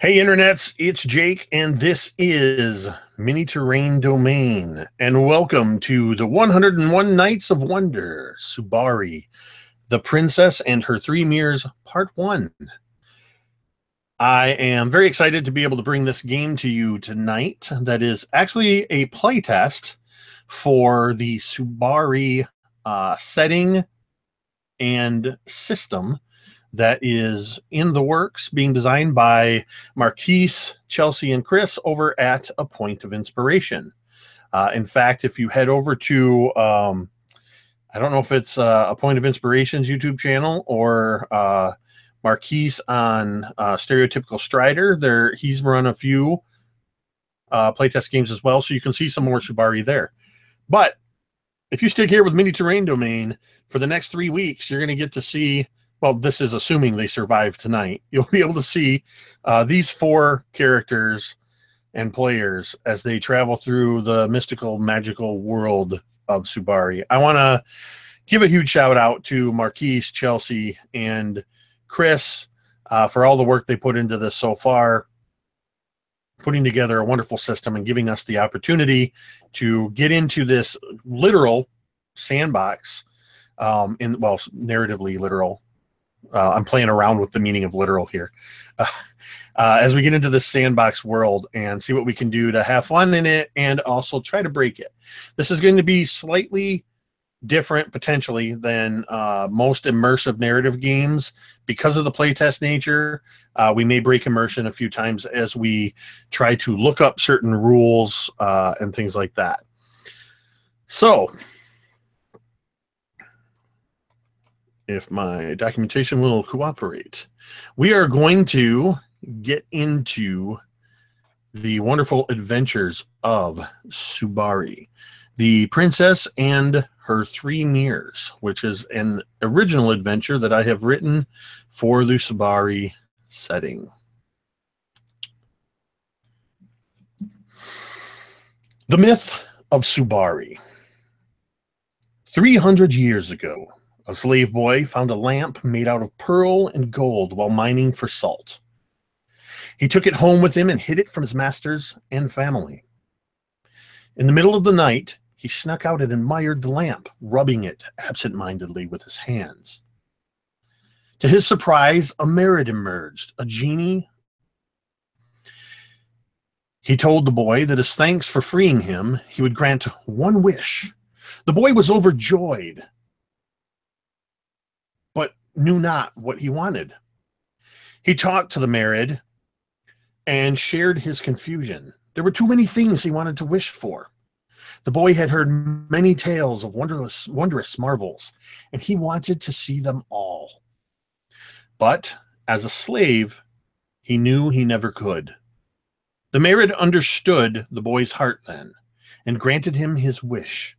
Hey internets, it's Jake and this is Mini Terrain Domain, and welcome to the 101 Nights of Wonder, Subari, the Princess and Her Three Mirrors, Part 1. I am very excited to be able to bring this game to you tonight. That is actually a playtest for the Subari setting and system that is in the works, being designed by Marquise, Chelsea, and Chris over at A Point of Inspiration. In fact, if you head over to, I don't know if it's A Point of Inspiration's YouTube channel or Marquise on Stereotypical Strider, he's run a few playtest games as well, so you can see some more Subari there. But if you stick here with Mini Terrain Domain for the next 3 weeks, you're going to get to see, well, this is assuming they survive tonight, you'll be able to see these four characters and players as they travel through the mystical, magical world of Subari. I want to give a huge shout out to Marquise, Chelsea, and Chris for all the work they put into this so far, putting together a wonderful system and giving us the opportunity to get into this literal sandbox, narratively literal. I'm playing around with the meaning of literal here. As we get into this sandbox world and see what we can do to have fun in it and also try to break it. This is going to be slightly different potentially than most immersive narrative games because of the playtest nature. We may break immersion a few times as we try to look up certain rules and things like that. So if my documentation will cooperate, we are going to get into the wonderful adventures of Subari, the Princess and Her Three Mirrors, which is an original adventure that I have written for the Subari setting. The myth of Subari. 300 years ago, a slave boy found a lamp made out of pearl and gold while mining for salt. He took it home with him and hid it from his masters and family. In the middle of the night, he snuck out and admired the lamp, rubbing it absent-mindedly with his hands. To his surprise, a mirage emerged, a genie. He told the boy that as thanks for freeing him, he would grant one wish. The boy was overjoyed, but knew not what he wanted. He talked to the mirage and shared his confusion. There were too many things he wanted to wish for. The boy had heard many tales of wondrous marvels, and he wanted to see them all. But as a slave, he knew he never could. The mirage understood the boy's heart then, and granted him his wish,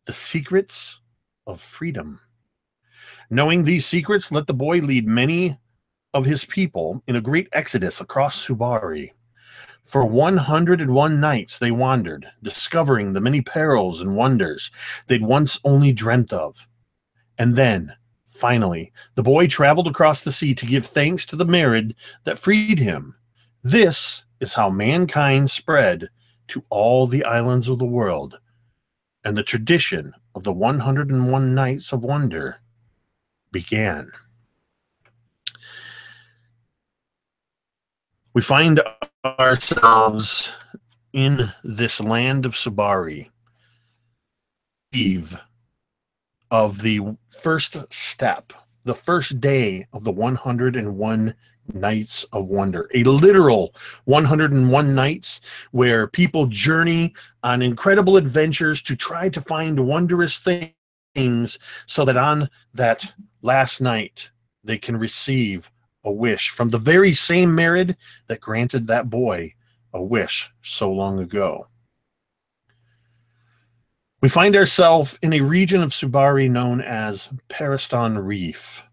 the secrets of freedom. Knowing these secrets, let the boy lead many of his people in a great exodus across Subari. For 101 nights they wandered, discovering the many perils and wonders they'd once only dreamt of. And then, finally, the boy traveled across the sea to give thanks to the mirage that freed him. This is how mankind spread to all the islands of the world, and the tradition of the 101 Nights of Wonder began. We find ourselves in this land of Subari, eve of the first step, the first day of the 101 Nights of Wonder, a literal 101 nights where people journey on incredible adventures to try to find wondrous things so that on that last night they can receive a wish from the very same mirage that granted that boy a wish so long ago. We find ourselves in a region of Subari known as Paristan Reef.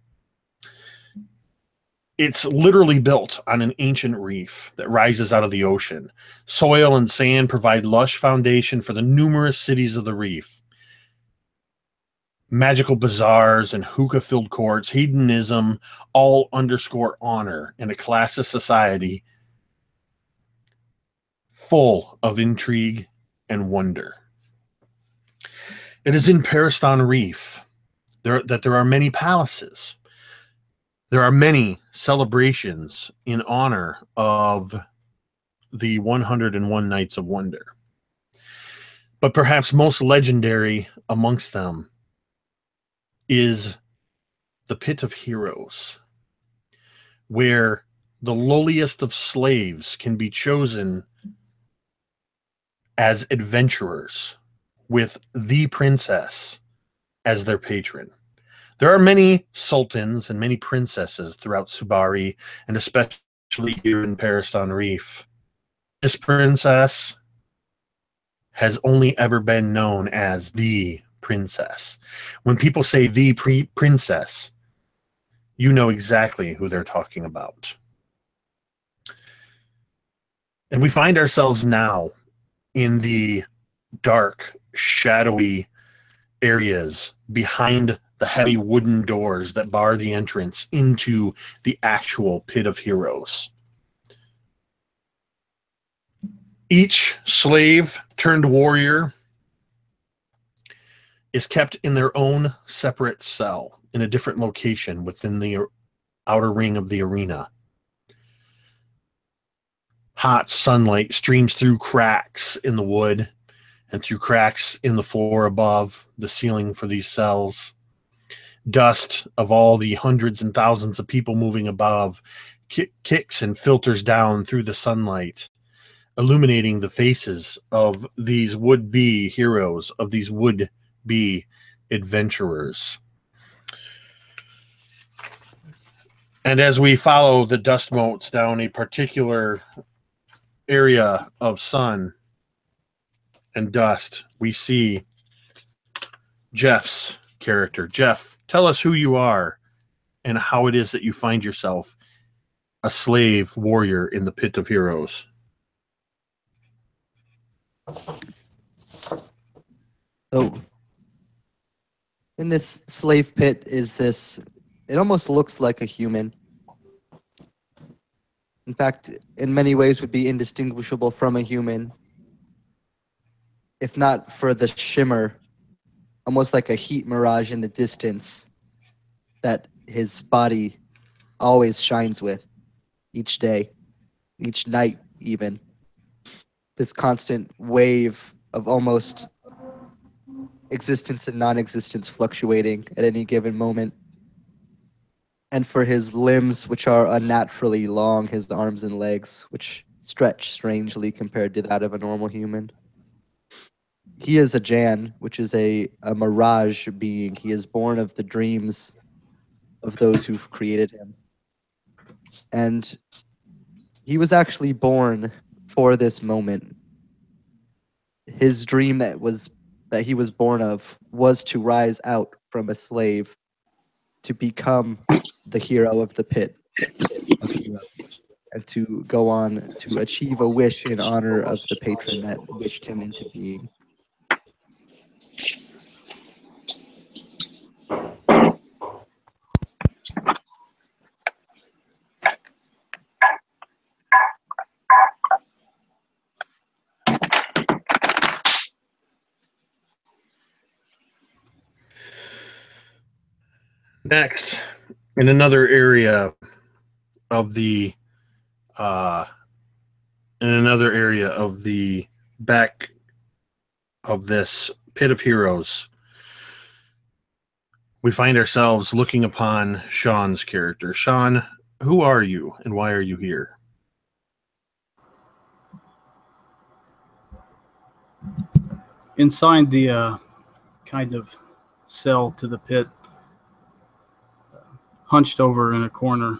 It's literally built on an ancient reef that rises out of the ocean. Soil and sand provide lush foundation for the numerous cities of the reef. Magical bazaars and hookah-filled courts, hedonism, all underscore honor in a classist society full of intrigue and wonder. It is in Paristan Reef that there are many palaces. There are many celebrations in honor of the 101 Nights of Wonder. But perhaps most legendary amongst them is the Pit of Heroes, where the lowliest of slaves can be chosen as adventurers with the princess as their patron. There are many sultans and many princesses throughout Subari, and especially here in Paristan Reef. This princess has only ever been known as the princess. When people say the princess, you know exactly who they're talking about. And we find ourselves now in the dark, shadowy areas behind the heavy wooden doors that bar the entrance into the actual Pit of Heroes. Each slave turned warrior is kept in their own separate cell in a different location within the outer ring of the arena. Hot sunlight streams through cracks in the wood and through cracks in the floor above the ceiling for these cells. Dust of all the hundreds and thousands of people moving above kicks and filters down through the sunlight, illuminating the faces of these would-be heroes, of these would-be adventurers. And as we follow the dust motes down a particular area of sun and dust, we see Jeff's character. Jeff, tell us who you are and how it is that you find yourself a slave warrior in the Pit of Heroes. So, in this slave pit is this, it almost looks like a human. In fact, in many ways would be indistinguishable from a human, if not for the shimmer, almost like a heat mirage in the distance that his body always shines with each day, each night even. This constant wave of almost existence and non-existence fluctuating at any given moment. And for his limbs, which are unnaturally long, his arms and legs, which stretch strangely compared to that of a normal human. He is a Jan, which is a mirage being. He is born of the dreams of those who've created him. And he was actually born for this moment. His dream that he was born of was to rise out from a slave to become the hero of the pit of heroes, and to go on to achieve a wish in honor of the patron that wished him into being. Next, in another area of the back of this Pit of Heroes, we find ourselves looking upon Sean's character. Sean, who are you and why are you here? Inside the kind of cell to the pit, hunched over in a corner,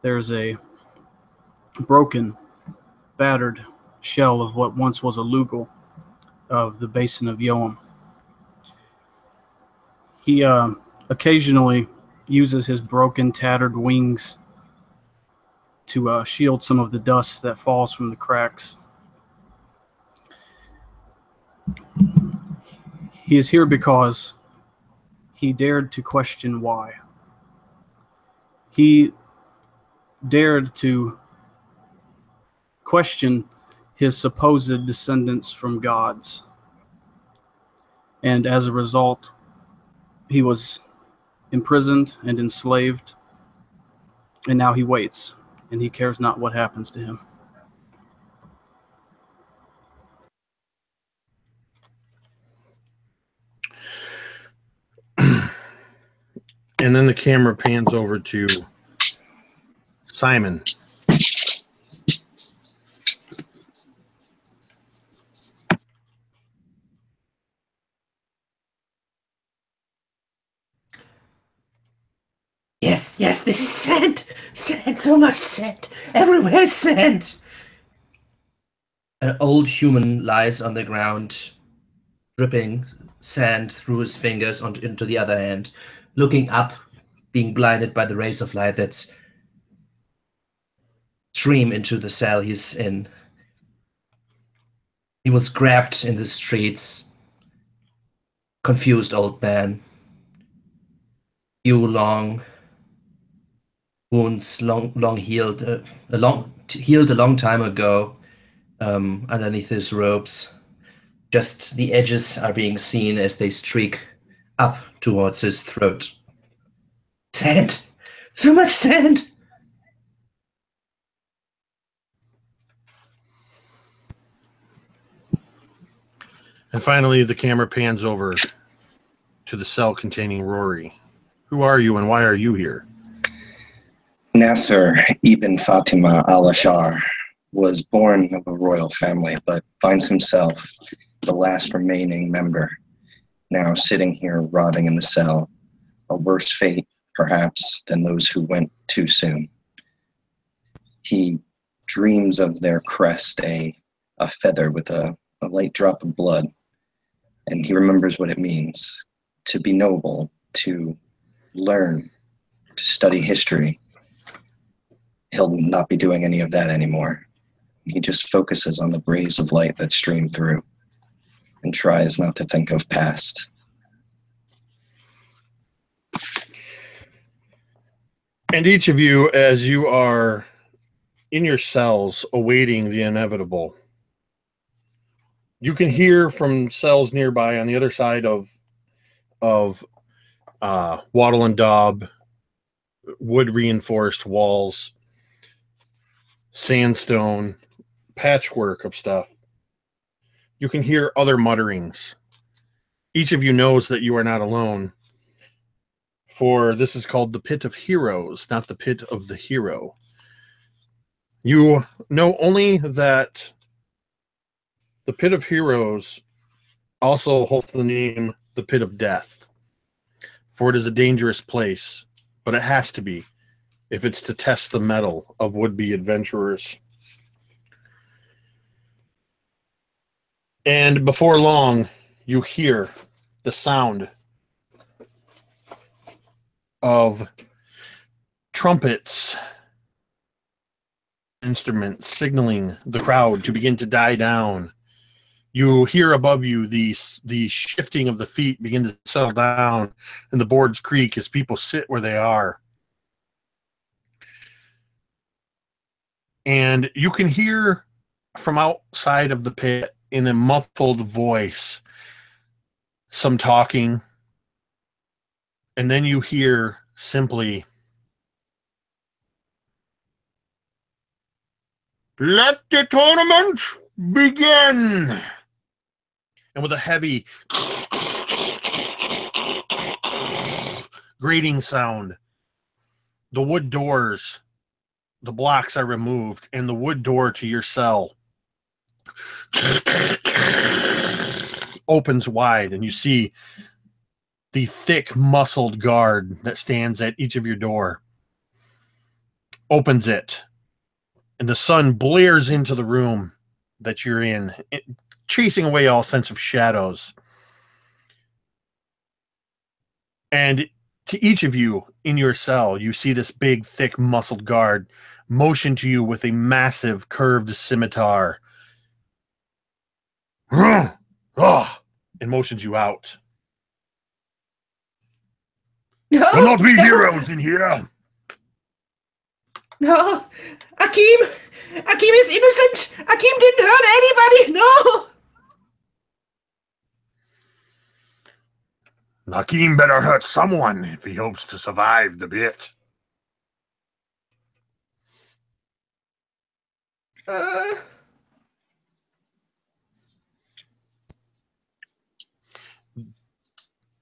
there's a broken, battered shell of what once was a lugal of the basin of Yoam. He occasionally uses his broken, tattered wings to shield some of the dust that falls from the cracks. He is here because he dared to question why. He dared to question his supposed descendants from gods. And as a result, he was imprisoned and enslaved, and now he waits, and he cares not what happens to him. And then the camera pans over to Simon. Yes, this is sand. Sand, so much sand. Everywhere sand. An old human lies on the ground, dripping sand through his fingers into the other hand, looking up, being blinded by the rays of light that stream into the cell he's in. He was grabbed in the streets. Confused old man. Few long wounds, long healed, healed a long time ago, underneath his robes. Just the edges are being seen as they streak up towards his throat. Sand! So much sand! And finally, the camera pans over to the cell containing Rory. Who are you and why are you here? Nasser ibn Fatima al-Ashar was born of a royal family, but finds himself the last remaining member, now sitting here rotting in the cell, a worse fate, perhaps, than those who went too soon. He dreams of their crest, a feather with a light drop of blood, and he remembers what it means to be noble, to learn, to study history. He'll not be doing any of that anymore. He just focuses on the rays of light that stream through and tries not to think of past. And each of you, as you are in your cells awaiting the inevitable, you can hear from cells nearby on the other side of wattle and daub, wood reinforced walls, sandstone, patchwork of stuff. You can hear other mutterings. Each of you knows that you are not alone, for this is called the Pit of Heroes, not the Pit of the Hero. You know only that the Pit of Heroes also holds the name the Pit of Death, for it is a dangerous place, but it has to be if it's to test the mettle of would-be adventurers. And before long, you hear the sound of trumpets, instruments signaling the crowd to begin to die down. You hear above you the shifting of the feet begin to settle down, and the boards creak as people sit where they are. And you can hear from outside of the pit in a muffled voice some talking, and then you hear simply, "Let the tournament begin!" And with a heavy grating sound, the wood doors, the blocks are removed, and the wood door to your cell opens wide, and you see the thick, muscled guard that stands at each of your door. Opens it, and the sun blares into the room that you're in, chasing away all sense of shadows. And to each of you in your cell, you see this big, thick, muscled guard motion to you with a massive, curved scimitar. And motions you out. No, Will not be heroes in here. no, Akeem, Akeem is innocent! Akeem didn't hurt anybody! No! Nakeem better hurt someone if he hopes to survive the bit.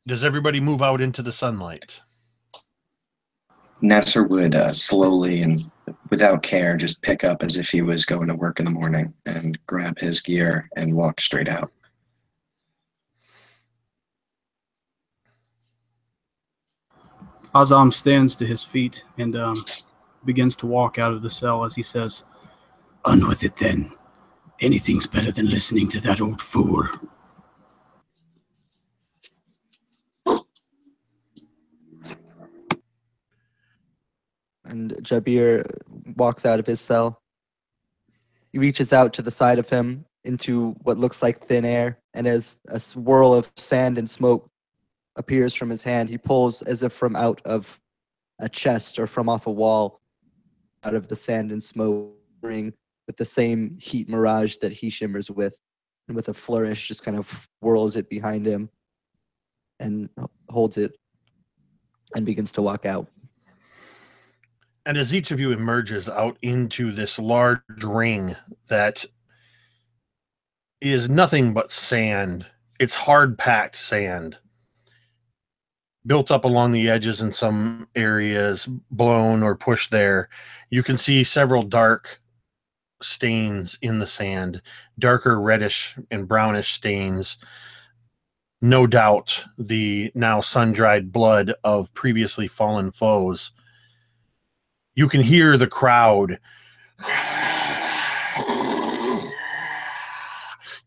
Does everybody move out into the sunlight? Nasser would slowly and without care just pick up as if he was going to work in the morning and grab his gear and walk straight out. Azam stands to his feet and begins to walk out of the cell as he says, On with it then. Anything's better than listening to that old fool. And Jabir walks out of his cell. He reaches out to the side of him into what looks like thin air, and as a swirl of sand and smoke appears from his hand, he pulls as if from out of a chest or from off a wall, out of the sand and smoke ring with the same heat mirage that he shimmers with, and with a flourish just kind of whirls it behind him and holds it and begins to walk out. And as each of you emerges out into this large ring that is nothing but sand, it's hard-packed sand, built up along the edges in some areas, blown or pushed there. You can see several dark stains in the sand, darker reddish and brownish stains. No doubt the now sun-dried blood of previously fallen foes. You can hear the crowd.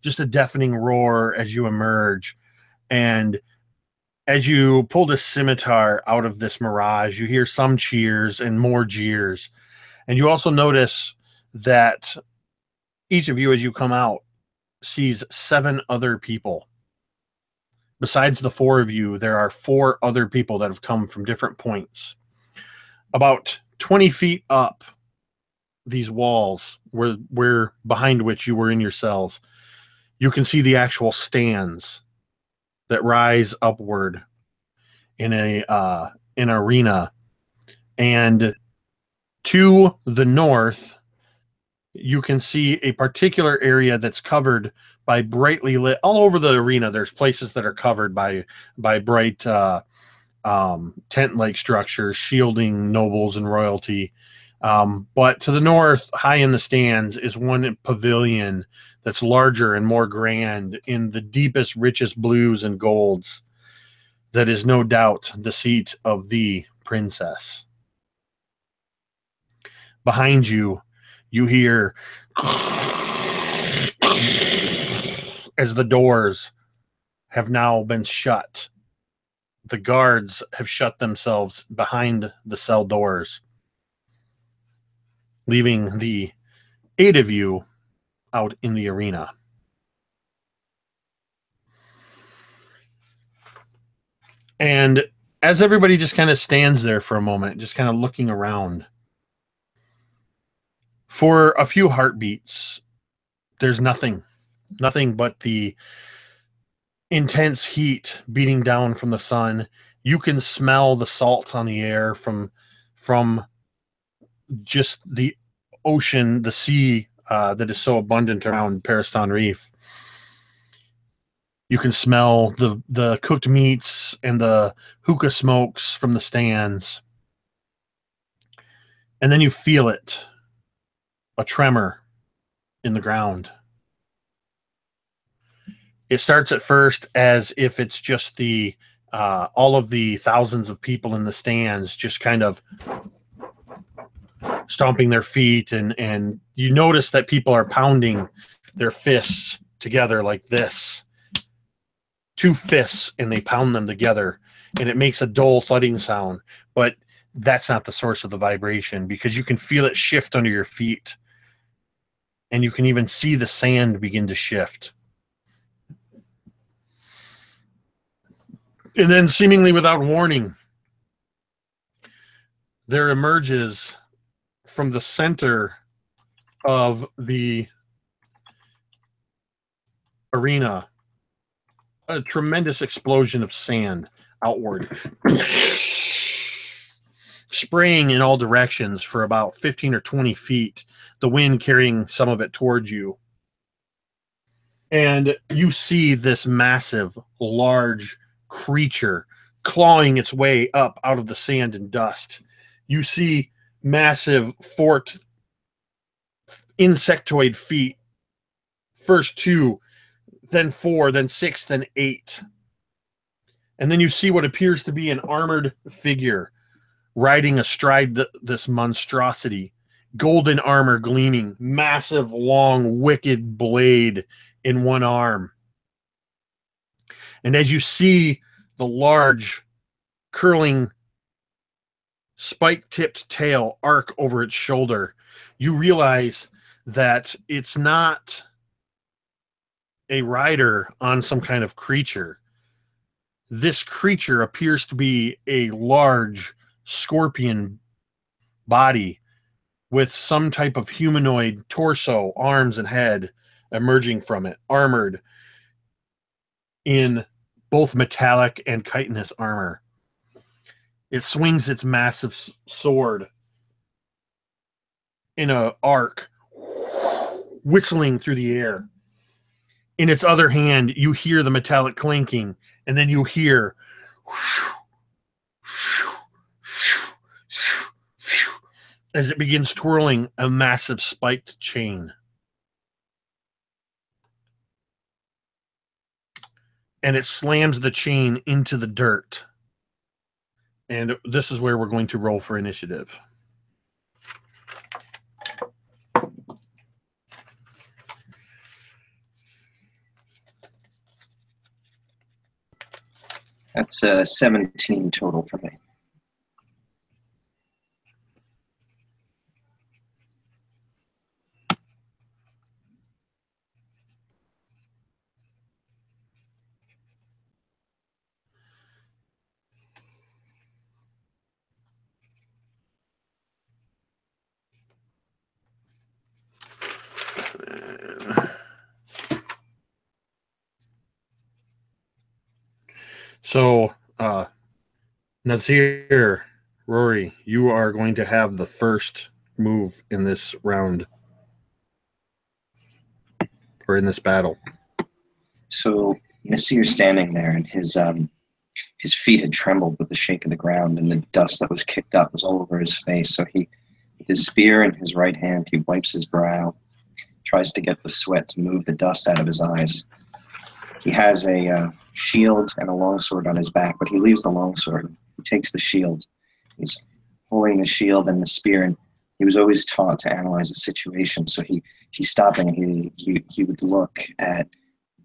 Just a deafening roar as you emerge. And as you pull the scimitar out of this mirage, you hear some cheers and more jeers. And you also notice that each of you, as you come out, sees 7 other people. Besides the 4 of you, there are 4 other people that have come from different points. About 20 feet up these walls, where behind which you were in your cells, you can see the actual stands that rise upward in an arena. And to the north, you can see a particular area that's covered by brightly lit. All over the arena, there's places that are covered by bright tent-like structures, shielding nobles and royalty. But to the north, high in the stands, is one pavilion that's larger and more grand in the deepest, richest blues and golds. That is no doubt the seat of the princess. Behind you, you hear as the doors have now been shut. The guards have shut themselves behind the cell doors, leaving the 8 of you out in the arena. And as everybody just kind of stands there for a moment, just kind of looking around, for a few heartbeats, there's nothing but the intense heat beating down from the sun. You can smell the salt on the air from just the ocean, the sea that is so abundant around Paristan Reef. You can smell the cooked meats and the hookah smokes from the stands. And then you feel it, a tremor in the ground. It starts at first as if it's just the all of the thousands of people in the stands just kind of stomping their feet, and you notice that people are pounding their fists together like this. 2 fists, and they pound them together, and it makes a dull thudding sound. But that's not the source of the vibration, because you can feel it shift under your feet, and you can even see the sand begin to shift. And then, seemingly without warning, there emerges from the center of the arena, a tremendous explosion of sand outward, spraying in all directions for about 15 or 20 feet, the wind carrying some of it towards you. And you see this massive, large creature clawing its way up out of the sand and dust. You see massive forked insectoid feet, first 2, then 4, then 6, then 8. And then you see what appears to be an armored figure riding astride this monstrosity, golden armor gleaming, massive, long, wicked blade in one arm. And as you see the large, curling, spike-tipped tail arc over its shoulder, you realize that it's not a rider on some kind of creature. This creature appears to be a large scorpion body with some type of humanoid torso, arms, and head emerging from it, armored in both metallic and chitinous armor. It swings its massive sword in an arc, whistling through the air. In its other hand, you hear the metallic clinking, and then you hear as it begins twirling a massive spiked chain. And it slams the chain into the dirt. And this is where we're going to roll for initiative. That's 17 total for me. So, Nazir, Rory, you are going to have the first move in this round, or in this battle. So Nasir's standing there, and his feet had trembled with the shake of the ground, and the dust that was kicked up was all over his face. So he, with his spear in his right hand, he wipes his brow, tries to get the sweat to move the dust out of his eyes. He has a shield and a longsword on his back, but he leaves the longsword. He takes the shield. He's holding the shield and the spear, and he was always taught to analyze a situation. So he's stopping, and he would look at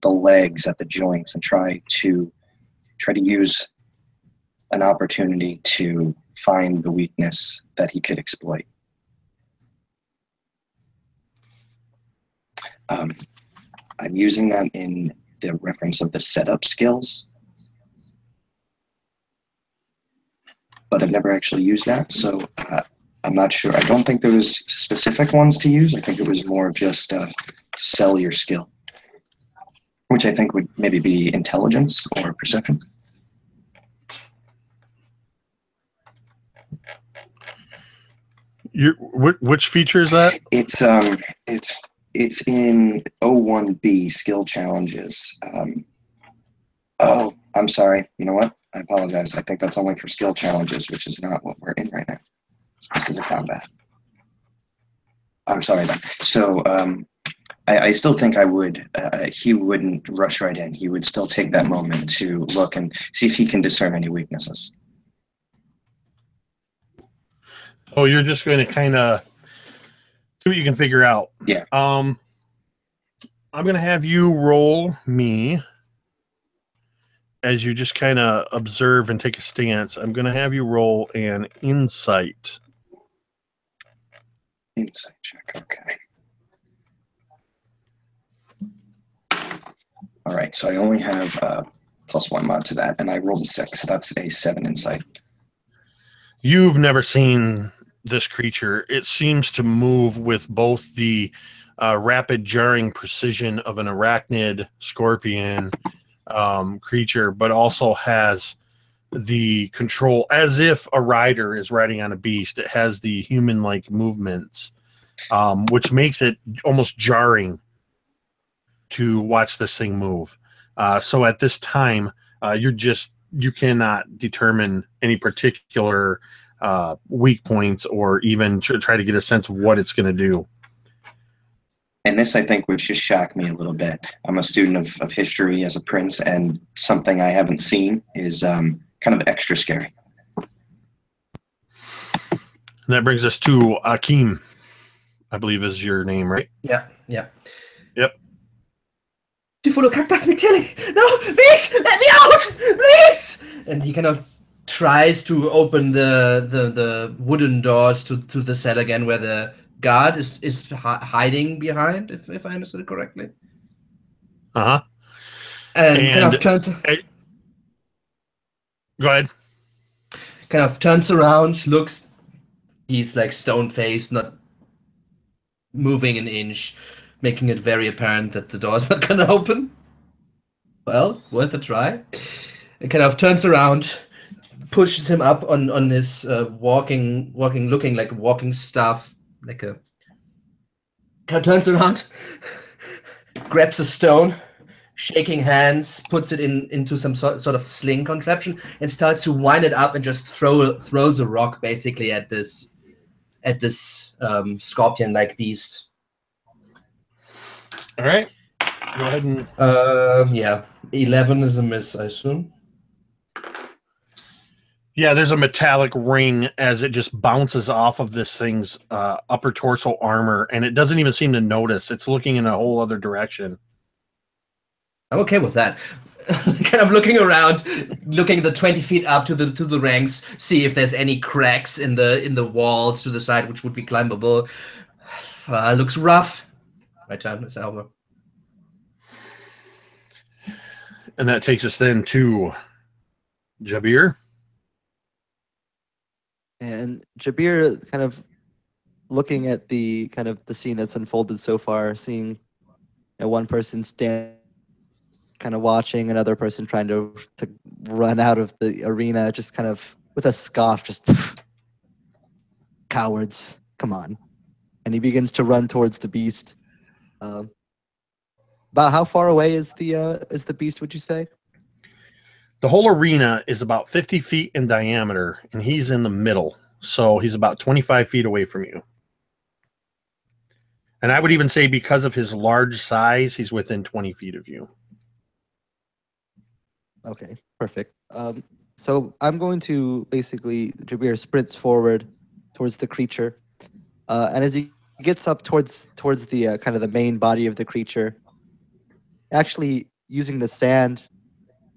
the legs, at the joints, and try to use an opportunity to find the weakness that he could exploit. I'm using that in the reference of the setup skills, but I've never actually used that, so I'm not sure. I don't think there was specific ones to use. I think it was more just sell your skill, which I think would maybe be intelligence or perception. Which feature is that? It's in 01B skill challenges. Oh, I'm sorry. You know what? I apologize. I think that's only for skill challenges, which is not what we're in right now. This is a combat. I'm sorry then. So I still think he wouldn't rush right in. He would still take that moment to look and see if he can discern any weaknesses. Oh, you're just going to kind of see what you can figure out. Yeah. I'm going to have you roll me as you just kind of observe and take a stance. I'm going to have you roll an insight. Insight check, okay. All right, so I only have +1 mod to that, and I rolled a 6, so that's a 7 insight. You've never seen this creature. It seems to move with both the rapid jarring precision of an arachnid scorpion creature, but also has the control as if a rider is riding on a beast. It has the human-like movements, which makes it almost jarring to watch this thing move. So at this time, you cannot determine any particular weak points or even try to get a sense of what it's going to do. And this, I think, would just shock me a little bit. I'm a student of history as a prince, and something I haven't seen is kind of extra scary. And that brings us to Akeem, I believe is your name, right? Yeah, yeah. Yep. Tifolo cactus McKilly! No, please, let me out, please! And he kind of tries to open the wooden doors to the cell again, where the guard is hiding behind, if I understood it correctly. Uh-huh. And kind of turns. Go ahead. Kind of turns around, looks. He's like stone-faced, not moving an inch, making it very apparent that the door's not gonna open. Well, worth a try. It kind of turns around, pushes him up on his walking, looking like walking staff, like a. Kind of turns around, grabs a stone, shaking hands, puts it into some sort of sling contraption, and starts to wind it up and just throws a rock basically at this scorpion-like beast. All right. Go ahead and. Yeah, 11 is a miss, I assume. Yeah, there's a metallic ring as it just bounces off of this thing's upper torso armor, and it doesn't even seem to notice. It's looking in a whole other direction. I'm okay with that. Kind of looking around, looking the 20 feet up to the ranks, see if there's any cracks in the walls to the side which would be climbable. Looks rough. My turn is over. And that takes us then to Jabir. And Jabir, kind of looking at the scene that's unfolded so far, seeing one person stand, kind of watching, another person trying to run out of the arena, just kind of with a scoff, just cowards, come on. And he begins to run towards the beast. About how far away is the beast, would you say? The whole arena is about 50 feet in diameter, and he's in the middle. So he's about 25 feet away from you. And I would even say because of his large size, he's within 20 feet of you. Okay, perfect. So I'm going to basically, Jabir sprints forward towards the creature. And as he gets up towards the kind of the main body of the creature, actually using the sand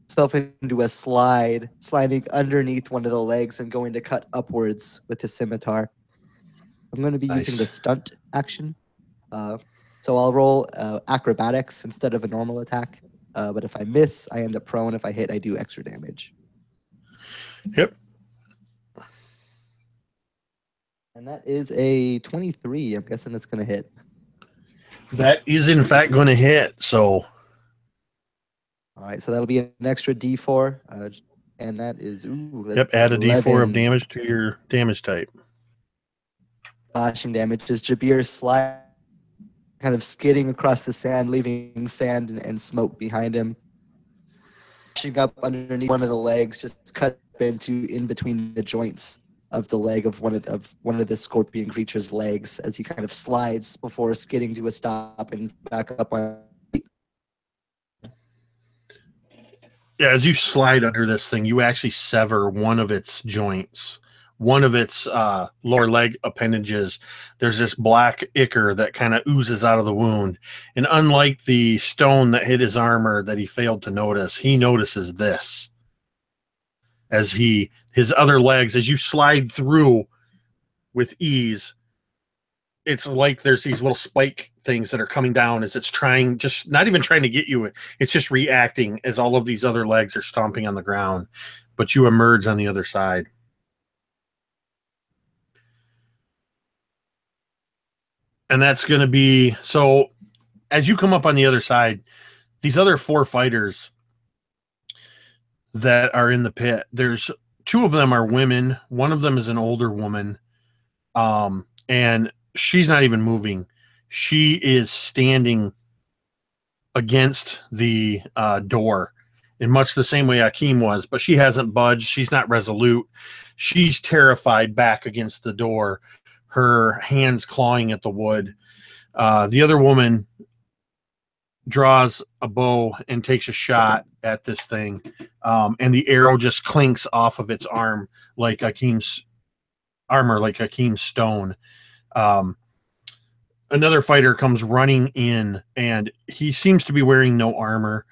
himself into a sliding underneath one of the legs and going to cut upwards with his scimitar. I'm going to be using the stunt action. So I'll roll acrobatics instead of a normal attack. But if I miss, I end up prone. If I hit, I do extra damage. Yep. And that is a 23. I'm guessing that's going to hit. That is, in fact, going to hit. So. All right, so that'll be an extra D4, and that is add a D4 of damage to your damage type. Slashing damage as Jabir slide, kind of skidding across the sand, leaving sand and smoke behind him. Flashing up underneath one of the legs, just cut in between the joints of the leg of one of the scorpion creature's legs as he kind of slides before skidding to a stop and back up on. Yeah, as you slide under this thing, you actually sever one of its joints, one of its lower leg appendages. There's this black ichor that kind of oozes out of the wound. And unlike the stone that hit his armor that he failed to notice, he notices this. As his other legs, as you slide through with ease, it's like there's these little spike things that are coming down as it's trying, just not even trying to get you. It's just reacting as all of these other legs are stomping on the ground, but you emerge on the other side. And that's going to be, so as you come up on the other side, these other 4 fighters that are in the pit, there's 2 of them are women. One of them is an older woman. And she's not even moving. She is standing against the door in much the same way Akeem was, but she hasn't budged. She's not resolute. She's terrified back against the door, her hands clawing at the wood. The other woman draws a bow and takes a shot at this thing, and the arrow just clinks off of its arm like Akeem's armor, like Akeem's stone. Another fighter comes running in, and he seems to be wearing no armor.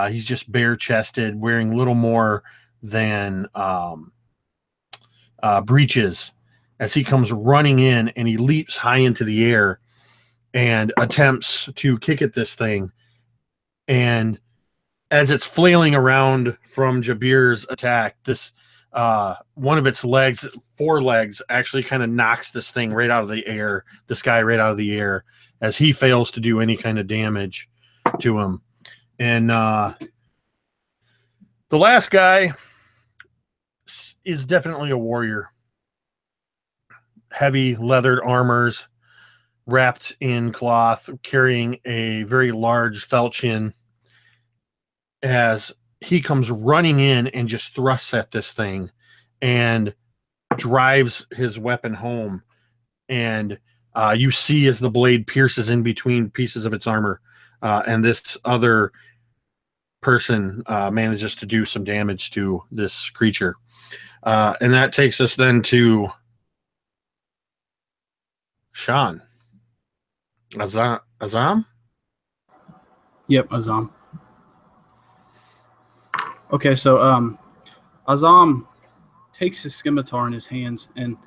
He's just bare-chested, wearing little more than breeches as he comes running in, and he leaps high into the air and attempts to kick at this thing. And as it's flailing around from Jabir's attack, this one of its legs, 4 legs, actually kind of knocks this thing right out of the air, this guy right out of the air, as he fails to do any kind of damage to him. And the last guy is definitely a warrior. Heavy leathered armors, wrapped in cloth, carrying a very large falchion, as he comes running in and just thrusts at this thing and drives his weapon home. And you see as the blade pierces in between pieces of its armor, and this other person manages to do some damage to this creature. And that takes us then to Sean. Azam? Yep, Azam. Okay, so Azam takes his scimitar in his hands, and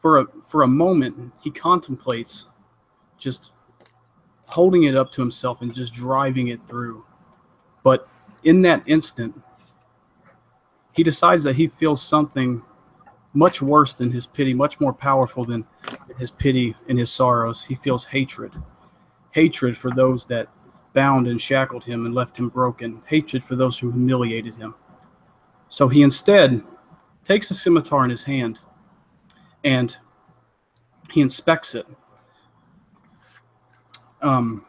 for a moment he contemplates just holding it up to himself and just driving it through. But in that instant, he decides that he feels something much worse than his pity, much more powerful than his pity and his sorrows. He feels hatred. Hatred for those that bound and shackled him and left him broken. Hatred for those who humiliated him. So he instead takes the scimitar in his hand and he inspects it. And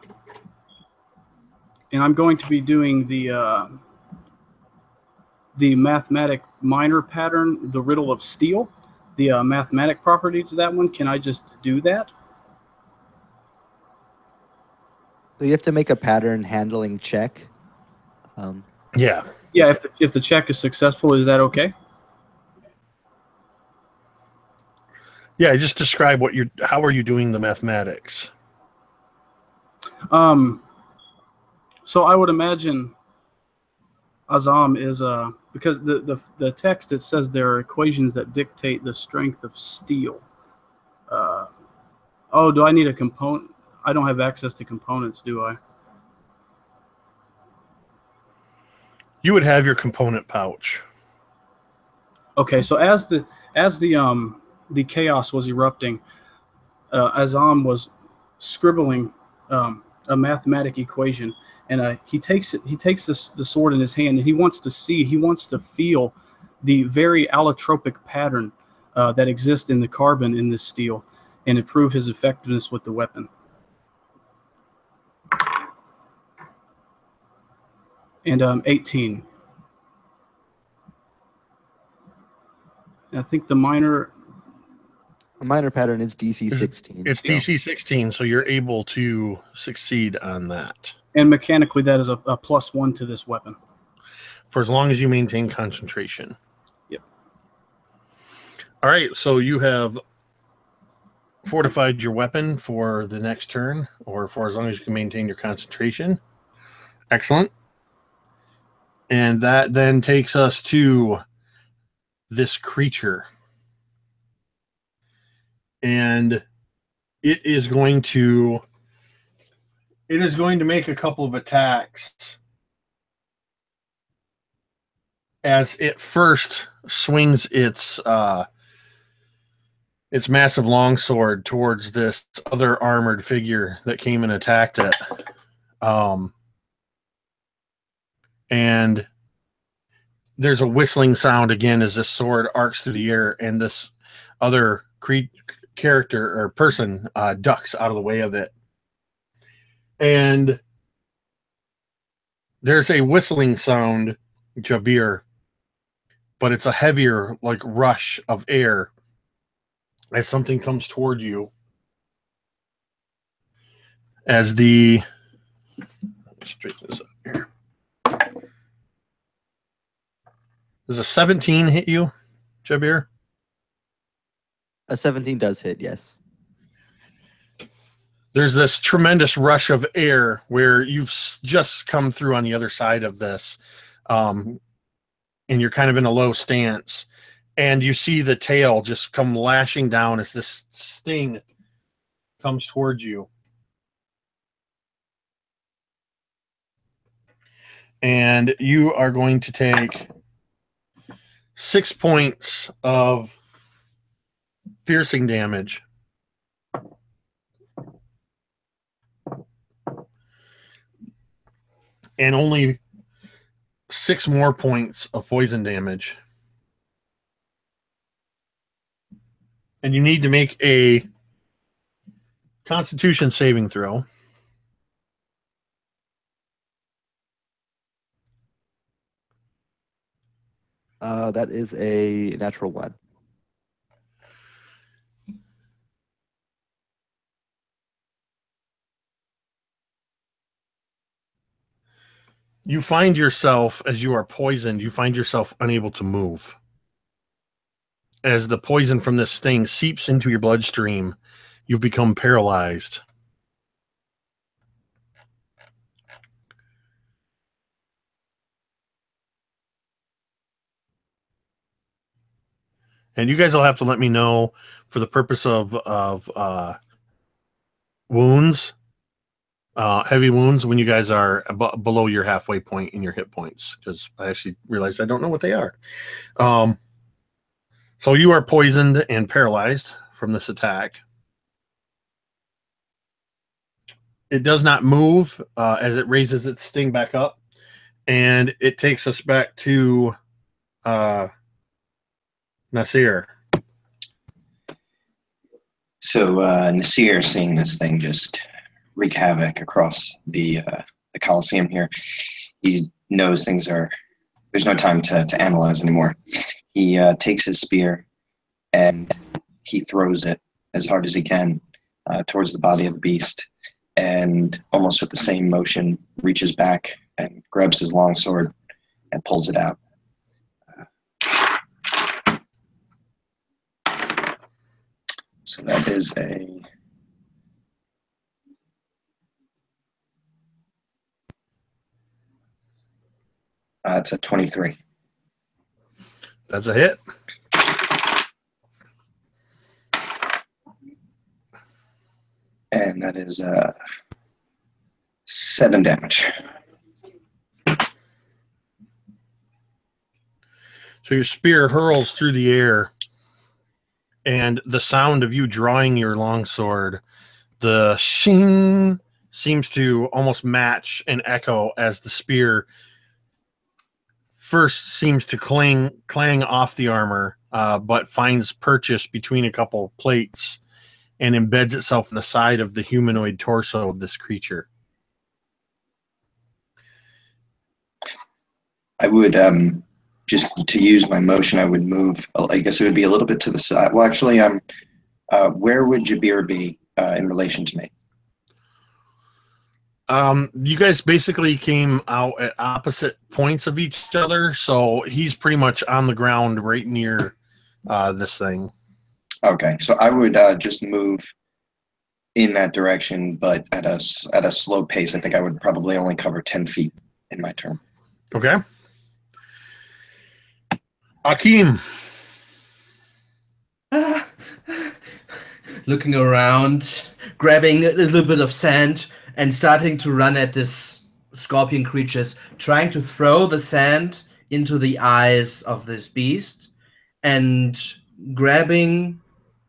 I'm going to be doing the mathematic minor pattern, the riddle of steel, the mathematic property to that one. Can I just do that? So you have to make a pattern handling check. Yeah. Yeah, if the check is successful, is that okay? Yeah, just describe how are you doing the mathematics? So I would imagine Azam is because the text, it says there are equations that dictate the strength of steel. Oh, do I need a component? I don't have access to components, do I? You would have your component pouch. Okay, so as the chaos was erupting, Azam was scribbling a mathematic equation, and he takes the sword in his hand, and he wants to feel the very allotropic pattern that exists in the carbon in this steel, and improve his effectiveness with the weapon. And 18. And I think the minor pattern is DC 16. It's DC 16, so you're able to succeed on that. And mechanically, that is a +1 to this weapon. For as long as you maintain concentration. Yep. All right, so you have fortified your weapon for the next turn, or for as long as you can maintain your concentration. Excellent. And that then takes us to this creature. And it is going to make a couple of attacks as it first swings its its massive longsword towards this other armored figure that came and attacked it. And there's a whistling sound again as this sword arcs through the air, and this other character or person ducks out of the way of it. And there's a whistling sound, Jabir, but it's a heavier, like, rush of air as something comes toward you. As the... Let's straighten this up here. Does a 17 hit you, Jabir? A 17 does hit, yes. There's this tremendous rush of air where you've just come through on the other side of this, and you're kind of in a low stance, and you see the tail just come lashing down as this sting comes towards you. And you are going to take 6 points of piercing damage. And only 6 more points of poison damage. And you need to make a Constitution saving throw. That is a natural 1. You find yourself, as you are poisoned, you find yourself unable to move. As the poison from this sting seeps into your bloodstream, you've become paralyzed. And you guys will have to let me know, for the purpose of wounds, heavy wounds, when you guys are below your halfway point in your hit points, because I actually realized I don't know what they are. So you are poisoned and paralyzed from this attack. It does not move as it raises its sting back up, and it takes us back to Nasir. So Nasir, seeing this thing just wreak havoc across the Colosseum here, he knows things are... There's no time to analyze anymore. He takes his spear and he throws it as hard as he can towards the body of the beast, and almost with the same motion reaches back and grabs his longsword and pulls it out. So that is a... it's a 23. That's a hit. And that is 7 damage. So your spear hurls through the air, and the sound of you drawing your longsword, the shing, seems to almost match and echo as the spear first seems to clang off the armor, but finds purchase between a couple plates and embeds itself in the side of the humanoid torso of this creature. I would, just to use my motion, I would move, I guess it would be a little bit to the side. Well, actually, where would Jabir be in relation to me? You guys basically came out at opposite points of each other, so he's pretty much on the ground right near this thing. Okay, so I would just move in that direction, but at a slow pace. I think I would probably only cover 10 feet in my turn. Okay. Akeem. Looking around, grabbing a little bit of sand, and starting to run at this scorpion creatures, trying to throw the sand into the eyes of this beast, and grabbing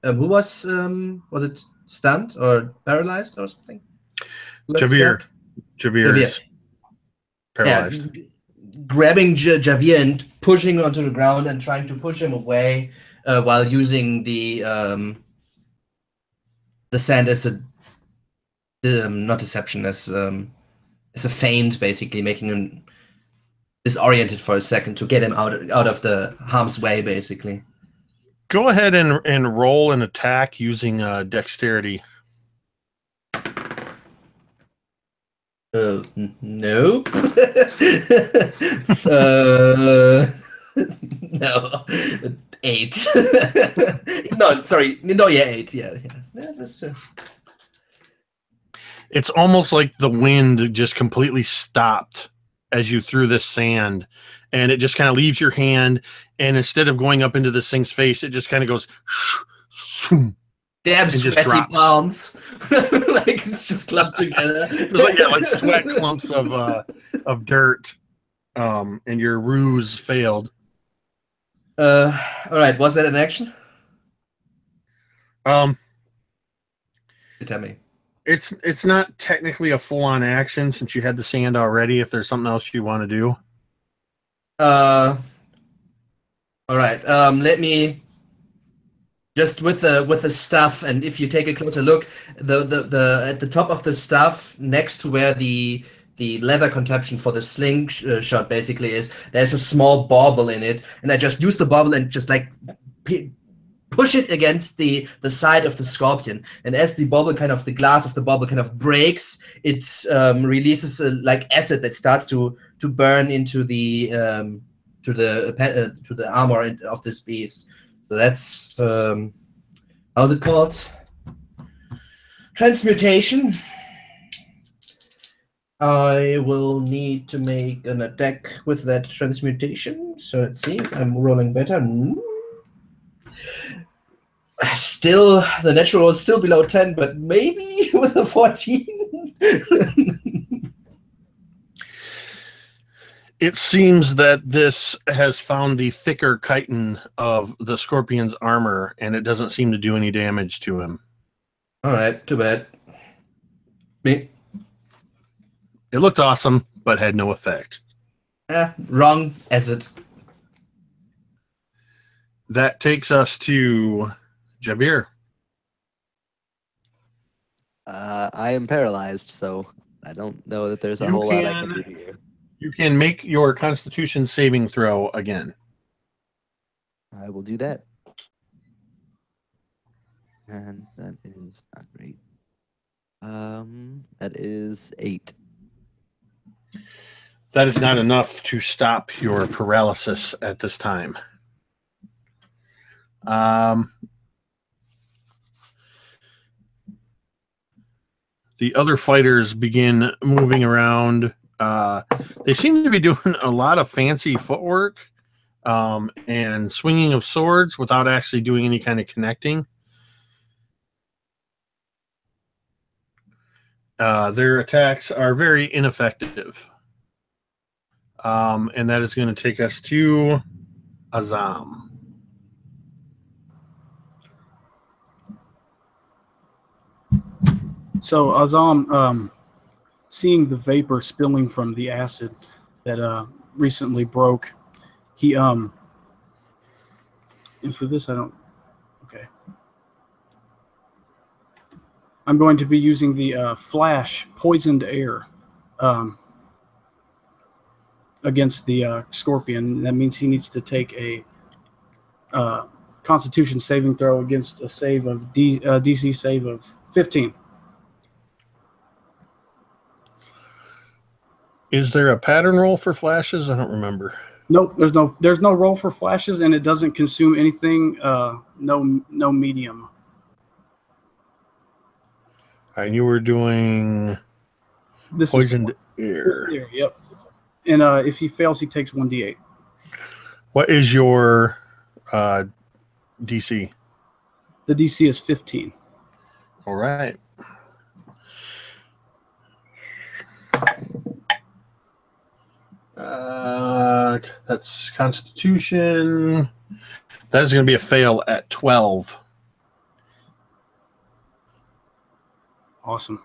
Who was it stunned or paralyzed or something? Javier. Javier is Yeah, paralyzed. grabbing Javier and pushing onto the ground and trying to push him away while using the sand as a not deception, as a feint, basically making him disoriented for a second to get him out of the harm's way, basically. Go ahead and roll an attack using dexterity. No. No. Eight. No, sorry. No, yeah, 8. Yeah. That's It's almost like the wind just completely stopped as you threw this sand, and it just kind of leaves your hand, and instead of going up into this thing's face, it just kind of goes damn and just sweaty drops. palms. Like it's just clumped together. like sweat clumps of dirt, and your ruse failed. All right, was that an action? You tell me. It's not technically a full-on action since you had the sand already. If there's something else you want to do. All right. Let me just with the stuff, and if you take a closer look, the at the top of the stuff next to where the leather contraption for the slingshot basically is, there's a small bauble in it, and I just use the bauble and just like push it against the side of the scorpion, and as the glass of the bauble kind of breaks, it releases like acid that starts to burn into the armor of this beast. So that's how's it called? Transmutation. I will need to make an attack with that transmutation. So let's see if I'm rolling better. Still, the natural is still below 10, but maybe with a 14. It seems that this has found the thicker chitin of the scorpion's armor, and it doesn't seem to do any damage to him. All right, too bad. Me. It looked awesome, but had no effect. Wrong as it. That takes us to Jabir. I am paralyzed, so I don't know that there's a whole lot I can do here. You can make your Constitution saving throw again. I will do that. And that is not great. That is 8. That is not enough to stop your paralysis at this time. The other fighters begin moving around. They seem to be doing a lot of fancy footwork and swinging of swords without actually doing any kind of connecting. Their attacks are very ineffective. And that is going to take us to Azam. So Azam, seeing the vapor spilling from the acid that recently broke, he and for this I don't. Okay. I'm going to be using the flash poisoned air against the scorpion. That means he needs to take a Constitution saving throw against a save of DC save of 15. Is there a pattern roll for flashes? I don't remember. Nope, there's no roll for flashes, and it doesn't consume anything. No medium. And you were doing This poisoned is air. Yep. And if he fails, he takes 1d8. What is your DC? The DC is 15. All right. That's Constitution. That is going to be a fail at 12. Awesome.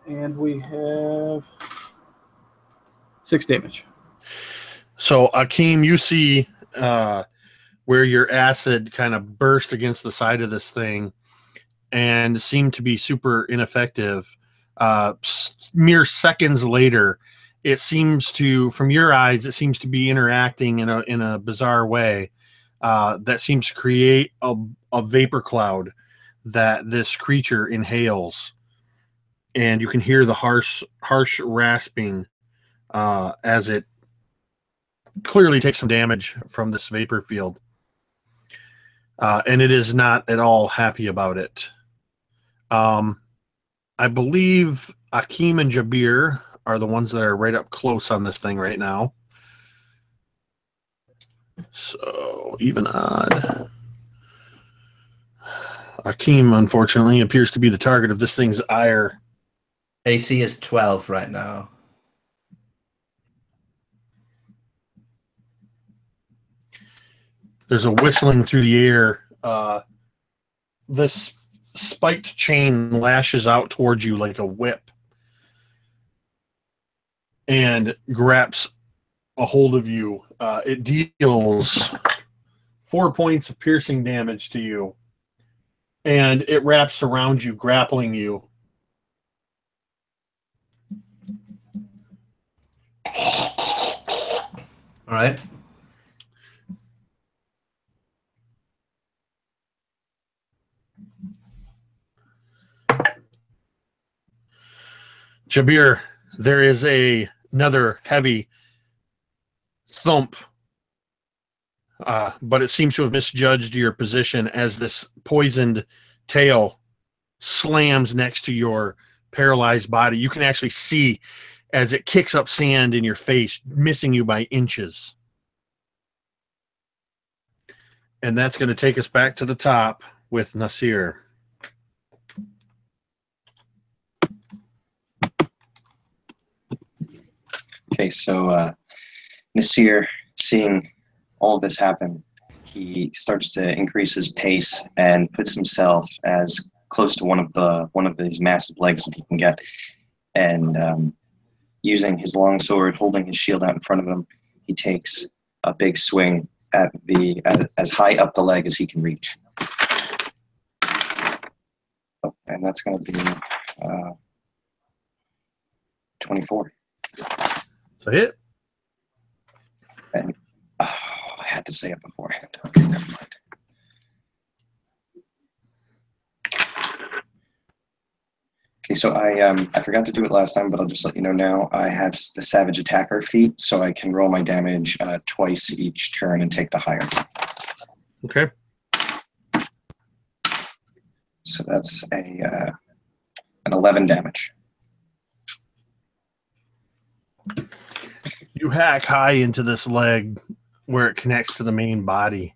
And we have 6 damage. So, Akeem, you see where your acid kind of burst against the side of this thing and seemed to be super ineffective. Mere seconds later, it seems to, from your eyes, it seems to be interacting in a bizarre way that seems to create a vapor cloud that this creature inhales. And you can hear the harsh rasping as it clearly takes some damage from this vapor field. And it is not at all happy about it. I believe Akeem and Jabir are the ones that are right up close on this thing right now. So, even odd. Akeem, unfortunately, appears to be the target of this thing's ire. AC is 12 right now. There's a whistling through the air. This spiked chain lashes out towards you like a whip and grabs a hold of you. It deals 4 points of piercing damage to you, and it wraps around you, grappling you. All right. Jabir, there is another heavy thump, but it seems to have misjudged your position as this poisoned tail slams next to your paralyzed body. You can actually see as it kicks up sand in your face, missing you by inches. And that's going to take us back to the top with Nasir. Okay, so Nasir, seeing all this happen, he starts to increase his pace and puts himself as close to one of these massive legs that he can get, and using his long sword, holding his shield out in front of him, he takes a big swing at as high up the leg as he can reach. Oh, and that's going to be 24. So hit. And I had to say it beforehand. Okay, never mind. Okay, so I forgot to do it last time, but I'll just let you know now. I have the Savage Attacker feat, so I can roll my damage twice each turn and take the higher. Okay. So that's an 11 damage. You hack high into this leg where it connects to the main body,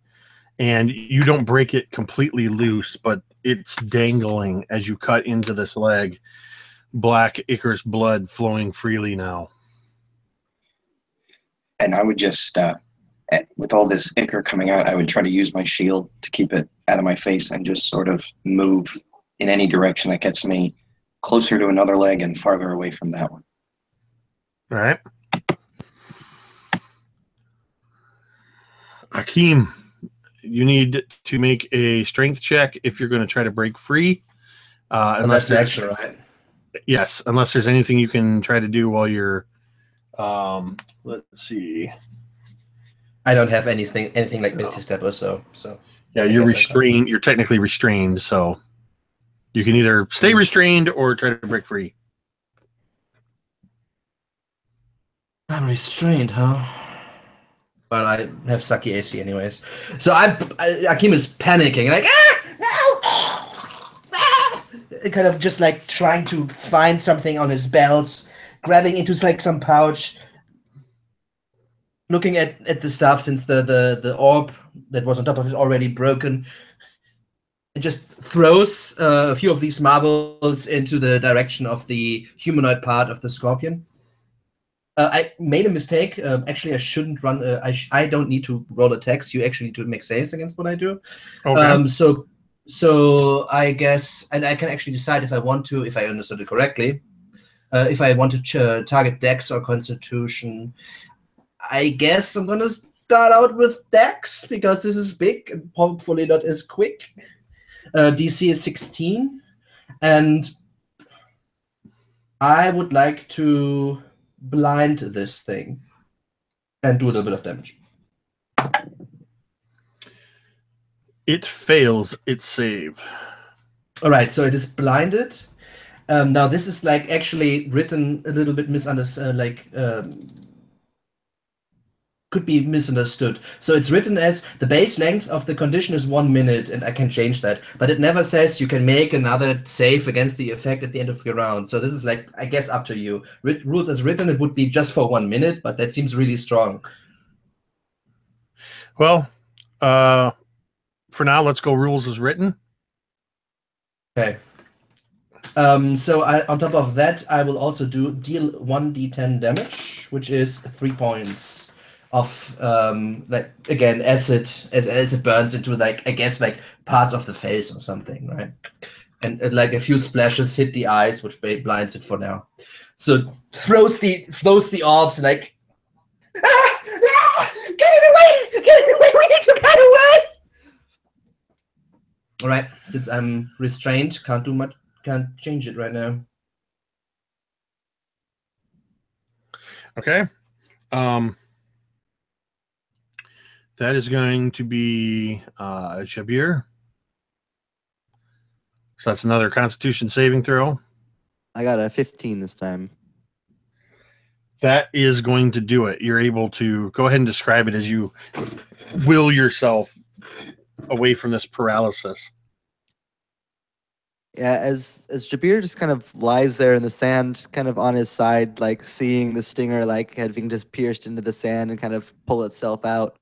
and you don't break it completely loose, but it's dangling as you cut into this leg. Black ichor's blood flowing freely now. And I would just, with all this ichor coming out, I would try to use my shield to keep it out of my face and just sort of move in any direction that gets me closer to another leg and farther away from that one. All right. Akeem, you need to make a strength check if you're going to try to break free. Unless that's extra, right? Yes, unless there's anything you can try to do while you're. Let's see. I don't have anything like Misty Step or so. Yeah, you're restrained. You're technically restrained, so you can either stay restrained or try to break free. I'm restrained, huh? But I have sucky AC anyways. So Akeem is panicking, like, no! Kind of just like trying to find something on his belt, grabbing into like some pouch, looking at the stuff since the orb that was on top of it already broken. It just throws a few of these marbles into the direction of the humanoid part of the scorpion. I made a mistake. Actually, I shouldn't run. I don't need to roll attacks. You actually need to make saves against what I do. Okay. So I guess, and I can actually decide if I want to, if I understood it correctly, if I want to target Dex or Constitution. I guess I'm gonna start out with Dex because this is big and hopefully not as quick. DC is 16, and I would like to blind this thing and do a little bit of damage. It fails its save. All right, so it is blinded. Now this is like actually written a little bit misunderstood, could be misunderstood. So it's written as the base length of the condition is 1 minute, and I can change that. But it never says you can make another save against the effect at the end of your round. So this is like, I guess, up to you. Rules as written, it would be just for 1 minute, but that seems really strong. Well, for now, let's go rules as written. Okay. So on top of that, I will also deal 1d10 damage, which is 3 points of again as it burns into I guess parts of the face or something, right? And like a few splashes hit the eyes, which blinds it for now. So throws the orbs like, get it away! We need to get away! All right, since I'm restrained, can't do much, can't change it right now. Okay. That is going to be Shabir. So that's another Constitution saving throw. I got a 15 this time. That is going to do it. You're able to go ahead and describe it as you will yourself away from this paralysis. Yeah, as Jabir just kind of lies there in the sand, kind of on his side, like seeing the stinger like having just pierced into the sand and kind of pull itself out.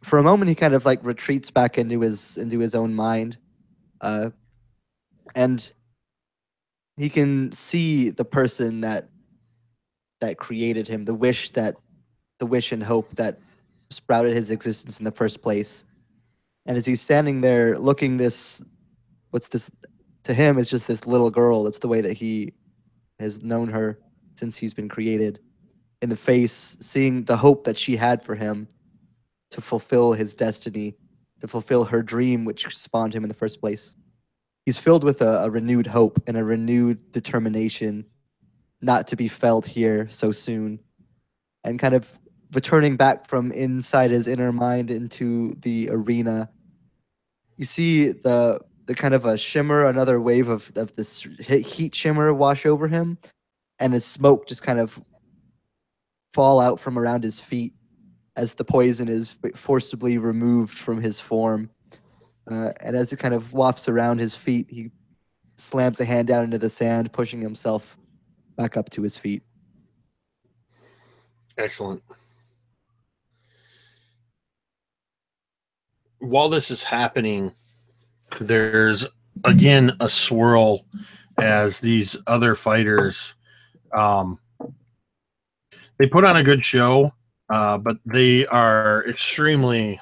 For a moment, he kind of like retreats back into his own mind, and he can see the person that created him, the wish and hope that sprouted his existence in the first place. And as he's standing there looking what's this to him is just this little girl. It's the way that he has known her since he's been created, in the face, seeing the hope that she had for him to fulfill his destiny, to fulfill her dream, which spawned him in the first place. He's filled with a renewed hope and a renewed determination not to be felled here so soon, and kind of returning back from inside his inner mind into the arena. You see the kind of a shimmer, another wave of this heat shimmer wash over him, and his smoke just kind of fall out from around his feet as the poison is forcibly removed from his form. And as it kind of wafts around his feet, he slams a hand down into the sand, pushing himself back up to his feet. Excellent. While this is happening, there's again a swirl as these other fighters they put on a good show, but they are extremely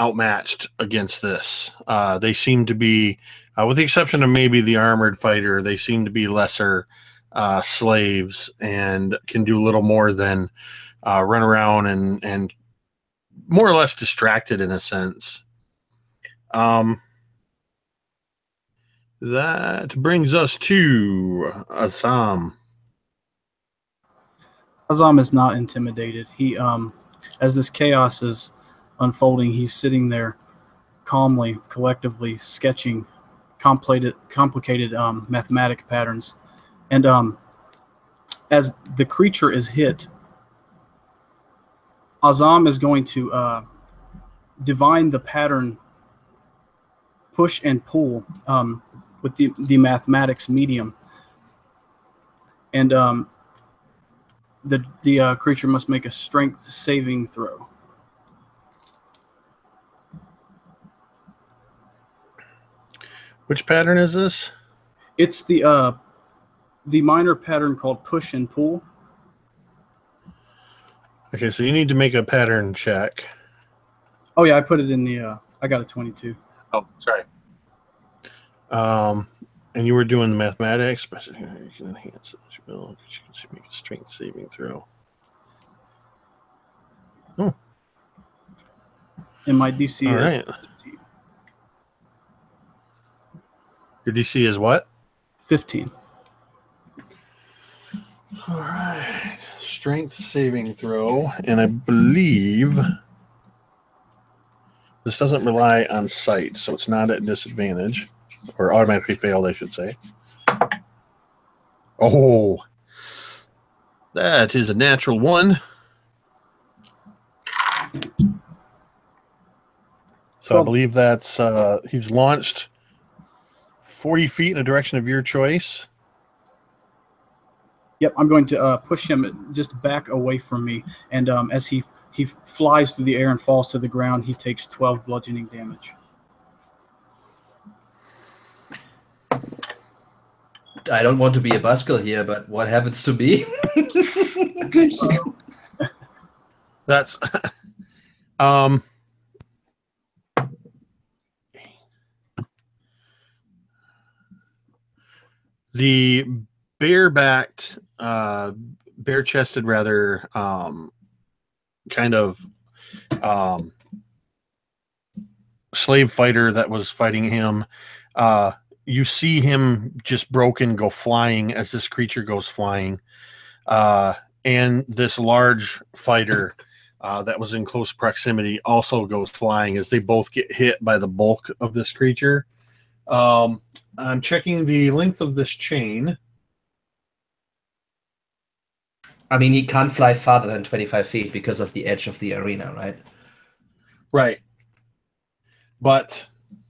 outmatched against this. They seem to be, with the exception of maybe the armored fighter, they seem to be lesser slaves and can do a little more than run around and more or less distracted in a sense. That brings us to Assam. Azam is not intimidated. He, as this chaos is unfolding, he's sitting there calmly, collectively sketching complicated mathematic patterns. And as the creature is hit, Azam is going to divine the pattern push and pull with the mathematics medium. And the creature must make a strength saving throw. Which pattern is this? It's the minor pattern called push and pull. Okay, so you need to make a pattern check. Oh yeah, I put it in the I got a 22. Oh, sorry. And you were doing the mathematics, but you can enhance it as well because you can make a strength saving throw. Oh. And my DC All is right. 15. Your DC is what? 15. All right. Strength saving throw. And I believe this doesn't rely on sight, so it's not at disadvantage. Or automatically failed, I should say. Oh. That is a natural 1. So I believe that's he's launched 40 feet in a direction of your choice. Yep, I'm going to push him just back away from me. And as he flies through the air and falls to the ground, he takes 12 bludgeoning damage. I don't want to be a buzzkill here, but what happens to me? That's the bare-backed, bare-chested rather, kind of slave fighter that was fighting him. You see him just broken go flying as this creature goes flying. And this large fighter that was in close proximity also goes flying as they both get hit by the bulk of this creature. I'm checking the length of this chain. I mean, he can't fly farther than 25 feet because of the edge of the arena, right? Right. But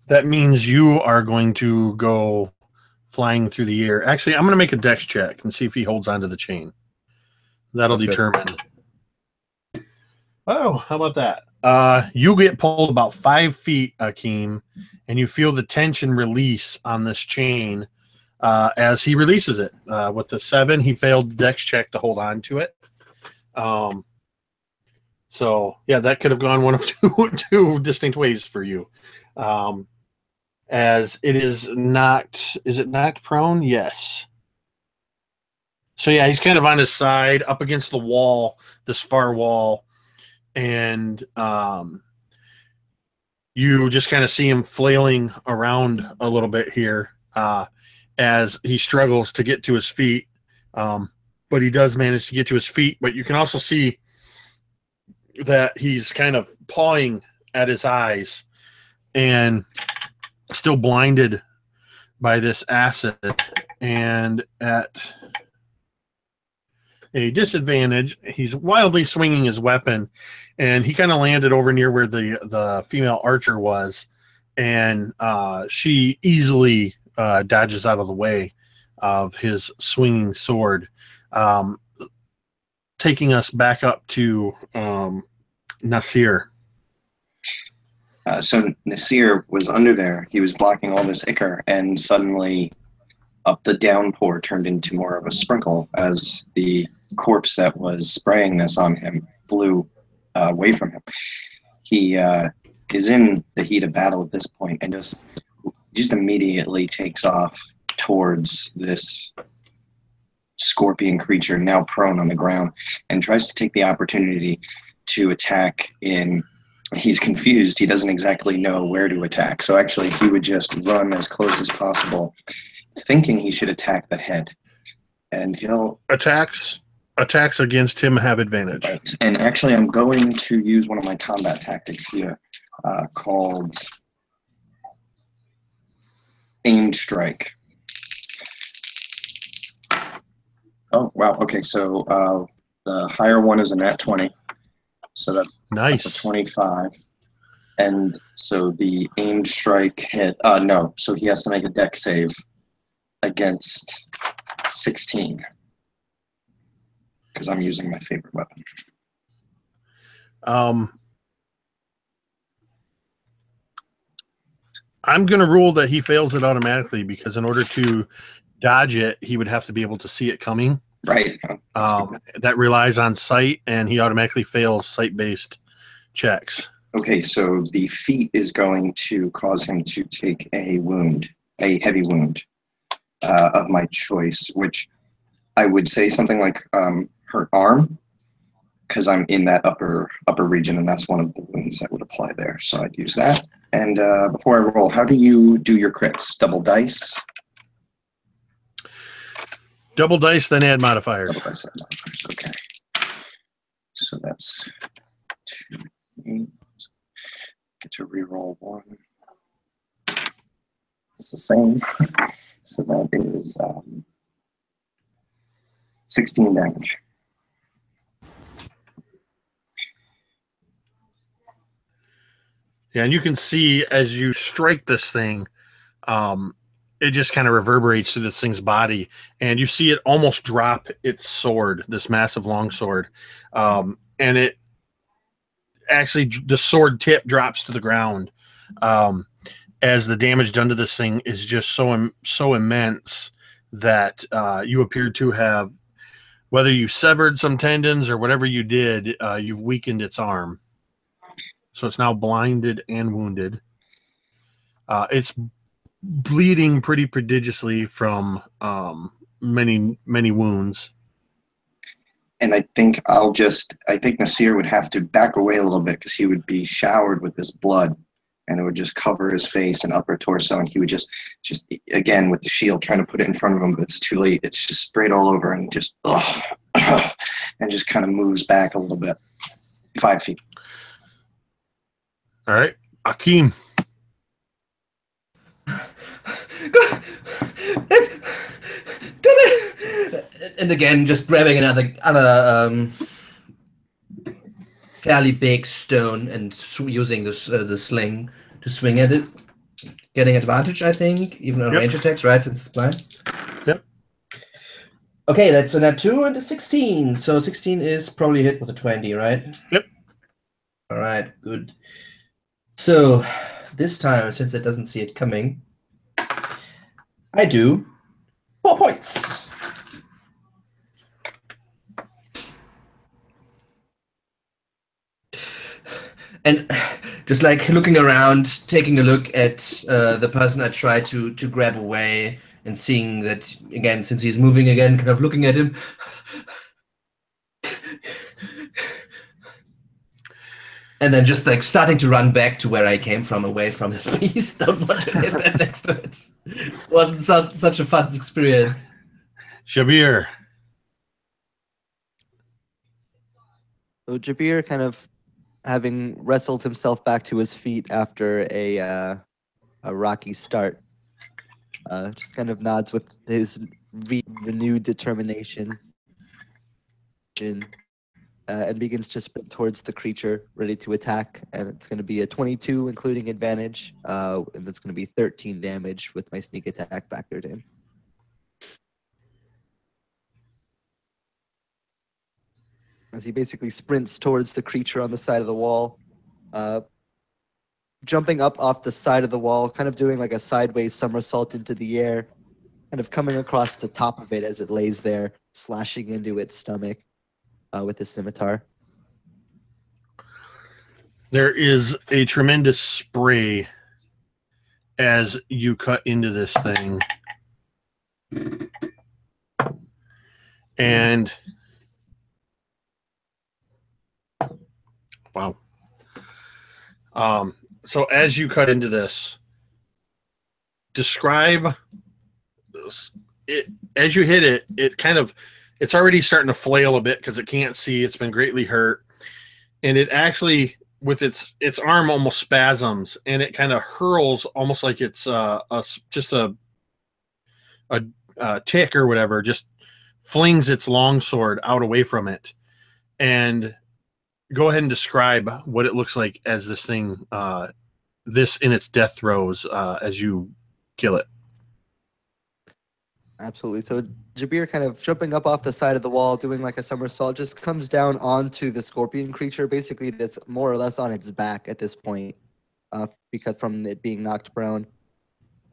that means you are going to go flying through the air. Actually, I'm going to make a dex check and see if he holds onto the chain. That'll That's determine. Good. Oh, how about that? You get pulled about 5 feet, Akeem, and you feel the tension release on this chain as he releases it. With the 7, he failed the dex check to hold on to it. So, yeah, that could have gone one of two distinct ways for you. As it is knocked, is it knocked prone? Yes. So, yeah, he's kind of on his side up against the wall, this far wall. And you just kind of see him flailing around a little bit here as he struggles to get to his feet. But he does manage to get to his feet. But you can also see that he's kind of pawing at his eyes and still blinded by this acid. And at a disadvantage, he's wildly swinging his weapon, and he kind of landed over near where the female archer was, and she easily dodges out of the way of his swinging sword, taking us back up to Nasir. So Nasir was under there. He was blocking all this ichor, and suddenly up the downpour turned into more of a sprinkle as the corpse that was spraying this on him flew away from him. He is in the heat of battle at this point and just immediately takes off towards this scorpion creature now prone on the ground and tries to take the opportunity to attack in... He's confused. He doesn't exactly know where to attack. So actually he would just run as close as possible, thinking he should attack the head. And he'll... Attacks against him have advantage. Right. And actually I'm going to use one of my combat tactics here called aimed strike. Oh, wow. Okay, so the higher one is a nat 20. So that's nice. That's a 25. And so the aimed strike hit... no, so he has to make a dex save against 16. Because I'm using my favorite weapon. I'm going to rule that he fails it automatically because in order to dodge it, he would have to be able to see it coming. Right. That relies on sight, and he automatically fails sight-based checks. Okay, so the feat is going to cause him to take a wound, a heavy wound of my choice, which I would say something like hurt arm, because I'm in that upper region, and that's one of the wounds that would apply there. So I'd use that. And before I roll, how do you do your crits? Double dice? Double dice, then add modifiers. Double dice, add modifiers. Okay. So that's 2, 8. Get to reroll 1. It's the same. So that is 16 damage. Yeah, and you can see as you strike this thing, it just kind of reverberates through this thing's body, and you see it almost drop its sword, this massive long sword, and it actually, the sword tip drops to the ground, as the damage done to this thing is just so immense that you appear to have, whether you severed some tendons or whatever you did, you've weakened its arm. So it's now blinded and wounded. It's bleeding pretty prodigiously from many wounds. And I think Nasir would have to back away a little bit because he would be showered with this blood, and it would just cover his face and upper torso, and he would just again with the shield trying to put it in front of him, but it's too late. It's just sprayed all over and just and just kind of moves back a little bit, 5 feet. All right, Akeem. And again, just grabbing another fairly big stone and using this the sling to swing at it, getting advantage. I think even on range attacks, right? Since it's blind. Yep. Okay, that's a nat 2 and a 16. So 16 is probably hit with a 20, right? Yep. All right, good. So this time, since it doesn't see it coming, I do 4 points. And just like looking around, taking a look at the person I tried to grab away, and seeing that again, since he's moving again, kind of looking at him. And then just like starting to run back to where I came from, away from this beast. Don't want to stand next to it. Wasn't such a fun experience. Jabir. So Jabir, kind of having wrestled himself back to his feet after a rocky start, just kind of nods with his renewed determination, and begins to sprint towards the creature, ready to attack. And it's going to be a 22, including advantage, and that's going to be 13 damage with my sneak attack factored in. As he basically sprints towards the creature on the side of the wall, jumping up off the side of the wall, kind of doing like a sideways somersault into the air, kind of coming across the top of it as it lays there, slashing into its stomach with his scimitar. There is a tremendous spray as you cut into this thing. And wow. So as you cut into this, describe it as you hit it. It's already starting to flail a bit because it can't see. It's been greatly hurt, and it actually, with its arm, almost spasms, and it kind of hurls almost like it's just a tick or whatever. Just flings its longsword out away from it, and go ahead and describe what it looks like as this thing, this in its death throes, as you kill it. Absolutely. So Jabir, kind of jumping up off the side of the wall, doing like a somersault, just comes down onto the scorpion creature, basically that's more or less on its back at this point, because from it being knocked prone.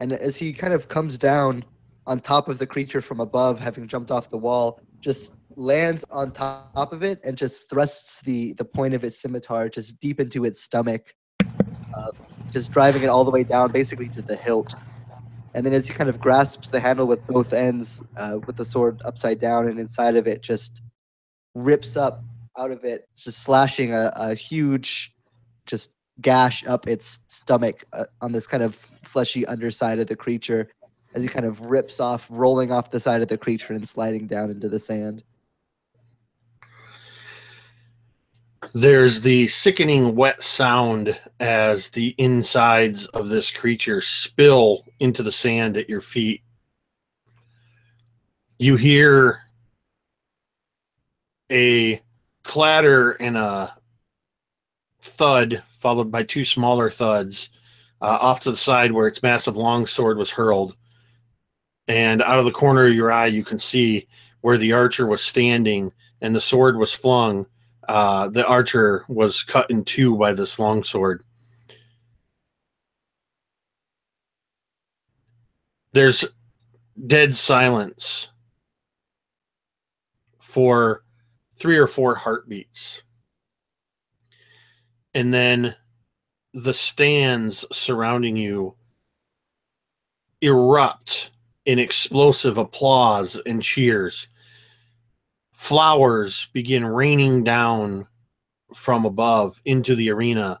And as he kind of comes down on top of the creature from above, having jumped off the wall, just lands on top of it and just thrusts the point of its scimitar just deep into its stomach, just driving it all the way down, basically to the hilt. And then as he kind of grasps the handle with both ends, with the sword upside down, and inside of it just rips up out of it, just slashing a huge just gash up its stomach on this kind of fleshy underside of the creature, as he kind of rips off, rolling off the side of the creature and sliding down into the sand. There's the sickening wet sound as the insides of this creature spill into the sand at your feet. You hear a clatter and a thud, followed by two smaller thuds off to the side where its massive longsword was hurled. And out of the corner of your eye, you can see where the archer was standing and the sword was flung. The archer was cut in two by this longsword. There's dead silence for 3 or 4 heartbeats. And then the stands surrounding you erupt in explosive applause and cheers. Flowers begin raining down from above into the arena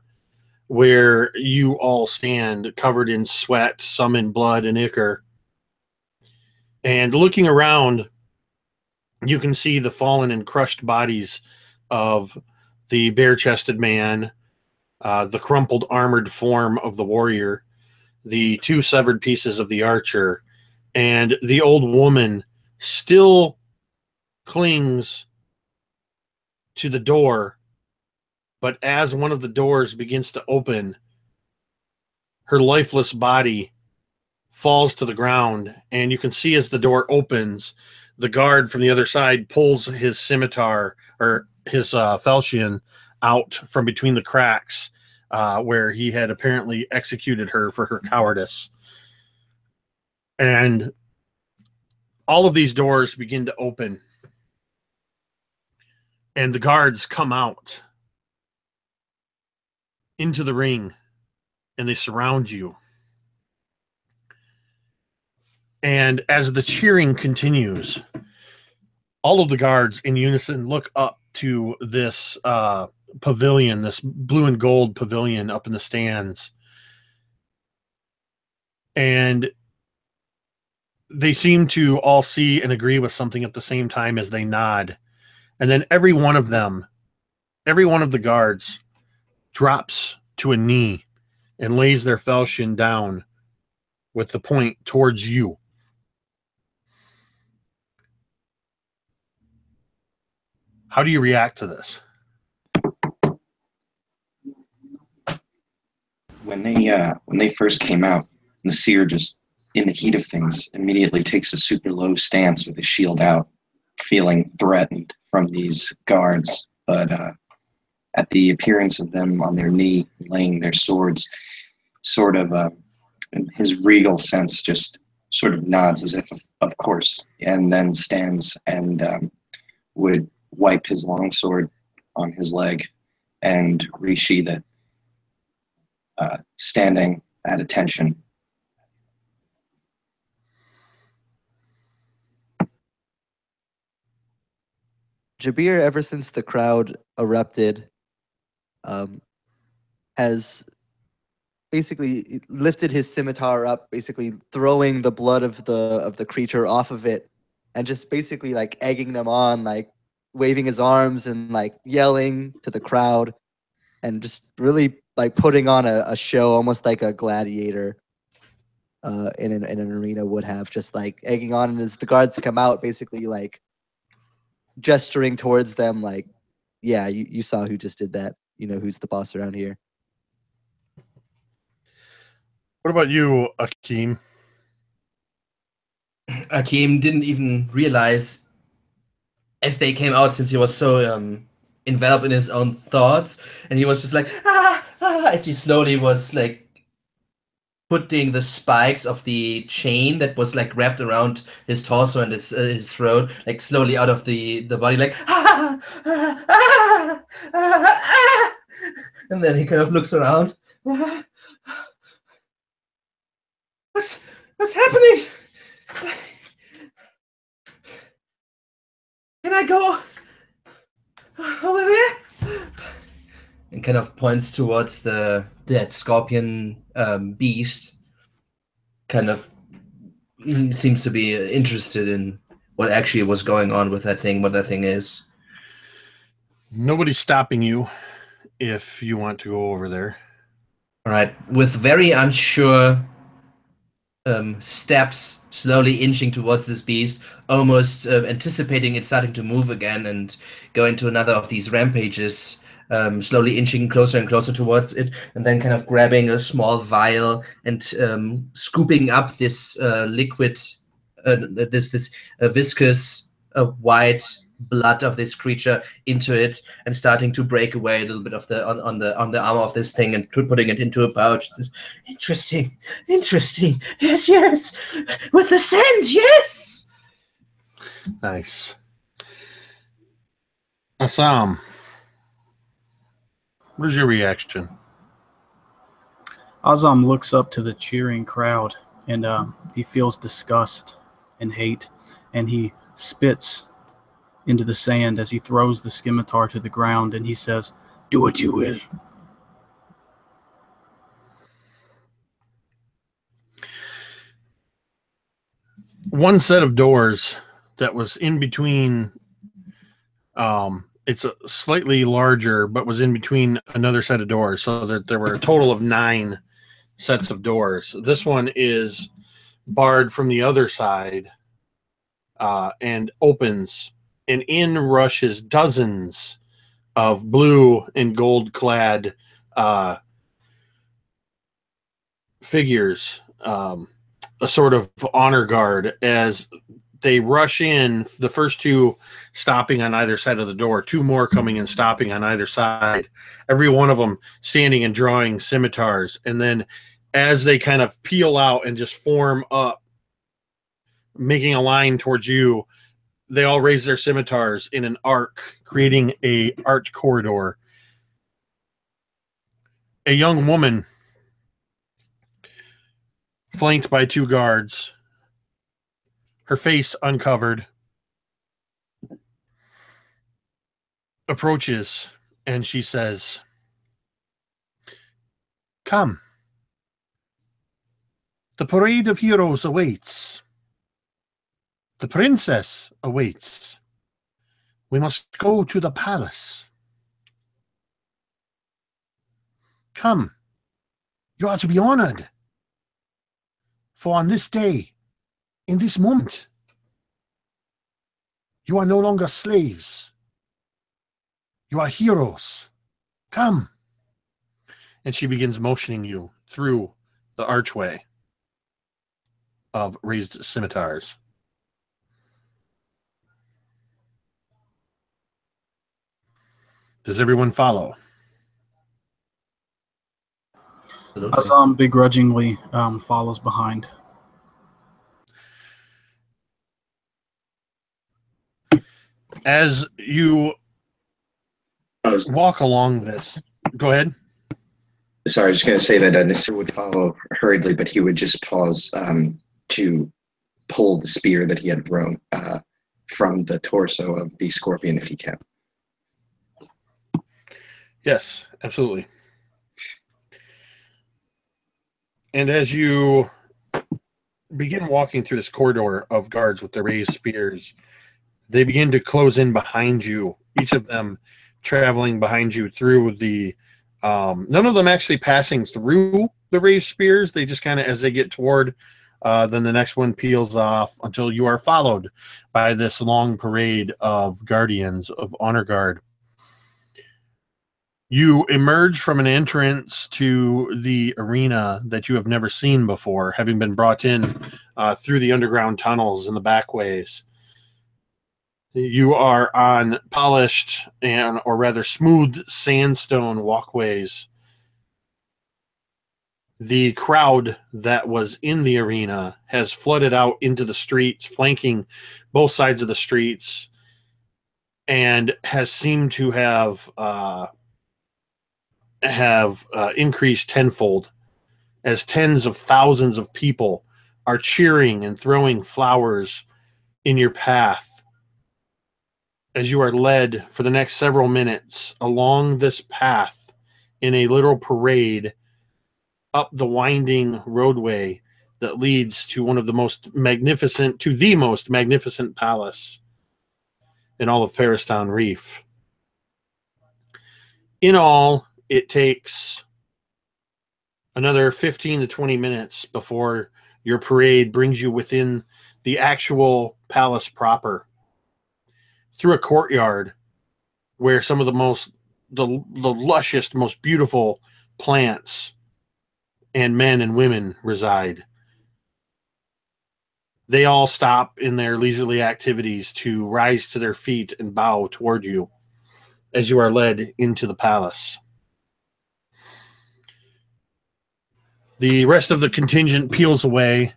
where you all stand, covered in sweat, some in blood and ichor. And looking around, you can see the fallen and crushed bodies of the bare-chested man, the crumpled armored form of the warrior, the 2 severed pieces of the archer, and the old woman still clings to the door, but as one of the doors begins to open, her lifeless body falls to the ground, and you can see as the door opens, the guard from the other side pulls his scimitar, or his falchion, out from between the cracks where he had apparently executed her for her cowardice. And all of these doors begin to open, and the guards come out into the ring, and they surround you. And as the cheering continues, all of the guards in unison look up to this pavilion, this blue and gold pavilion up in the stands. And they seem to all see and agree with something at the same time as they nod. And then every one of them, every one of the guards drops to a knee and lays their falchion down with the point towards you. How do you react to this? When they first came out, Nasir just, in the heat of things, immediately takes a super low stance with his shield out, feeling threatened from these guards. But at the appearance of them on their knee, laying their swords, sort of in his regal sense, just sort of nods as if, of course, and then stands and would wipe his longsword on his leg and resheath it, standing at attention. Jabir, ever since the crowd erupted, has basically lifted his scimitar up, basically throwing the blood of the creature off of it, and just basically like egging them on, like waving his arms and like yelling to the crowd, and just really like putting on a show, almost like a gladiator in an arena would have, just like egging on. And as the guards come out, basically like gesturing towards them, like, yeah, you saw who just did that. You know who's the boss around here. What about you, Akeem? Akeem didn't even realize as they came out, since he was so enveloped in his own thoughts, and he was just like, as he slowly was like putting the spikes of the chain that was like wrapped around his torso and his throat, like slowly out of the body, like and then he kind of looks around. What's happening? Can I go over there? And kind of points towards that scorpion beast. Kind of seems to be interested in what actually was going on with that thing, what that thing is. Nobody's stopping you if you want to go over there. All right, with very unsure steps, slowly inching towards this beast, almost anticipating it starting to move again and go into another of these rampages. Slowly inching closer and closer towards it, and then kind of grabbing a small vial and scooping up this liquid, this viscous white blood of this creature into it, and starting to break away a little bit of the on the armor of this thing and putting it into a pouch. It says, interesting, yes, with the scent, yes. Nice. Assam. What is your reaction? Azam looks up to the cheering crowd, and he feels disgust and hate, and he spits into the sand as he throws the scimitar to the ground, and he says, Do what you will. One set of doors that was in between, it's a slightly larger, but was in between another set of doors. So there were a total of 9 sets of doors. This one is barred from the other side and opens, and in rushes dozens of blue and gold clad figures, a sort of honor guard, as they rush in, the first 2 stopping on either side of the door, 2 more coming and stopping on either side, every one of them standing and drawing scimitars. And then as they kind of peel out and just form up, making a line towards you, they all raise their scimitars in an arc, creating a arched corridor. A young woman, flanked by 2 guards, her face uncovered, approaches, and she says, "Come. The parade of heroes awaits. The princess awaits. We must go to the palace. Come. You are to be honored. For on this day, in this moment, you are no longer slaves. You are heroes. Come." And she begins motioning you through the archway of raised scimitars. Does everyone follow? Azam begrudgingly follows behind. As you walk along this, go ahead. Sorry, I was just going to say that Nasir would follow hurriedly, but he would just pause to pull the spear that he had thrown from the torso of the scorpion if he can. Yes, absolutely. And as you begin walking through this corridor of guards with their raised spears, they begin to close in behind you, each of them traveling behind you through the none of them actually passing through the raised spears. They just kind of, as they get toward, then the next one peels off until you are followed by this long parade of guardians of honor guard. You emerge from an entrance to the arena that you have never seen before, having been brought in through the underground tunnels and the back ways. You are on polished or rather smooth sandstone walkways. The crowd that was in the arena has flooded out into the streets, flanking both sides of the streets, and has seemed to have increased tenfold, as tens of thousands of people are cheering and throwing flowers in your path as you are led for the next several minutes along this path in a little parade up the winding roadway that leads to the most magnificent palace in all of Paristan Reef. In all, it takes another 15 to 20 minutes before your parade brings you within the actual palace proper, through a courtyard where some of the lushest, most beautiful plants and men and women reside. They all stop in their leisurely activities to rise to their feet and bow toward you as you are led into the palace. The rest of the contingent peels away,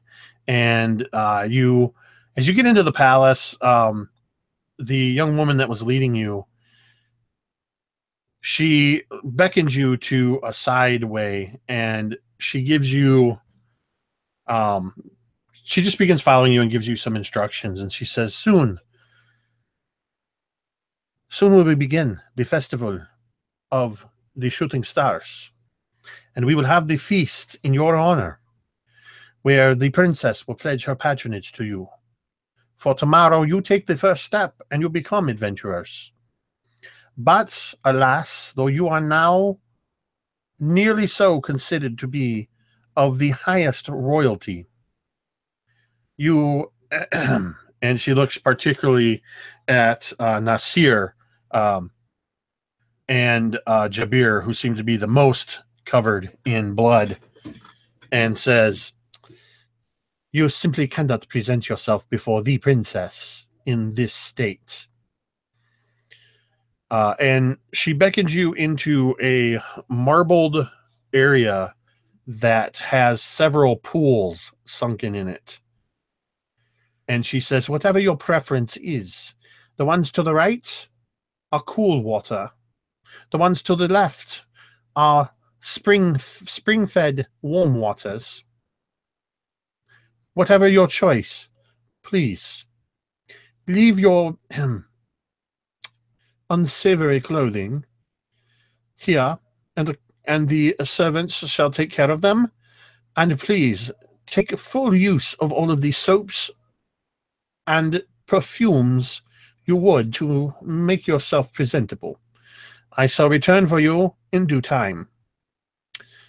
and as you get into the palace, the young woman that was leading you, she beckons you to a side way, and she gives you, she just begins following you and gives you some instructions, and she says, soon will we begin the festival of the shooting stars, and we will have the feast in your honor, where the princess will pledge her patronage to you. For tomorrow, you take the first step, and you become adventurers. But, alas, though you are now nearly so considered to be of the highest royalty, you, and she looks particularly at Nasir and Jabir, who seem to be the most covered in blood, and says, you simply cannot present yourself before the princess in this state. And she beckons you into a marbled area that has several pools sunken in it. And she says, whatever your preference is, the ones to the right are cool water. The ones to the left are spring-fed warm waters. Whatever your choice, please leave your unsavory clothing here, and the servants shall take care of them. And please take full use of all of the soaps and perfumes you would to make yourself presentable. I shall return for you in due time.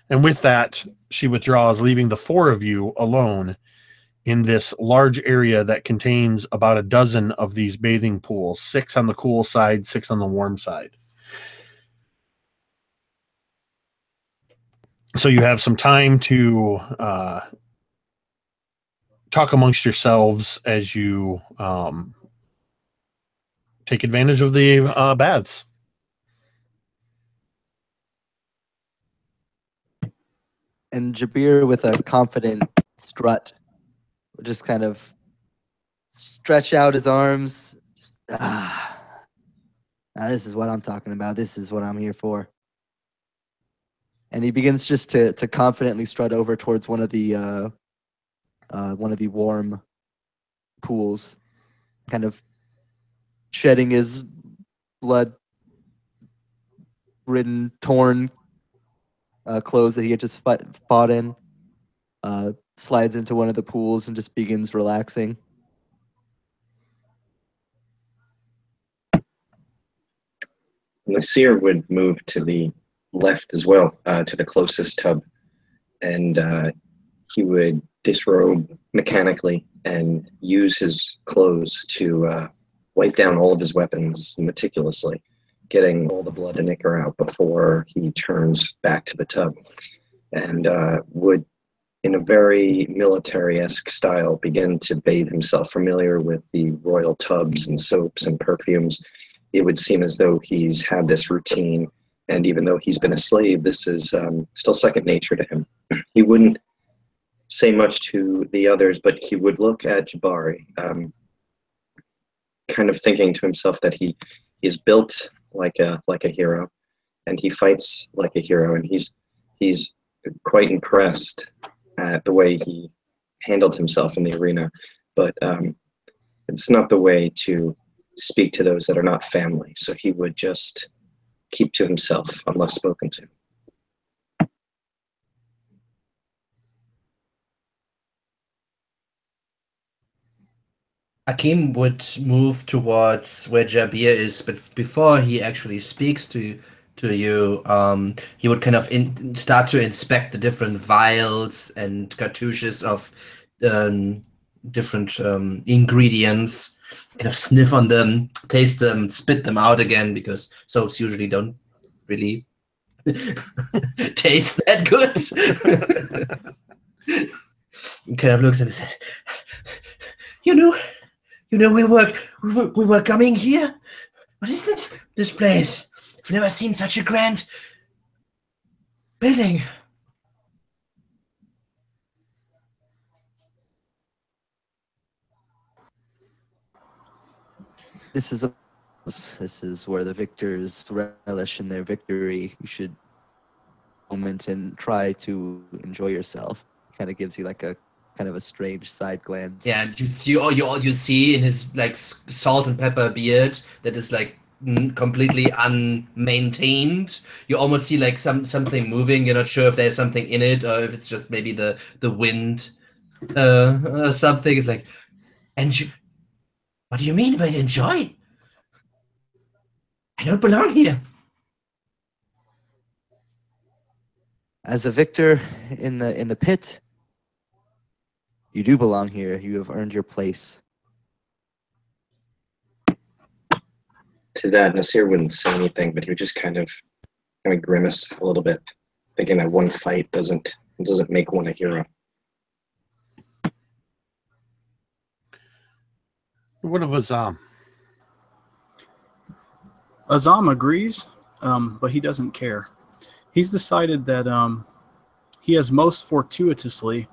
And with that, she withdraws, leaving the four of you alone in this large area that contains about a dozen of these bathing pools, 6 on the cool side, 6 on the warm side. So you have some time to talk amongst yourselves as you take advantage of the baths. And Jabir, with a confident strut, just kind of stretch out his arms. Now this is what I'm talking about. This is what I'm here for. And he begins just to confidently strut over towards one of the warm pools, kind of shedding his blood-ridden, torn clothes that he had just fought in. Slides into one of the pools and just begins relaxing. Nasir would move to the left as well, to the closest tub, and he would disrobe mechanically and use his clothes to wipe down all of his weapons meticulously, getting all the blood and ichor out before he turns back to the tub, and would, in a very military-esque style, begin to bathe himself. Familiar with the royal tubs and soaps and perfumes, it would seem as though he's had this routine And even though he's been a slave, this is still second nature to him. He wouldn't say much to the others, but he would look at Jabari, kind of thinking to himself that he's built like a hero, and he fights like a hero, and he's quite impressed at the way he handled himself in the arena. But it's not the way to speak to those that are not family. So he would just keep to himself unless spoken to. Akim would move towards where Jabir is, but before he actually speaks to you, he would kind of start to inspect the different vials and cartouches of different ingredients, kind of sniff on them, taste them, spit them out again, because soaps usually don't really taste that good. He kind of looks at it and says, You know, we were coming here. What is it? This place. I've never seen such a grand building. This is where the victors relish in their victory. You should moment and try to enjoy yourself. Kind of gives you like a kind of a strange side glance. Yeah, you see in his like salt and pepper beard that is like completely unmaintained. You almost see like something moving. You're not sure if there's something in it or if it's just maybe the wind or something. It's like, what do you mean by enjoy? I don't belong here. As a victor in the pit, you do belong here. You have earned your place. To that, Nasir wouldn't say anything, but he would just kind of grimace a little bit, thinking that one fight doesn't make one a hero. What of Azam? Azam agrees, but he doesn't care. He's decided that he has most fortuitously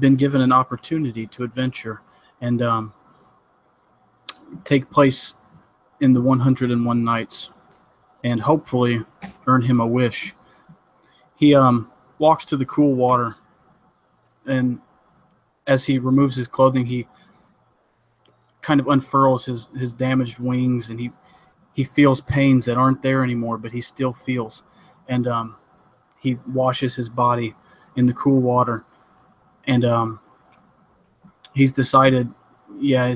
been given an opportunity to adventure and take place in the 101 nights and hopefully earn him a wish. He walks to the cool water, and as he removes his clothing, he kind of unfurls his damaged wings, and he feels pains that aren't there anymore, but he still feels. And he washes his body in the cool water. And he's decided, yeah,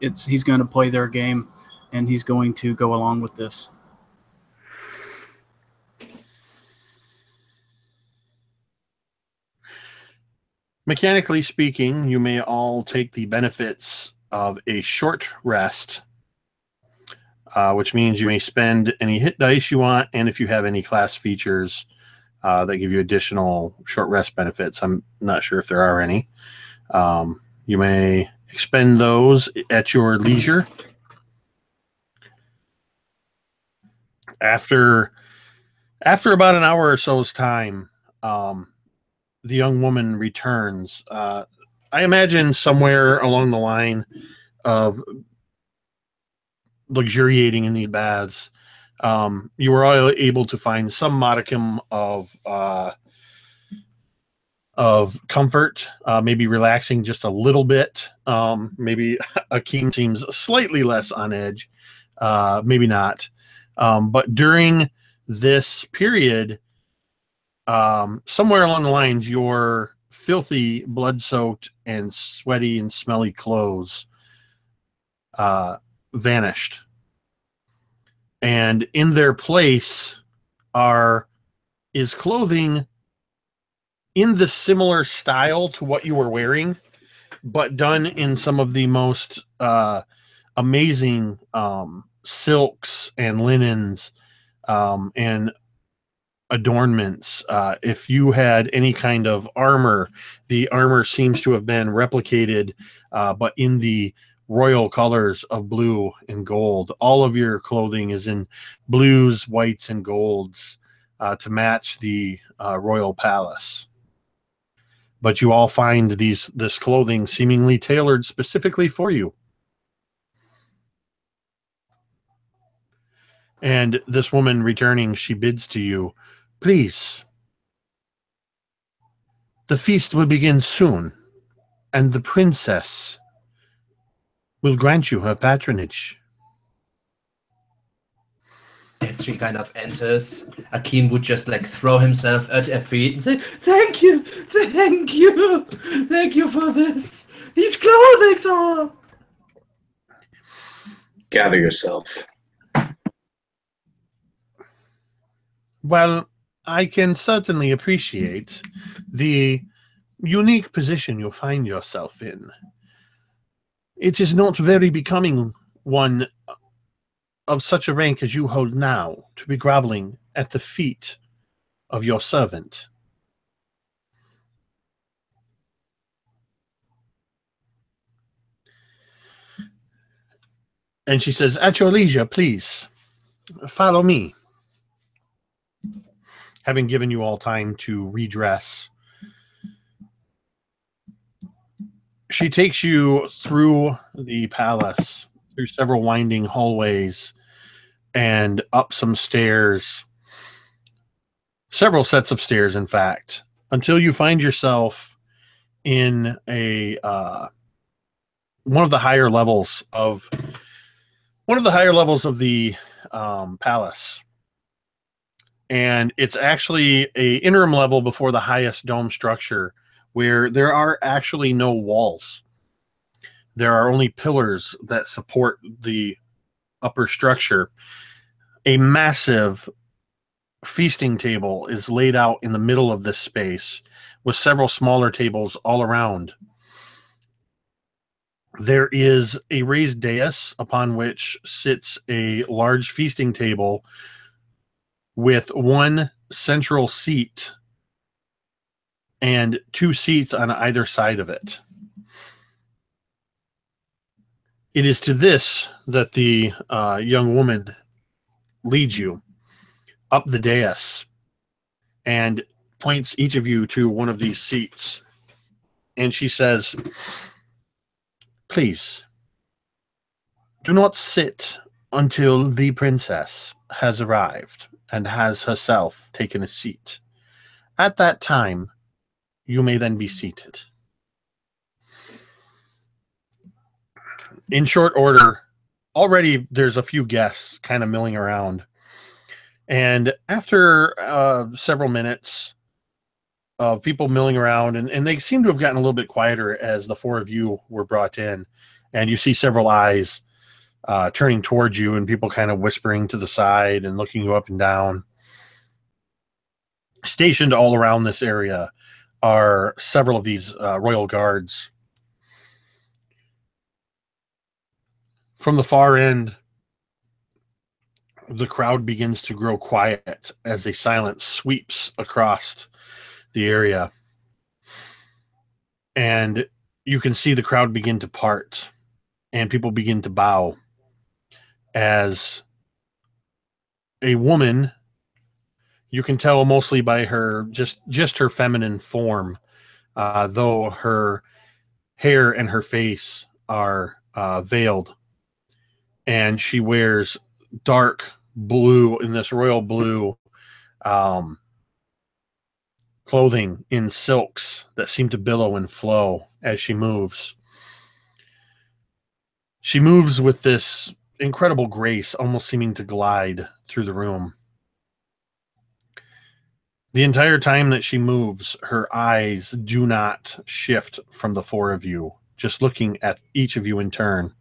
he's going to play their game, and he's going to go along with this. Mechanically speaking, you may all take the benefits of a short rest, which means you may spend any hit dice you want, and if you have any class features that give you additional short rest benefits. I'm not sure if there are any. You may expend those at your leisure. After about an hour or so's time, the young woman returns. I imagine somewhere along the line of luxuriating in these baths, you were all able to find some modicum of comfort, maybe relaxing just a little bit. Maybe Akeem seems slightly less on edge, maybe not. But during this period, somewhere along the lines, your filthy, blood-soaked, and sweaty and smelly clothes vanished. And in their place is clothing in the similar style to what you were wearing, but done in some of the most amazing silks and linens and adornments. If you had any kind of armor, the armor seems to have been replicated, but in the royal colors of blue and gold. All of your clothing is in blues, whites, and golds to match the royal palace. But you all find this clothing seemingly tailored specifically for you. And this woman returning, she bids to you, please, the feast will begin soon, and the princess will grant you her patronage. As she kind of enters, Akeem would just like throw himself at her feet and say, "Thank you, thank you, thank you for this. These clothings are." Gather yourself. Well, I can certainly appreciate the unique position you find yourself in. It is not very becoming one of such a rank as you hold now to be groveling at the feet of your servant. And she says, at your leisure, please, follow me. Having given you all time to redress, she takes you through the palace, through several winding hallways, and up some stairs, several sets of stairs, in fact, until you find yourself in a one of the higher levels of the palace. And it's actually a interim level before the highest dome structure, where there are actually no walls. There are only pillars that support the upper structure. A massive feasting table is laid out in the middle of this space, with several smaller tables all around. There is a raised dais upon which sits a large feasting table with one central seat and two seats on either side of it. It is to this that the young woman leads you up the dais and points each of you to one of these seats. And she says, please, do not sit until the princess has arrived and has herself taken a seat. At that time, you may then be seated. In short order, already there's a few guests kind of milling around. And after several minutes of people milling around, and they seem to have gotten a little bit quieter as the four of you were brought in, and you see several eyes turning towards you and people kind of whispering to the side and looking you up and down. Stationed all around this area are several of these royal guards. From the far end, the crowd begins to grow quiet as a silence sweeps across the area. And you can see the crowd begin to part and people begin to bow as a woman, you can tell mostly by her, just her feminine form, though her hair and her face are veiled. And she wears dark blue, in this royal blue clothing in silks that seem to billow and flow as she moves. She moves with this incredible grace, almost seeming to glide through the room. The entire time that she moves, her eyes do not shift from the four of you, just looking at each of you in turn.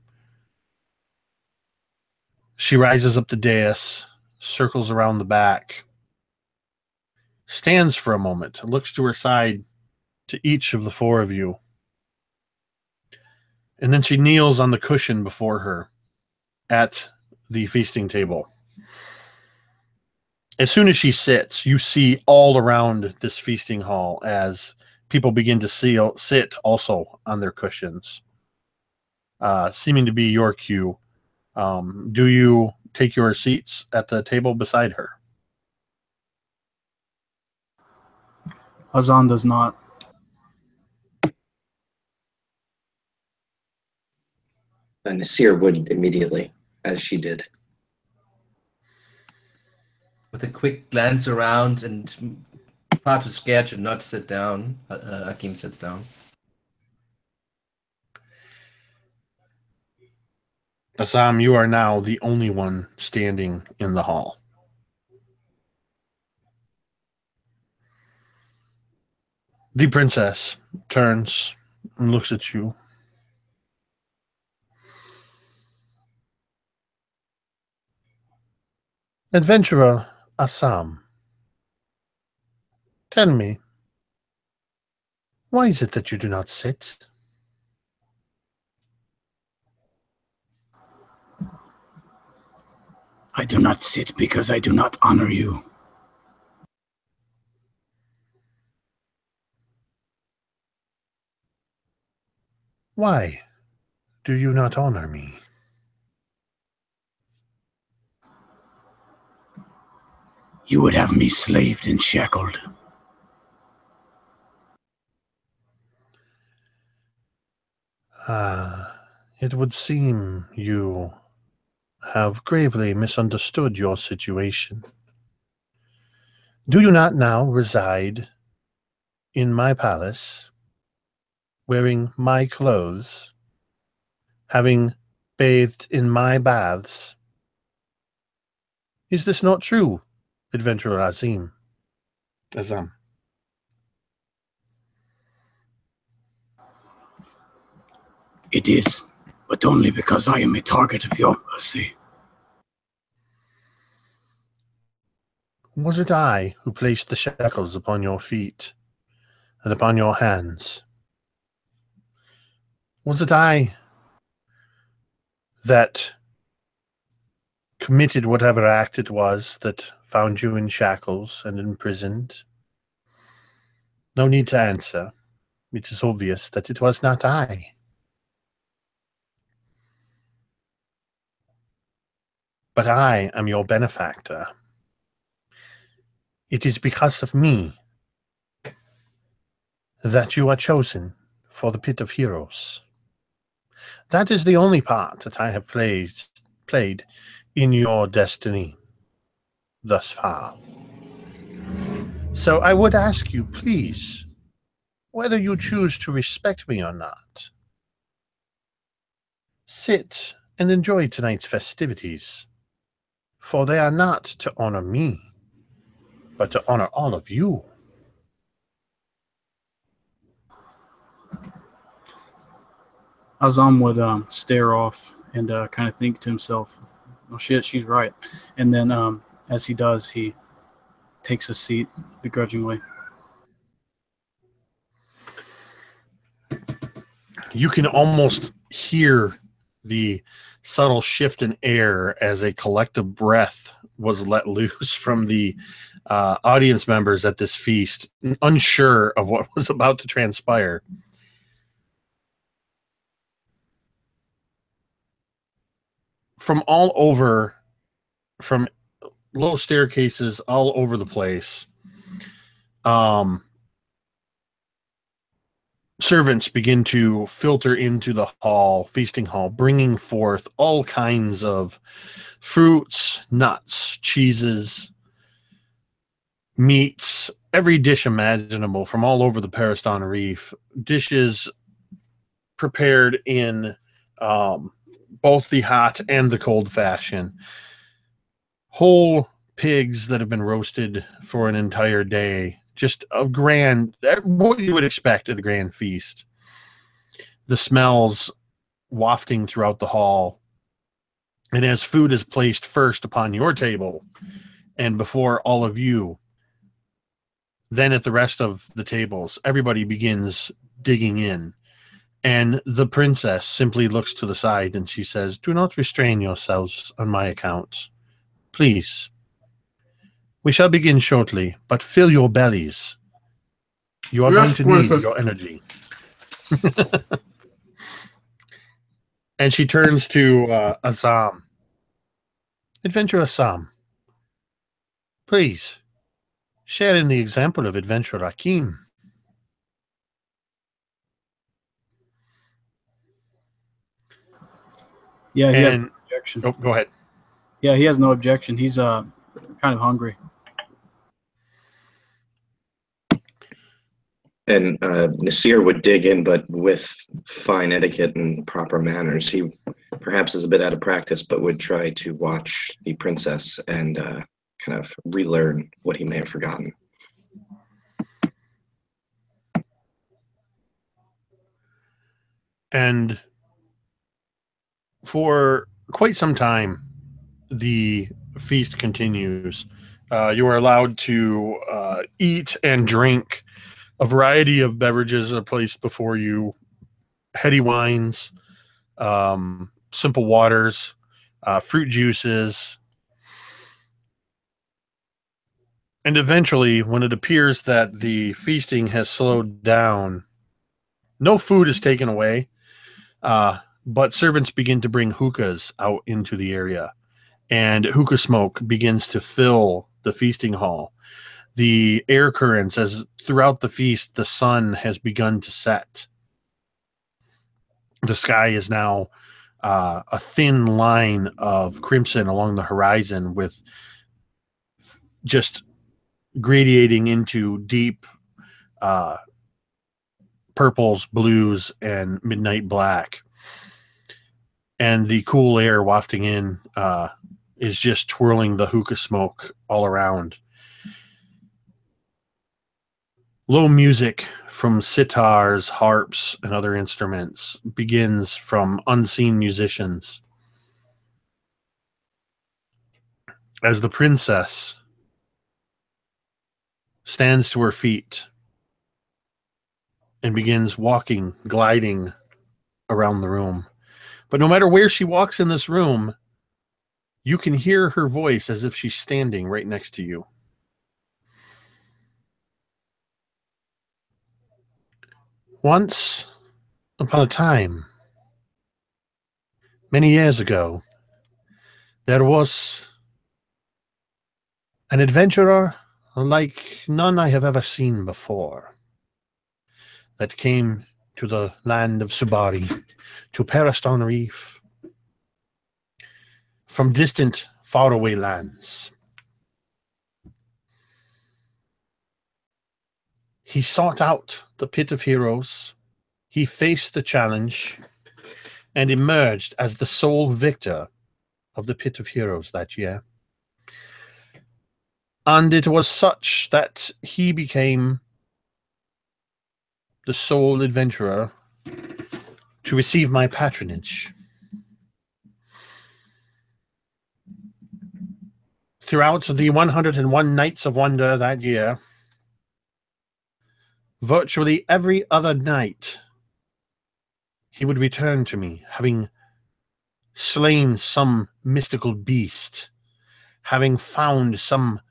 She rises up the dais, circles around the back, stands for a moment, looks to her side to each of the four of you, and then she kneels on the cushion before her at the feasting table. As soon as she sits, you see all around this feasting hall as people begin to sit also on their cushions. seeming to be your cue. Do you take your seats at the table beside her? Azan does not. Nasir would immediately, as she did. With a quick glance around and far too scared to not sit down, Hakim sits down. Assam, you are now the only one standing in the hall. The princess turns and looks at you. Adventurer Assam, tell me, why is it that you do not sit? I do not sit because I do not honor you. Why do you not honor me? You would have me slaved and shackled. It would seem you have gravely misunderstood your situation. Do you not now reside in my palace, wearing my clothes, having bathed in my baths? Is this not true, Adventurer Azam? It is, but only because I am a target of your mercy. Was it I who placed the shackles upon your feet and upon your hands? Was it I that committed whatever act it was that found you in shackles and imprisoned? No need to answer. It is obvious that it was not I. But I am your benefactor. It is because of me that you are chosen for the Pit of Heroes. That is the only part that I have played in your destiny thus far. So I would ask you, please, whether you choose to respect me or not, sit and enjoy tonight's festivities, for they are not to honor me, but to honor all of you. Azam would stare off and kind of think to himself, "Oh shit, she's right." And then, as he does, he takes a seat begrudgingly. You can almost hear the subtle shift in air as a collective breath was let loose from the audience members at this feast, unsure of what was about to transpire. From all over, from low staircases all over the place, servants begin to filter into the feasting hall, bringing forth all kinds of fruits, nuts, cheeses, meats, every dish imaginable from all over the Paristan Reef. Dishes prepared in both the hot and the cold fashion. Whole pigs that have been roasted for an entire day. Just a grand, what you would expect at a grand feast. The smells wafting throughout the hall. And as food is placed first upon your table and before all of you, then at the rest of the tables, everybody begins digging in. And the princess simply looks to the side and she says, "Do not restrain yourselves on my account. Please. We shall begin shortly, but fill your bellies. You are going to need your energy." And she turns to Azam. Adventurer Azam, please share in the example of Adventurer Akim. Yeah, he has And no objection. oh, go ahead. Yeah, he has no objection. He's kind of hungry. And Nasir would dig in, but with fine etiquette and proper manners. He perhaps is a bit out of practice, but would try to watch the princess and kind of relearn what he may have forgotten. And for quite some time, the feast continues. You are allowed to eat and drink. A variety of beverages are placed before you. Heady wines, simple waters, fruit juices. And eventually, when it appears that the feasting has slowed down, no food is taken away, but servants begin to bring hookahs out into the area. And hookah smoke begins to fill the feasting hall. The air currents, as throughout the feast, the sun has begun to set. The sky is now a thin line of crimson along the horizon, with just gradiating into deep purples, blues, and midnight black. And the cool air wafting in is just twirling the hookah smoke all around. Low music from sitars, harps, and other instruments begins from unseen musicians. As the princess stands to her feet and begins walking, gliding around the room. But no matter where she walks in this room, you can hear her voice as if she's standing right next to you. Once upon a time, many years ago, there was an adventurer like none I have ever seen before that came to the land of Subari, to Paristan Reef, from distant, faraway lands. He sought out the Pit of Heroes, he faced the challenge, and emerged as the sole victor of the Pit of Heroes that year. And it was such that he became the sole adventurer to receive my patronage. Throughout the 101 Nights of Wonder that year, virtually every other night, he would return to me, having slain some mystical beast, having found some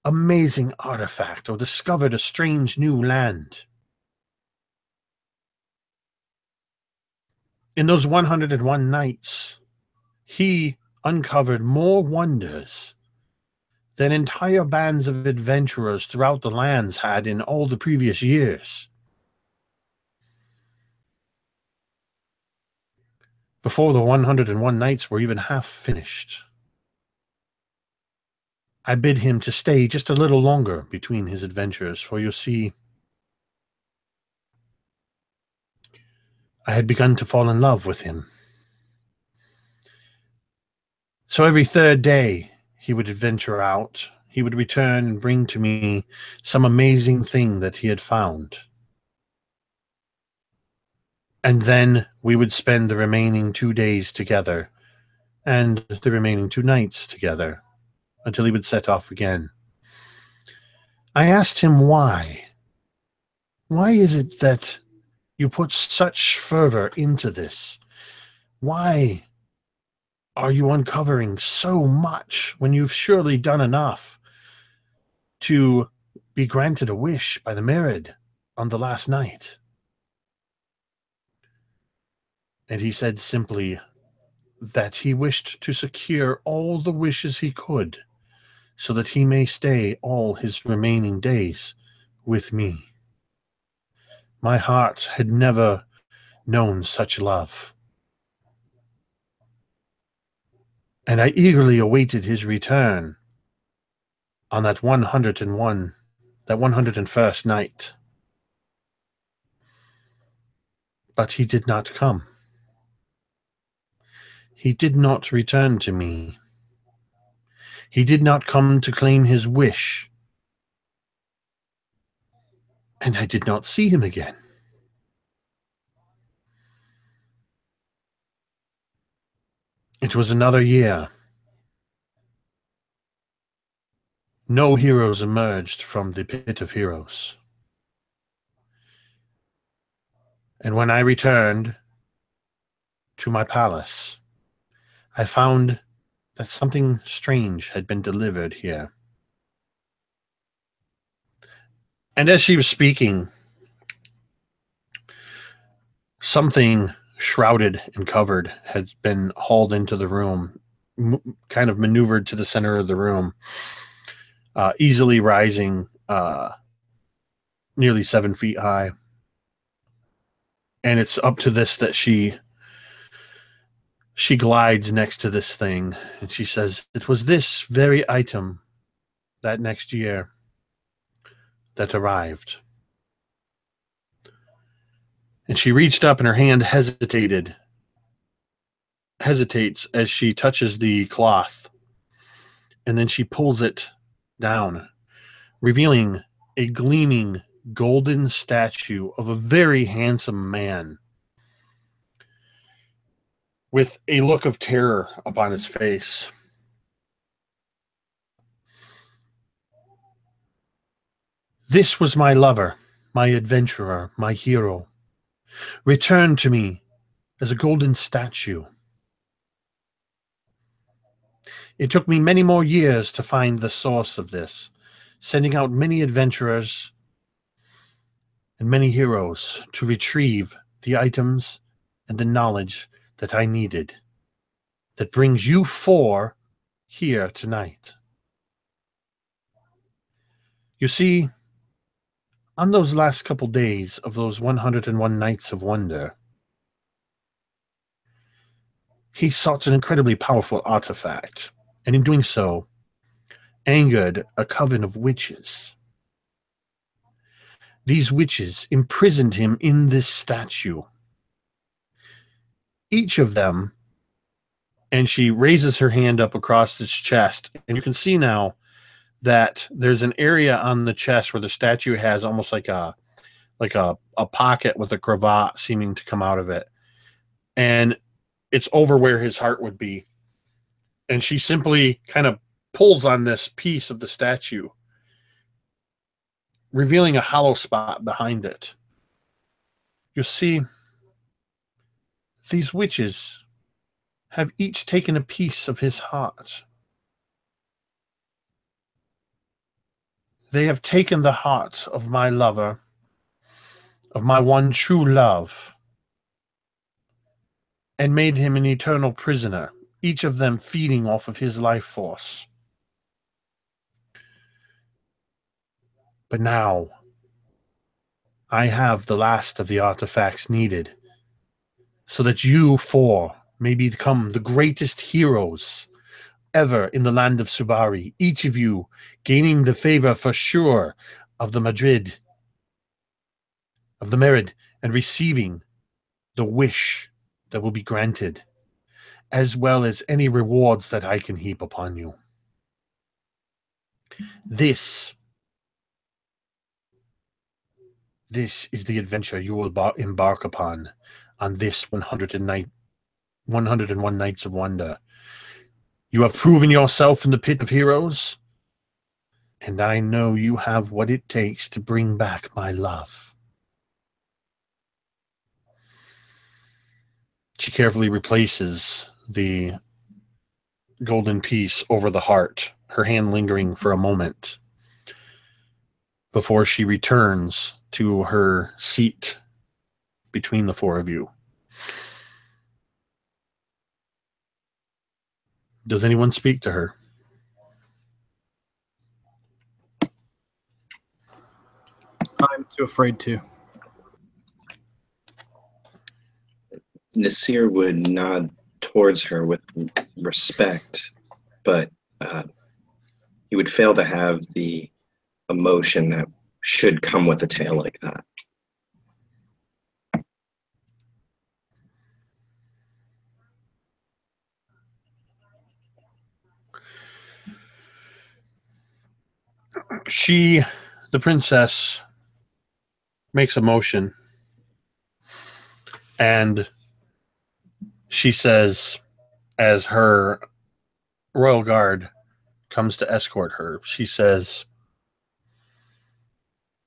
amazing artifact, or discovered a strange new land. In those 101 nights, he uncovered more wonders than entire bands of adventurers throughout the lands had in all the previous years. Before the 101 nights were even half finished, I bid him to stay just a little longer between his adventures, for you see, I had begun to fall in love with him. So every third day, he would adventure out. He would return and bring to me some amazing thing that he had found. And then we would spend the remaining 2 days together, and the remaining 2 nights together, until he would set off again. I asked him why. Why is it that you put such fervor into this? Why are you uncovering so much when you've surely done enough to be granted a wish by the Mirid on the last night? And he said simply that he wished to secure all the wishes he could so that he may stay all his remaining days with me. My heart had never known such love, and I eagerly awaited his return on that 101st night. But he did not come. He did not return to me. He did not come to claim his wish. And I did not see him again. It was another year. No heroes emerged from the pit of heroes. And when I returned to my palace, I found that something strange had been delivered here. And as she was speaking, something shrouded and covered had been hauled into the room, kind of maneuvered to the center of the room, easily rising nearly 7 feet high. And it's up to this that she glides next to this thing, and she says, "It was this very item that next year that arrived." And she reached up, and her hand hesitates as she touches the cloth, and then she pulls it down, revealing a gleaming golden statue of a very handsome man with a look of terror upon his face. This was my lover, my adventurer, my hero, returned to me as a golden statue. It took me many more years to find the source of this, sending out many adventurers and many heroes to retrieve the items and the knowledge that I needed, that brings you four here tonight. You see, on those last couple days of those 101 Nights of Wonder, he sought an incredibly powerful artifact, and in doing so, angered a coven of witches. These witches imprisoned him in this statue. Each of them, and she raises her hand up across his chest, and you can see now that there's an area on the chest where the statue has almost like a pocket with a cravat seeming to come out of it, and it's over where his heart would be. And she simply kind of pulls on this piece of the statue, revealing a hollow spot behind it. You see, these witches have each taken a piece of his heart. They have taken the heart of my lover, of my one true love, and made him an eternal prisoner, each of them feeding off of his life force. But now, I have the last of the artifacts needed, so that you four may become the greatest heroes ever in the land of Subari, each of you gaining the favor for sure of the Madrid, of the Merid, and receiving the wish that will be granted, as well as any rewards that I can heap upon you. This is the adventure you will embark upon on this 101 Nights of Wonder. You have proven yourself in the pit of heroes, and I know you have what it takes to bring back my love. She carefully replaces the golden piece over the heart, her hand lingering for a moment before she returns to her seat between the four of you. Does anyone speak to her? I'm too afraid to. Nasir would nod towards her with respect, but he would fail to have the emotion that should come with a tale like that. The princess, makes a motion, and she says, as her royal guard comes to escort her, she says,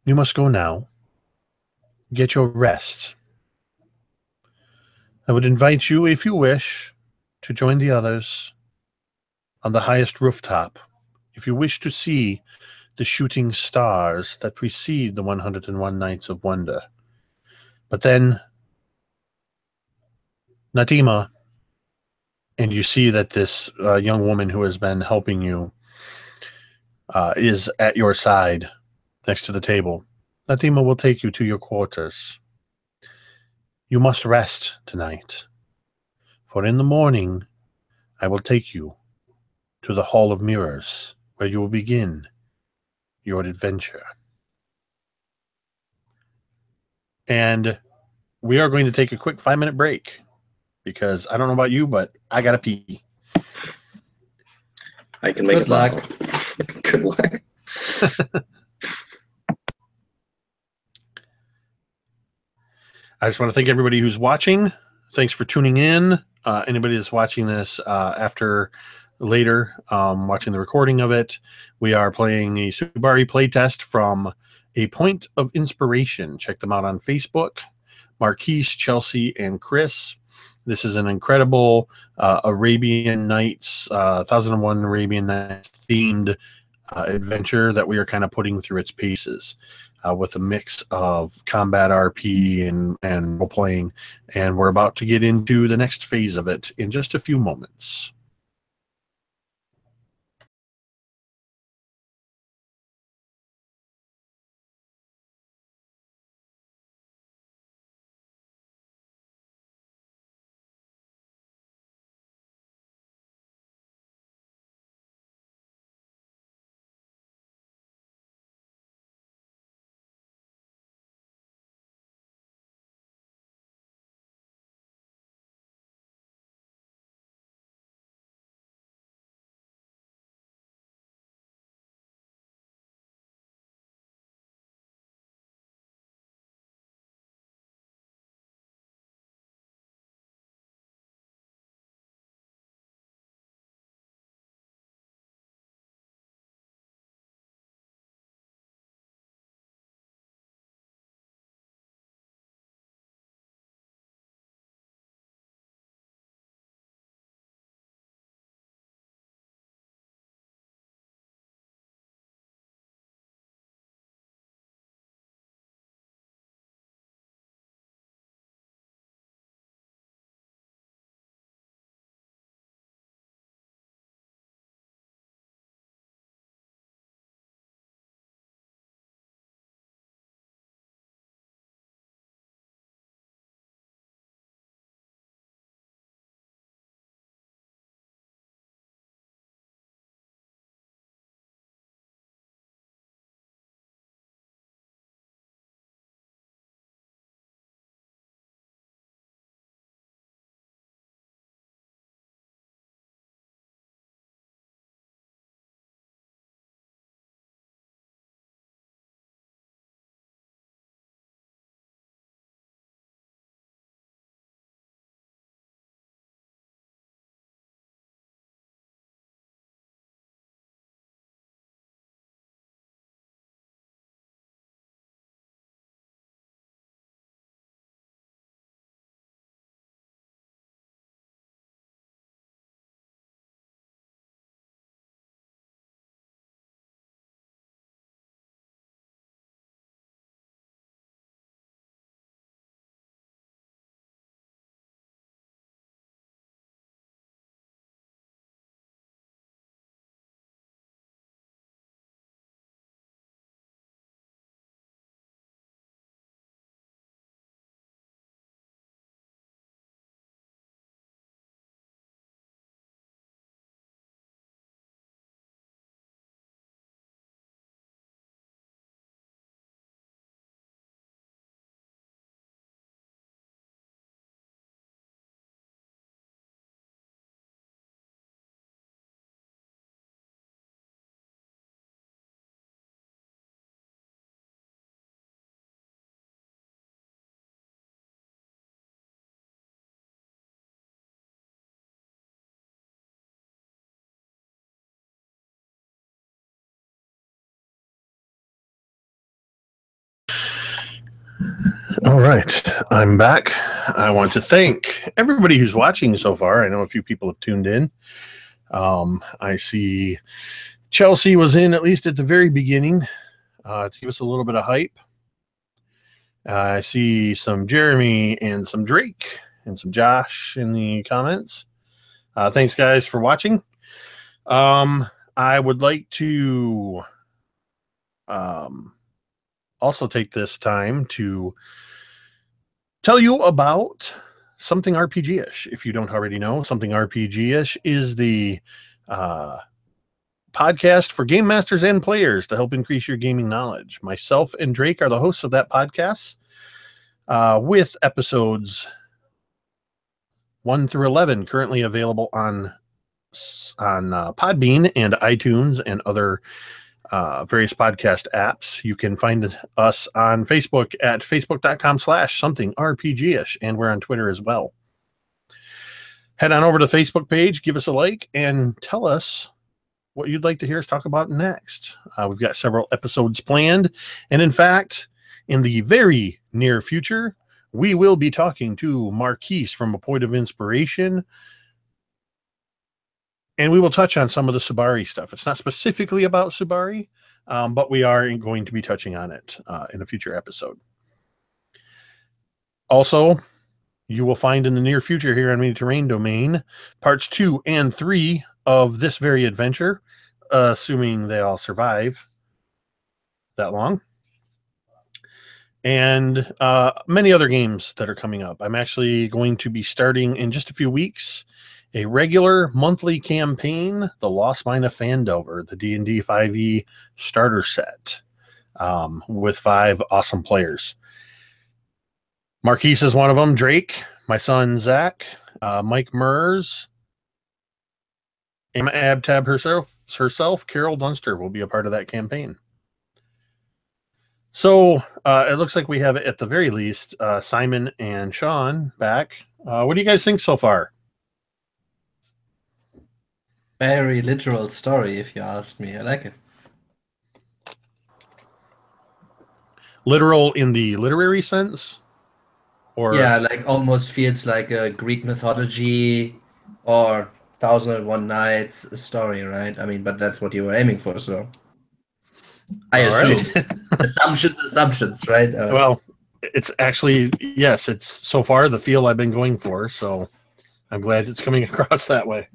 "You must go now. Get your rest. I would invite you, if you wish, to join the others on the highest rooftop, if you wish to see the shooting stars that precede the 101 Nights of Wonder. But then, Natima," and you see that this young woman who has been helping you is at your side next to the table. "Natima will take you to your quarters. You must rest tonight, for in the morning I will take you to the Hall of Mirrors, where you will begin your adventure." And we are going to take a quick 5-minute break because I don't know about you, but I gotta pee. I can make Good luck. Good luck. I just want to thank everybody who's watching. Thanks for tuning in. Anybody that's watching this after later, watching the recording of it, we are playing a Subari playtest from A Point of Inspiration. Check them out on Facebook. Marquise, Chelsea, and Chris. This is an incredible Arabian Nights, 1001 Arabian Nights themed adventure that we are kind of putting through its paces. With a mix of combat RP and role playing, and we're about to get into the next phase of it in just a few moments. All right, I'm back. I want to thank everybody who's watching so far. I know a few people have tuned in. I see Chelsea was in at least at the very beginning to give us a little bit of hype. I see some Jeremy and some Drake and some Josh in the comments. Thanks, guys, for watching. I would like to also take this time to tell you about Something RPG-ish. If you don't already know, Something RPG-ish is the podcast for game masters and players to help increase your gaming knowledge. Myself and Drake are the hosts of that podcast, with episodes 1 through 11 currently available on Podbean and iTunes and other various podcast apps. You can find us on Facebook at facebook.com/somethingRPG-ish, and we're on Twitter as well. Head on over to the Facebook page, give us a like, and tell us what you'd like to hear us talk about next. We've got several episodes planned, and in fact, in the very near future, we will be talking to Marquise from A Point of Inspiration, and we will touch on some of the Subari stuff. It's not specifically about Subari, but we are going to be touching on it in a future episode. Also, you will find in the near future here on Mini-Terrain Domain, parts 2 and 3 of this very adventure, assuming they all survive that long. And many other games that are coming up. I'm actually going to be starting in just a few weeks a regular monthly campaign, The Lost Mine of Phandelver, the D&D 5e starter set, with 5 awesome players. Marquise is one of them, Drake, my son Zach, Mike Mers, Emma Abtab herself, Carol Dunster will be a part of that campaign. So it looks like we have, at the very least, Simon and Sean back. What do you guys think so far? Very literal story, if you ask me. I like it. Literal in the literary sense? Or yeah, like almost feels like a Greek mythology or 1001 Nights story, right? I mean, but that's what you were aiming for, so I assume. Assumptions, right? Well, it's actually, yes, it's so far the feel I've been going for, so I'm glad it's coming across that way.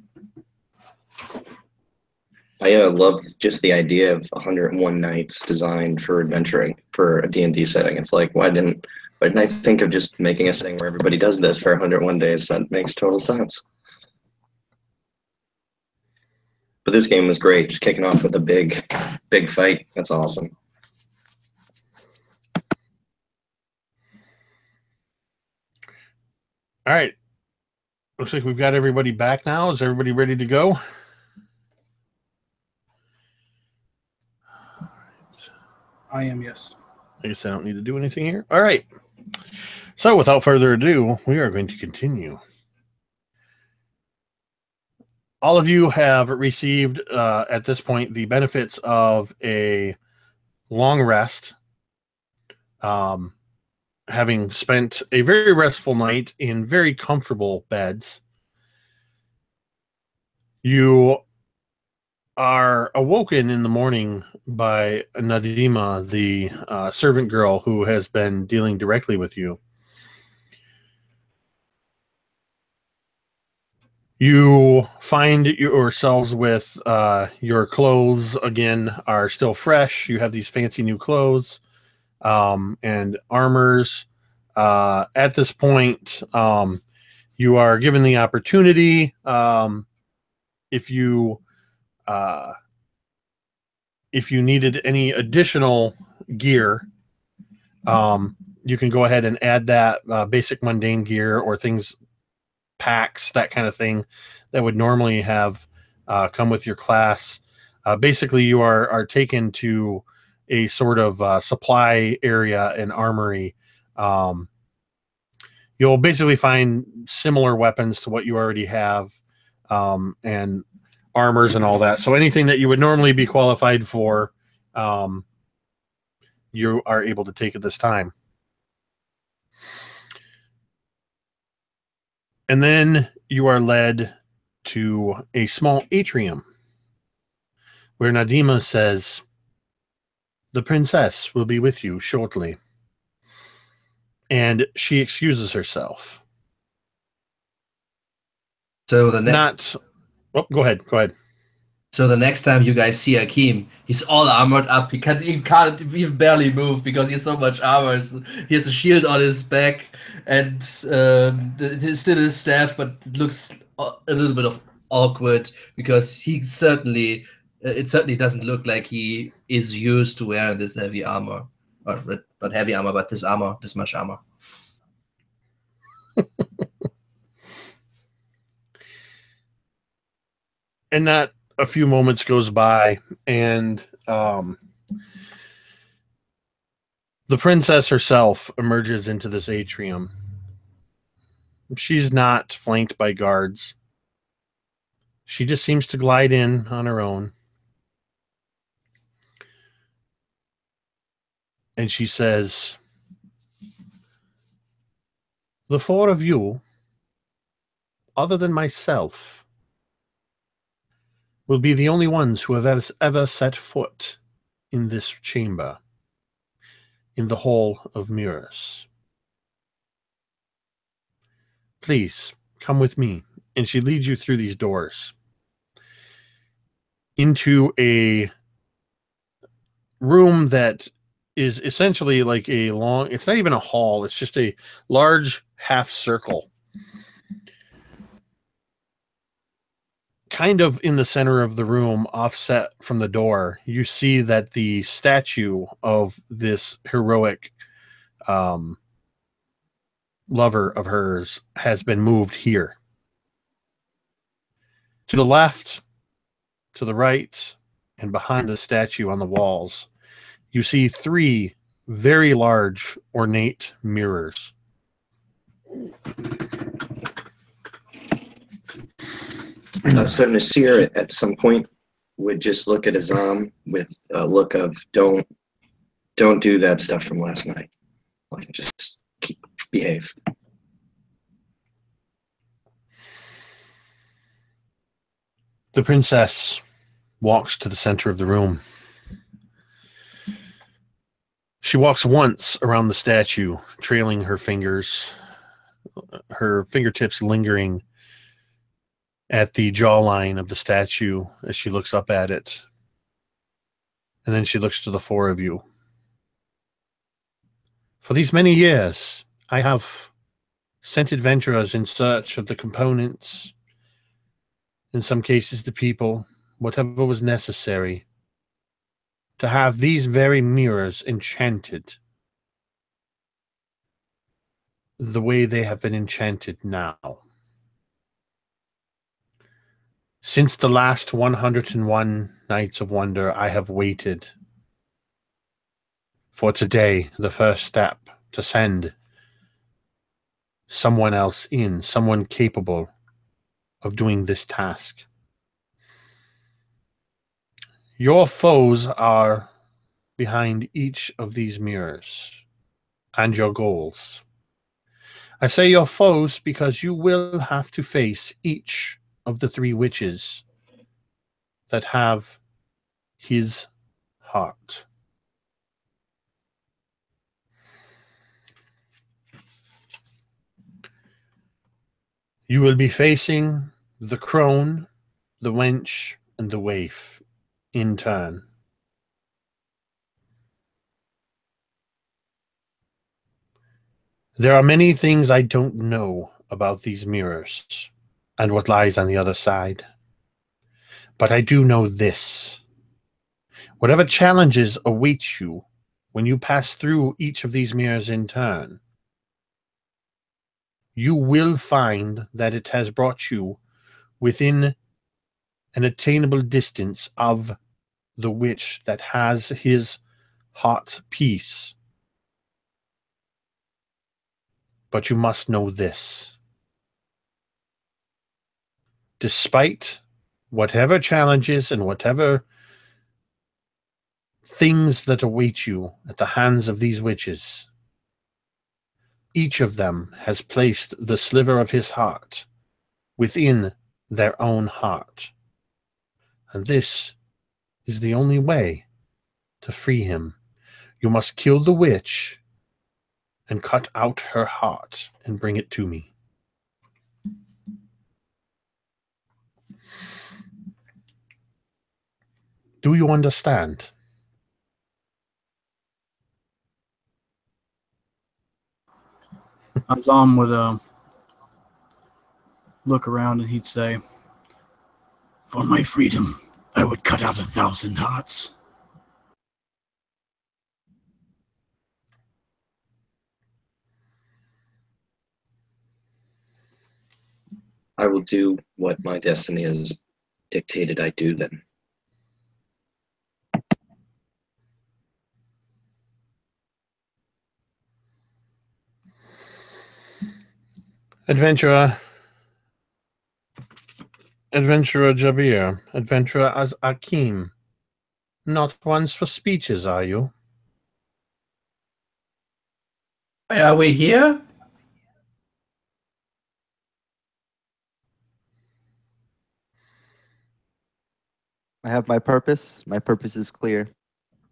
I love just the idea of 101 nights designed for adventuring for a D&D setting. It's like, why didn't I think of just making a setting where everybody does this for 101 days? That makes total sense. But this game was great, just kicking off with a big fight. That's awesome. All right. Looks like we've got everybody back now. Is everybody ready to go? I am, yes. I guess I don't need to do anything here. All right. So without further ado, we are going to continue. All of you have received, at this point, the benefits of a long rest, having spent a very restful night in very comfortable beds. You are awoken in the morning by Nadima, the servant girl who has been dealing directly with you. You find yourselves with your clothes, again, are still fresh. You have these fancy new clothes and armors. At this point, you are given the opportunity, if you needed any additional gear, you can go ahead and add that basic mundane gear or things, packs, that kind of thing that would normally have come with your class. Basically, you are taken to a sort of supply area and armory. You'll basically find similar weapons to what you already have, and armors and all that. So anything that you would normally be qualified for, you are able to take at this time. And then you are led to a small atrium where Nadima says, "The princess will be with you shortly." And she excuses herself. So the next Go ahead. So the next time you guys see Akeem, he's all armored up. He can't even barely move because he has so much armor. So he has a shield on his back, and he's still his staff, but it looks a little bit of awkward because he certainly it certainly doesn't look like he is used to wearing this heavy armor, or not heavy armor, but this much armor. And not a few moments goes by, and the princess herself emerges into this atrium. She's not flanked by guards. She just seems to glide in on her own. And she says, "The four of you, other than myself, will be the only ones who have ever set foot in this chamber, in the Hall of Mirrors. Please, come with me." And she leads you through these doors into a room that is essentially like it's not even a hall, it's just a large half circle. Kind of in the center of the room, offset from the door, you see that the statue of this heroic lover of hers has been moved here. To the left, to the right, and behind the statue on the walls, you see 3 very large, ornate mirrors. So Nasir at some point would just look at Azam with a look of don't do that stuff from last night. Like, just behave. The princess walks to the center of the room. She walks once around the statue, trailing her fingers, her fingertips lingering at the jawline of the statue as she looks up at it. And then she looks to the 4 of you. "For these many years, I have sent adventurers in search of the components, in some cases the people, whatever was necessary, to have these very mirrors enchanted the way they have been enchanted now. Since the last 101 Nights of Wonder, I have waited for today, the first step, to send someone else in, someone capable of doing this task. Your foes are behind each of these mirrors, and your goals. I say your foes because you will have to face each of the 3 witches that have his heart. You will be facing the crone, the wench, and the waif in turn. There are many things I don't know about these mirrors and what lies on the other side. But I do know this. Whatever challenges await you when you pass through each of these mirrors in turn, you will find that it has brought you within an attainable distance of the witch that has his heart peace. But you must know this. Despite whatever challenges and whatever things that await you at the hands of these witches, Each of them has placed the sliver of his heart within their own heart. And this is the only way to free him. You must kill the witch and cut out her heart and bring it to me. Do you understand? Azam would look around and he'd say, For my freedom, I would cut out 1,000 hearts. I will do what my destiny has dictated I do then. Adventurer Jabir, Adventurer as Akim. Not ones for speeches, are you? Why are we here? I have my purpose. My purpose is clear.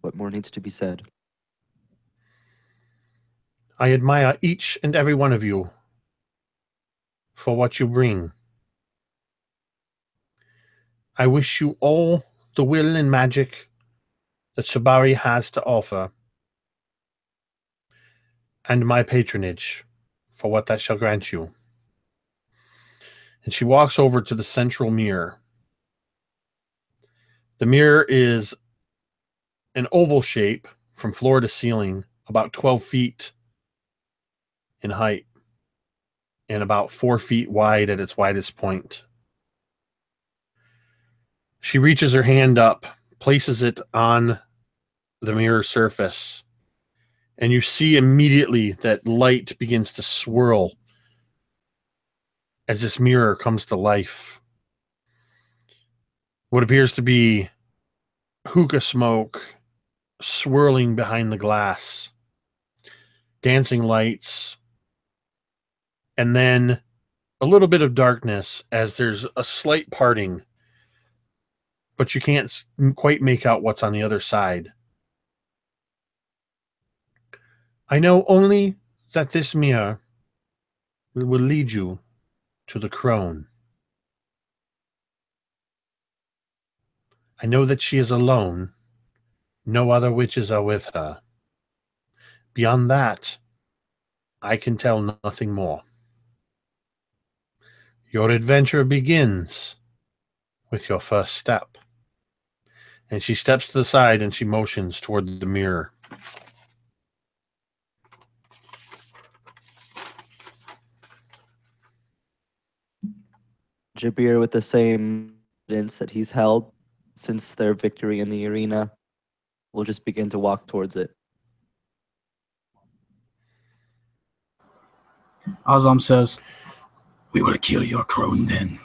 What more needs to be said? I admire each and every one of you for what you bring. I wish you all the will and magic that Subari has to offer, and my patronage for what that shall grant you. And she walks over to the central mirror. The mirror is an oval shape from floor to ceiling, about 12 feet in height and about 4 feet wide at its widest point. She reaches her hand up, places it on the mirror surface, and you see immediately that light begins to swirl as this mirror comes to life. What appears to be hookah smoke swirling behind the glass, dancing lights, and then a little bit of darkness as there's a slight parting, but you can't quite make out what's on the other side. I know only that this mirror will lead you to the crone. I know that she is alone. No other witches are with her. Beyond that, I can tell nothing more. Your adventure begins with your first step. And she steps to the side and she motions toward the mirror. Jabir, with the same confidence that he's held since their victory in the arena, will just begin to walk towards it. Azam says, We will kill your crone then.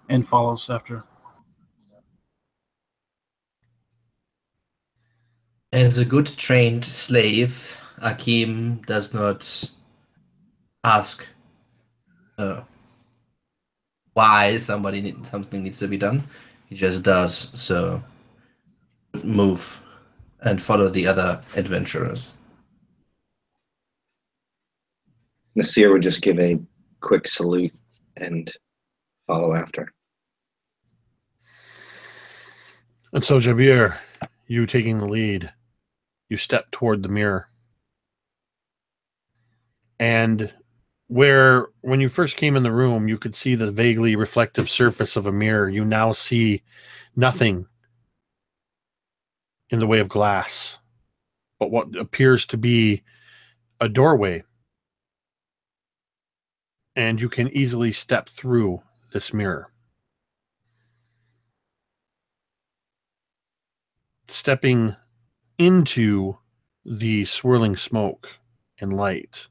and follows after. As a good trained slave, Akim does not ask why something needs to be done. He just does. So move and follow the other adventurers. Nasir would just give a quick salute and follow after. And so, Jabir, you taking the lead, you step toward the mirror. And when you first came in the room, you could see the vaguely reflective surface of a mirror. You now see nothing in the way of glass, but what appears to be a doorway. And you can easily step through this mirror. Stepping into the swirling smoke and light.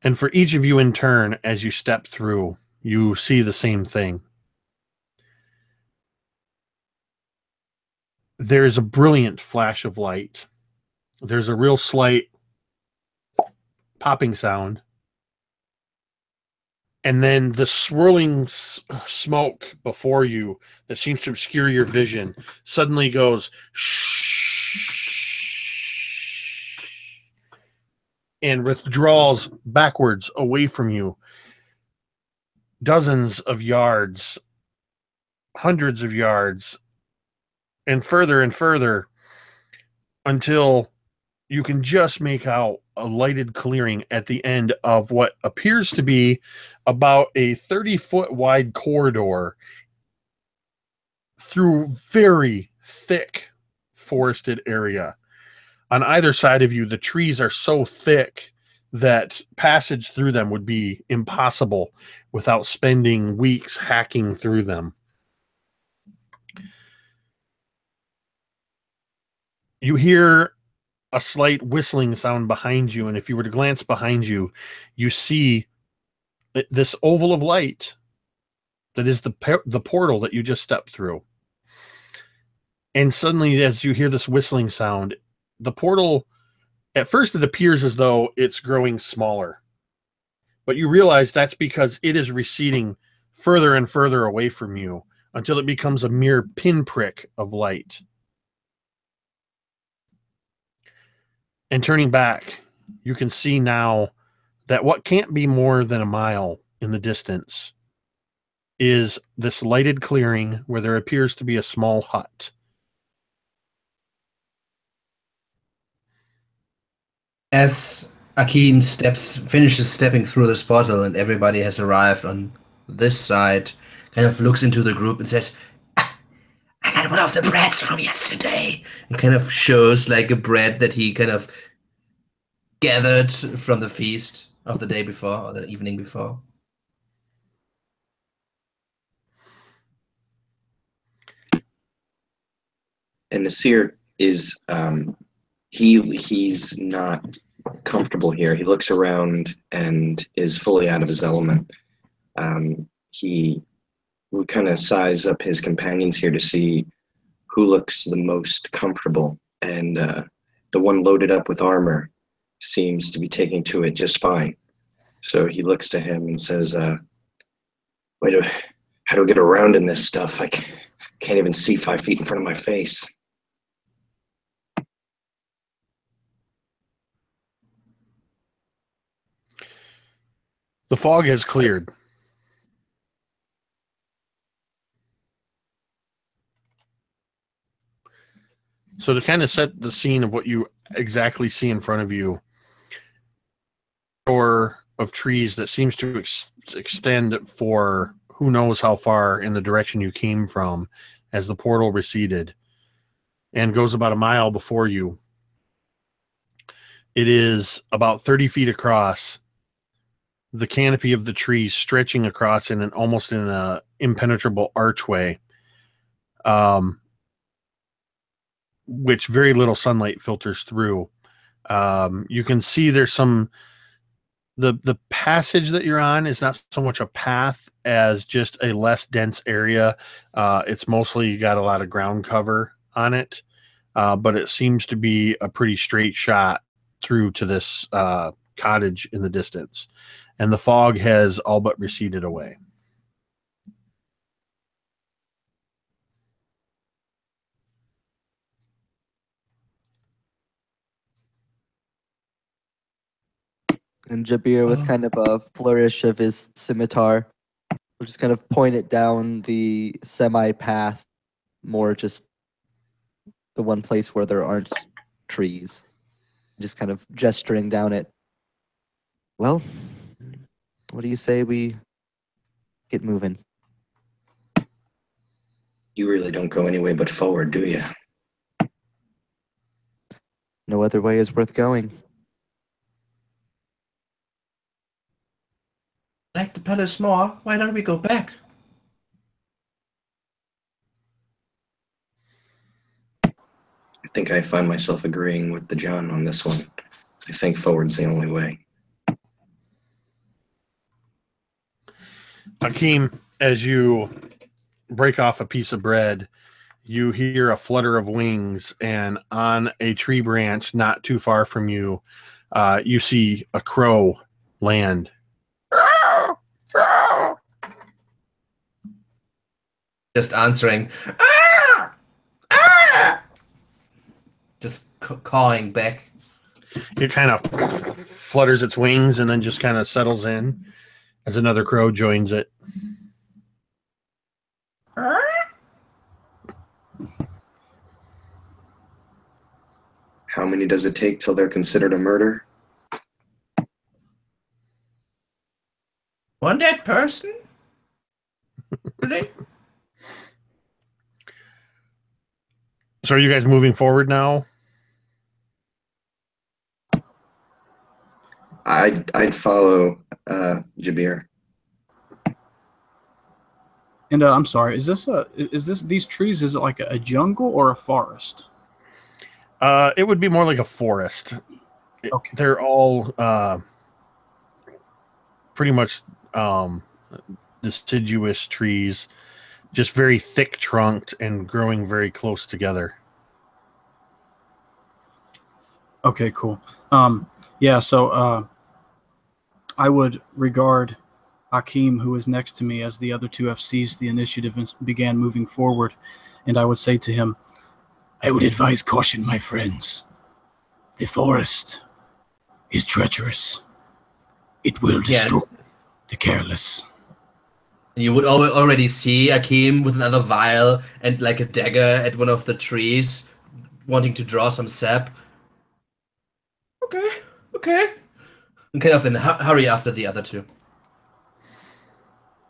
And for each of you in turn, as you step through, you see the same thing. There's a brilliant flash of light. There's a real slight popping sound. And then the swirling smoke before you that seems to obscure your vision suddenly goes and withdraws backwards away from you. Dozens of yards, hundreds of yards, and further until you can just make out a lighted clearing at the end of what appears to be about a 30-foot wide corridor through very thick forested area. On either side of you, the trees are so thick that passage through them would be impossible without spending weeks hacking through them. You hear a slight whistling sound behind you, and if you were to glance behind you, you see this oval of light that is the portal that you just stepped through. And suddenly, as you hear this whistling sound, the portal, at first it appears as though it's growing smaller, but you realize that's because it is receding further and further away from you until it becomes a mere pinprick of light. And turning back, you can see now that what can't be more than a mile in the distance is this lighted clearing where there appears to be a small hut. As Akeem finishes stepping through this portal and everybody has arrived on this side, kind of looks into the group and says, I got one of the breads from yesterday. And kind of shows like a bread that he kind of gathered from the feast of the day before or the evening before. And Nasir is he's not comfortable here. He looks around and is fully out of his element. He would kind of size up his companions here to see who looks the most comfortable, and the one loaded up with armor seems to be taking to it just fine. So he looks to him and says, how do I get around in this stuff? I can't even see 5 feet in front of my face. The fog has cleared. So to kind of set the scene of what you exactly see in front of you, or of trees that seems to extend for who knows how far in the direction you came from as the portal receded, and goes about a mile before you. It is about 30 feet across, the canopy of the trees stretching across in almost in an impenetrable archway, which very little sunlight filters through. You can see there's the passage that you're on is not so much a path as just a less dense area. It's mostly got a lot of ground cover on it, but it seems to be a pretty straight shot through to this cottage in the distance. And the fog has all but receded away. And Jabir, with kind of a flourish of his scimitar, will just kind of point it down the semi-path, more just the one place where there aren't trees. Just kind of gesturing down it. Well, what do you say we get moving? You really don't go any way but forward, do you? No other way is worth going. Like the palace more, why don't we go back? I think I find myself agreeing with the John on this one. I think forward's the only way. Akeem, as you break off a piece of bread, you hear a flutter of wings, and on a tree branch not too far from you, you see a crow land. Just answering. Just cawing back. It kind of flutters its wings and then just kind of settles in as another crow joins it. How many does it take till they're considered a murder? One dead person? Really? So are you guys moving forward now? I'd follow Jabir. And I'm sorry, is this these trees? Is it like a jungle or a forest? It would be more like a forest. Okay. They're all pretty much deciduous trees, just very thick trunked and growing very close together. Okay, cool. Yeah, so I would regard Akeem, who is next to me, as the other two have seized the initiative and began moving forward, and I would say to him, I would advise caution, my friends. The forest is treacherous. It will destroy the careless. You would already see Akeem with another vial and like a dagger at one of the trees, wanting to draw some sap. Okay. And kind of then hurry after the other two.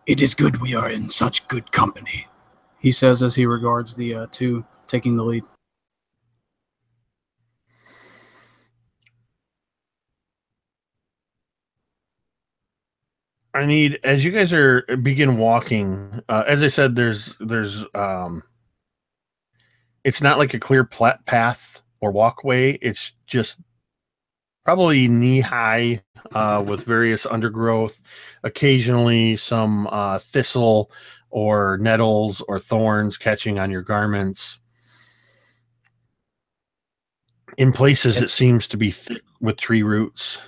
It is good we are in such good company, he says as he regards the two taking the lead. I need, as you guys are begin walking, as I said, there's it's not like a clear path or walkway. It's just probably knee high with various undergrowth, occasionally some thistle or nettles or thorns catching on your garments. In places, it seems to be thick with tree roots.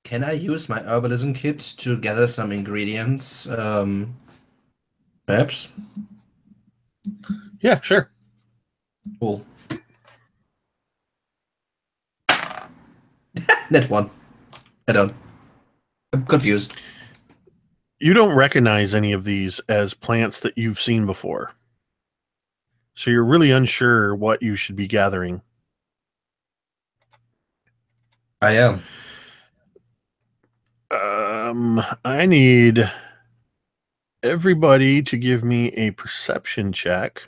Can I use my herbalism kit to gather some ingredients? Perhaps? Yeah, sure. Cool. Net one. I don't. I'm confused. You don't recognize any of these as plants that you've seen before. So you're really unsure what you should be gathering. I am. I need everybody to give me a perception check.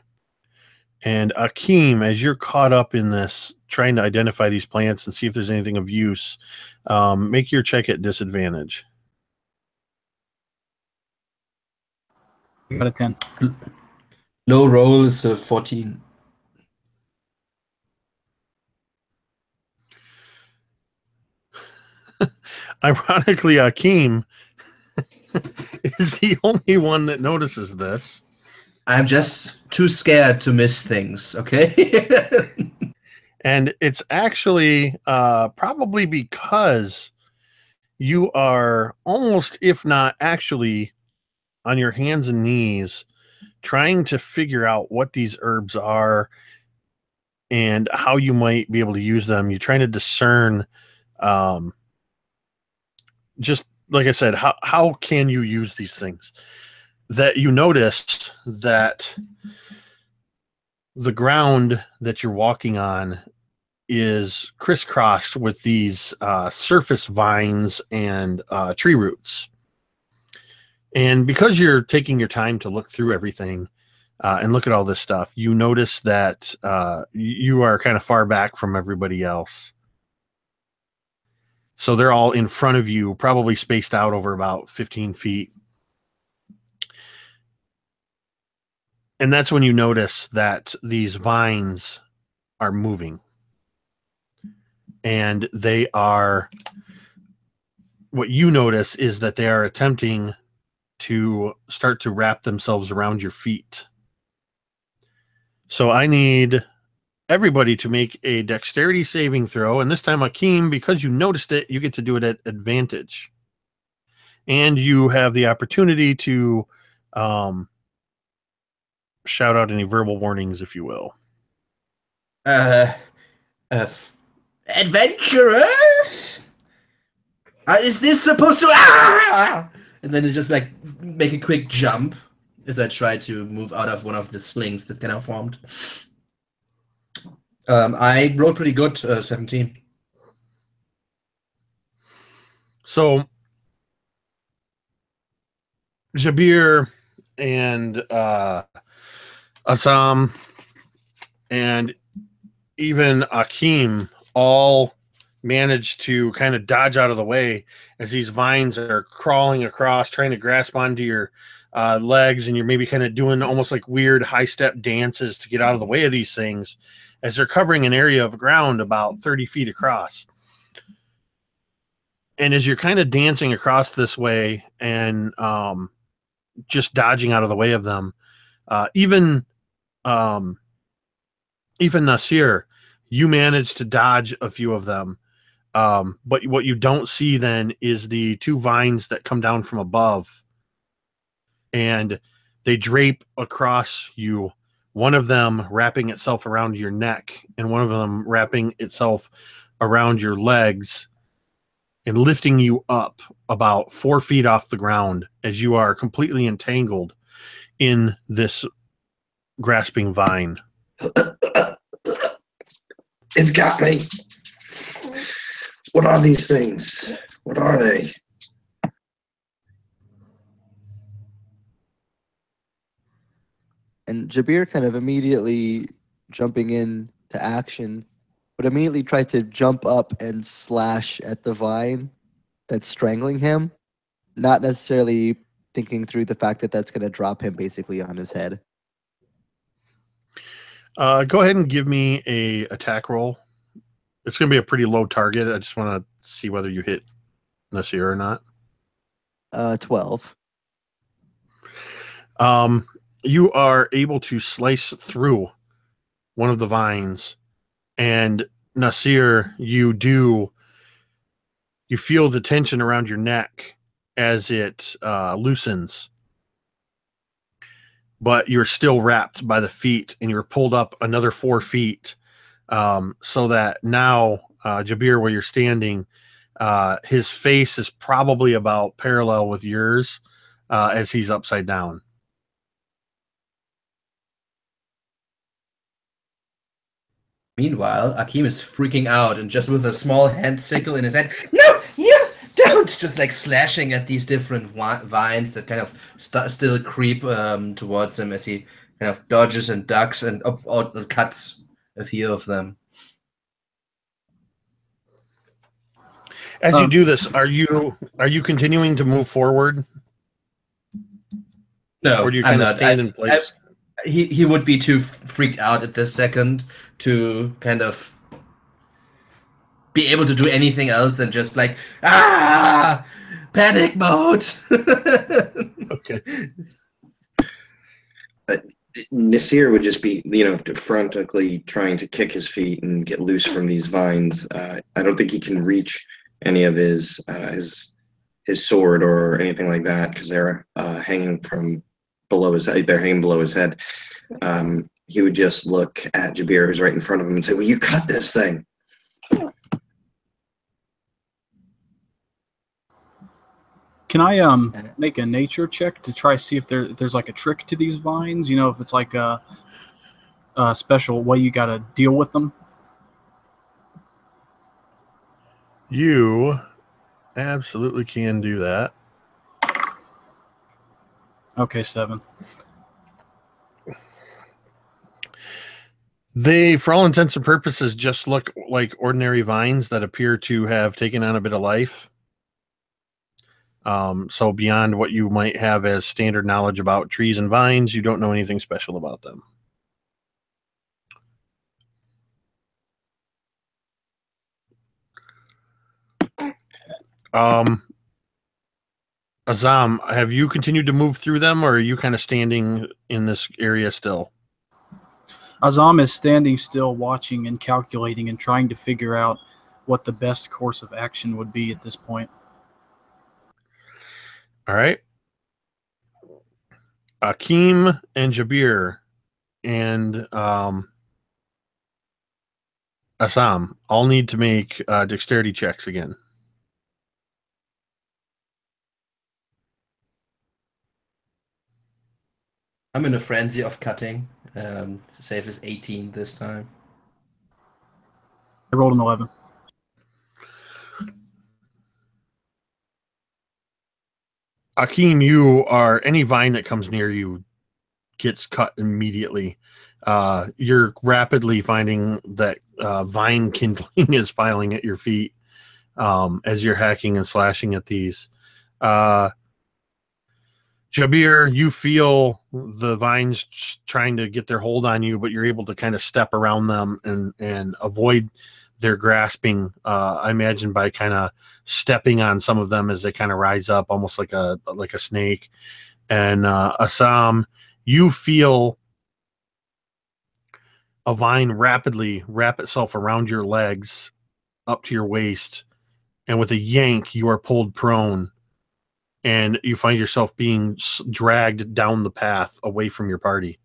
And Akeem, as you're caught up in this, trying to identify these plants and see if there's anything of use, make your check at disadvantage. I got a 10. Low roll is a 14. Ironically, Akeem is the only one that notices this. I'm just too scared to miss things, okay? And it's actually probably because you are almost, if not actually, on your hands and knees trying to figure out what these herbs are and how you might be able to use them. You're trying to discern, just like I said, how can you use these things? That you notice that the ground that you're walking on is crisscrossed with these surface vines and tree roots. And because you're taking your time to look through everything and look at all this stuff, you notice that you are kind of far back from everybody else. So they're all in front of you, probably spaced out over about 15 feet. And that's when you notice that these vines are moving. And they are, what you notice is that they are attempting to start to wrap themselves around your feet. So I need everybody to make a dexterity saving throw. And this time, Akeem, because you noticed it, you get to do it at advantage. And you have the opportunity to shout out any verbal warnings, if you will. Adventurers? Is this supposed to... Ah! And then it just like make a quick jump as I try to move out of one of the slings that kind of formed. I rolled pretty good, 17. So Jabir and Assam and even Akeem all managed to kind of dodge out of the way as these vines are crawling across, trying to grasp onto your legs, and you're maybe kind of doing almost like weird high-step dances to get out of the way of these things as they're covering an area of ground about 30 feet across. And as you're kind of dancing across this way and just dodging out of the way of them, even Nasir, you managed to dodge a few of them. But what you don't see then is the two vines that come down from above, and they drape across you, one of them wrapping itself around your neck and one of them wrapping itself around your legs and lifting you up about 4 feet off the ground as you are completely entangled in this grasping vine. It's got me. What are these things? What are they? And Jabir kind of immediately jumping in to action would immediately try to jump up and slash at the vine that's strangling him, not necessarily thinking through the fact that that's going to drop him basically on his head. Go ahead and give me a attack roll. It's going to be a pretty low target. I just want to see whether you hit Nasir or not. 12. You are able to slice through one of the vines, and Nasir, you feel the tension around your neck as it loosens, but you're still wrapped by the feet, and you're pulled up another 4 feet, so that now Jabir, where you're standing, his face is probably about parallel with yours as he's upside down. Meanwhile, Akeem is freaking out and just with a small hand sickle in his hand, no, you don't! Just like slashing at these different vines that kind of still creep towards him as he kind of dodges and ducks and cuts a few of them. As you do this, are you continuing to move forward? No, or do you kind of stand in place? He would be too freaked out at this second to kind of be able to do anything else and just like, panic mode. Okay. Nasir would just be, frantically trying to kick his feet and get loose from these vines. I don't think he can reach any of his sword or anything like that because they're hanging from below his head. They're hanging below his head. He would just look at Jabir, who's right in front of him, and say, "Will you cut this thing?" Can I make a nature check to try to see if there's like a trick to these vines? You know, if it's like a special way you got to deal with them. You absolutely can do that. Okay, 7. They, for all intents and purposes, just look like ordinary vines that appear to have taken on a bit of life. So beyond what you might have as standard knowledge about trees and vines, you don't know anything special about them. Azam, have you continued to move through them, or are you kind of standing in this area still? Azam is standing still, watching and calculating and trying to figure out what the best course of action would be at this point. All right. Akeem and Jabir and Assam all need to make dexterity checks again. I'm in a frenzy of cutting. Save is 18 this time. I rolled an 11. Akeem, you are any vine that comes near you gets cut immediately. You're rapidly finding that vine kindling is piling at your feet as you're hacking and slashing at these. Jabir, you feel the vines trying to get their hold on you, but you're able to kind of step around them and avoid their grasping. I imagine by kind of stepping on some of them as they kind of rise up, almost like a snake. And Assam, you feel a vine rapidly wrap itself around your legs up to your waist, and with a yank, you are pulled prone. And you find yourself being dragged down the path away from your party.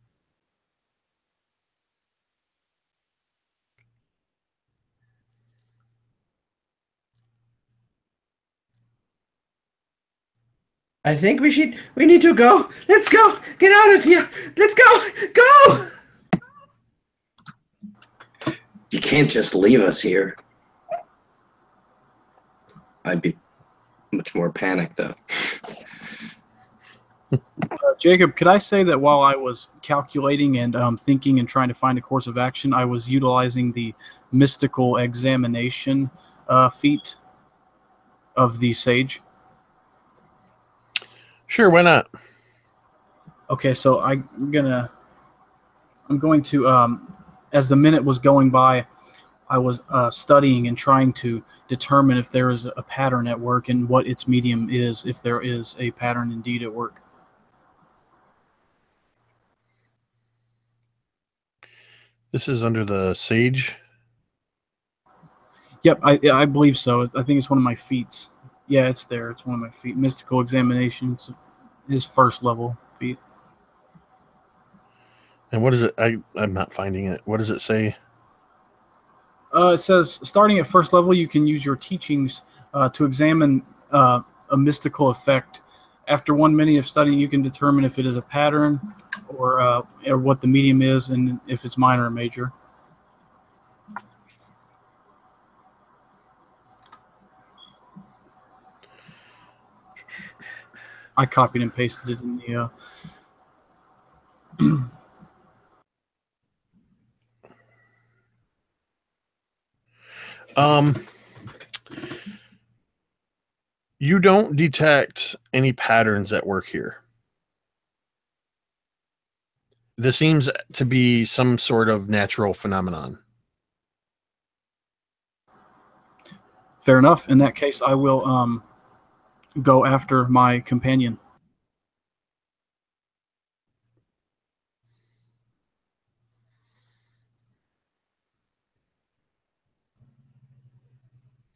I think we need to go. Let's go. Get out of here. Let's go. Go. You can't just leave us here. I'd be much more panicked, though. Jacob, could I say that while I was calculating and thinking and trying to find a course of action, I was utilizing the mystical examination feat of the sage? Sure, why not? Okay, so I'm going to as the minute was going by, I was studying and trying to determine if there is a pattern at work and what its medium is, if there is a pattern indeed at work. This is under the sage. Yep, I believe so. I think it's one of my feats. Yeah, it's there. It's one of my feet. Mystical examinations, his first level feat. And what is it? I'm not finding it. What does it say? It says, starting at first level, you can use your teachings to examine a mystical effect. After 1 minute of studying, you can determine if it is a pattern or what the medium is and if it's minor or major. I copied and pasted it in the... You don't detect any patterns at work here. This seems to be some sort of natural phenomenon. Fair enough. In that case, I will go after my companion.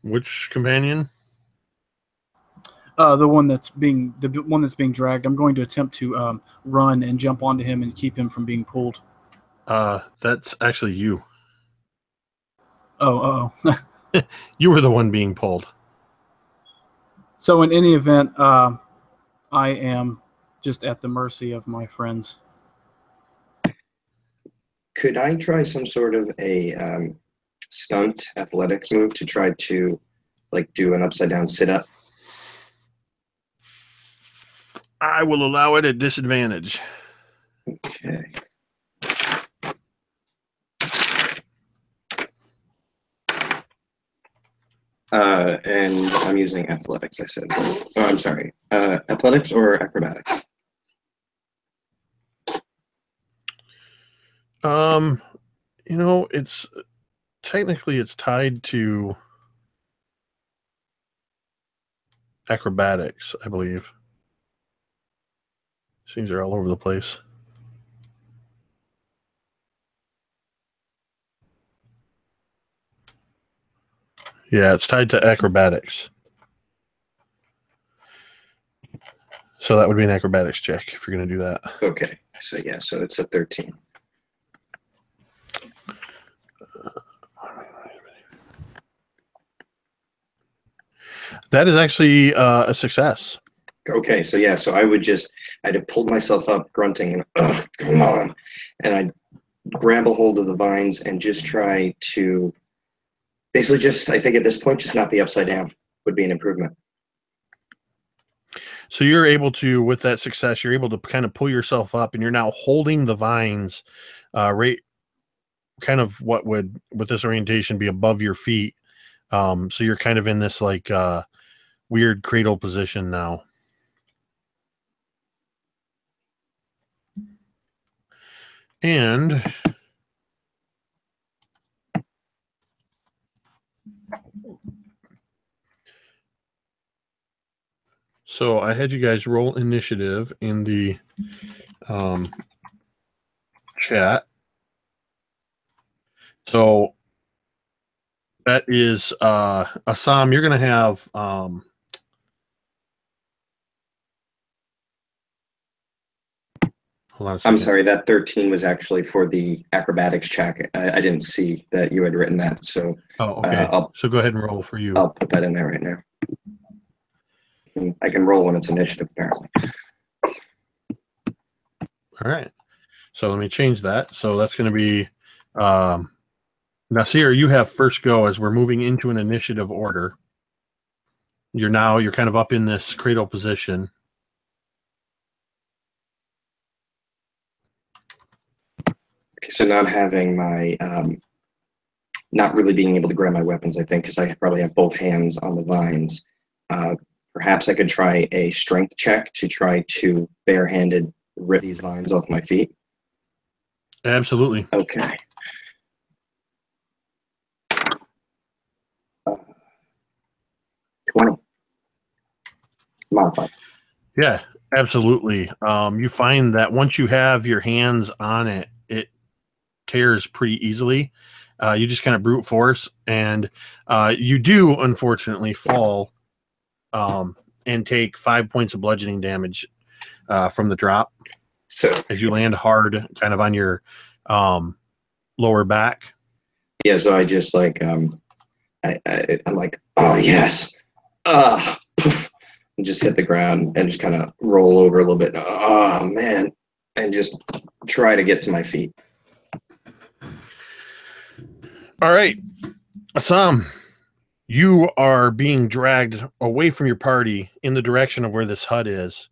Which companion? The one that's being dragged. I'm going to attempt to run and jump onto him and keep him from being pulled. That's actually you. Oh. You were the one being pulled. So in any event, I am just at the mercy of my friends. Could I try some sort of a stunt athletics move to try to do an upside down sit up? I will allow it at disadvantage. Okay. And I'm using athletics, I said. Oh, I'm sorry. Athletics or acrobatics? It's technically it's tied to acrobatics, I believe. Things are all over the place. Yeah, it's tied to acrobatics. So that would be an acrobatics check if you're going to do that. Okay. So yeah, so it's a 13. That is actually a success. Okay, so yeah, so I'd have pulled myself up grunting and, ugh, come on. And I'd grab a hold of the vines and just try to basically just, I think at this point, just not be upside down would be an improvement. So you're able to, with that success, you're able to kind of pull yourself up and you're now holding the vines right kind of what would, with this orientation, be above your feet. So you're kind of in this like weird cradle position now. And so I had you guys roll initiative in the chat. So that is Assam, you're going to have hold on a second. I'm sorry, that 13 was actually for the acrobatics check. I didn't see that you had written that, so okay. So go ahead and roll for you. I'll put that in there right now. I can roll when it's initiative, apparently. All right. So let me change that. So that's going to be Nasir, you have first go as we're moving into an initiative order. You're kind of up in this cradle position. Okay, so not having my, not really being able to grab my weapons, I think, because I probably have both hands on the vines. Perhaps I could try a strength check to try to barehanded rip these vines off my feet. Absolutely. Okay. 20. Modified. Yeah, absolutely. You find that once you have your hands on it, it tears pretty easily. You just kind of brute force, and you do, unfortunately, fall and take 5 points of bludgeoning damage from the drop. So as you land hard kind of on your lower back. Yeah, so I just like, I'm like, oh, yes. And just hit the ground and just kind of roll over a little bit. Oh, man. And just try to get to my feet. All right. Assam, you are being dragged away from your party in the direction of where this hut is.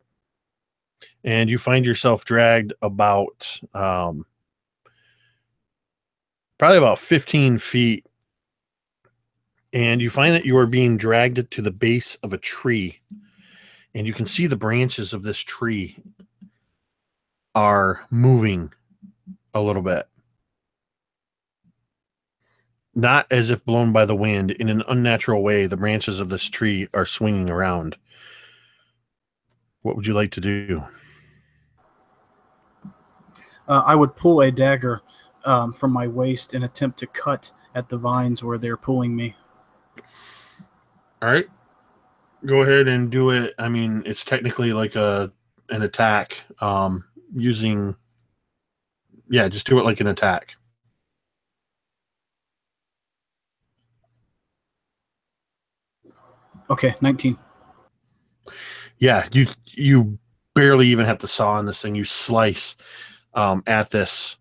And you find yourself dragged about probably about 15 feet. And you find that you are being dragged to the base of a tree. And you can see the branches of this tree are moving a little bit. Not as if blown by the wind. In an unnatural way, the branches of this tree are swinging around. What would you like to do? I would pull a dagger from my waist and attempt to cut at the vines where they're pulling me. All right. Go ahead and do it. I mean, it's technically like an attack using... Yeah, just do it like an attack. Okay, 19. Yeah, you barely even have to saw on this thing. You slice at this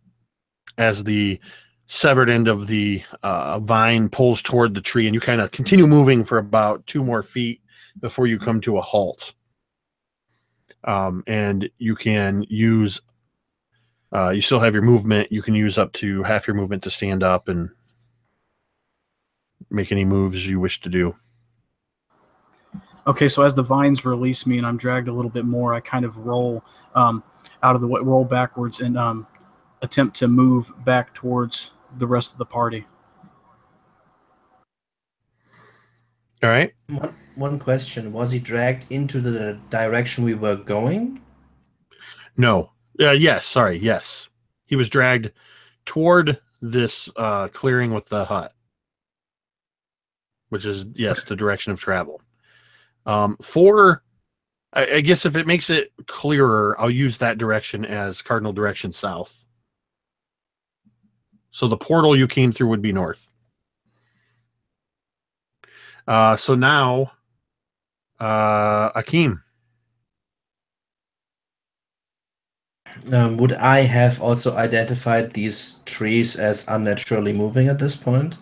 as the severed end of the vine pulls toward the tree, and you kind of continue moving for about 2 more feet before you come to a halt. And you can use, you still have your movement. You can use up to half your movement to stand up and make any moves you wish to do. Okay, so as the vines release me and I'm dragged a little bit more, I kind of roll out of the way, roll backwards, and attempt to move back towards the rest of the party. All right. One question: was he dragged into the direction we were going? No. Yes. Sorry. Yes. He was dragged toward this clearing with the hut. which is, yes, the direction of travel. For, I guess if it makes it clearer, I'll use that direction as cardinal direction south. So the portal you came through would be north. So now, Akeem. Would I have also identified these trees as unnaturally moving at this point?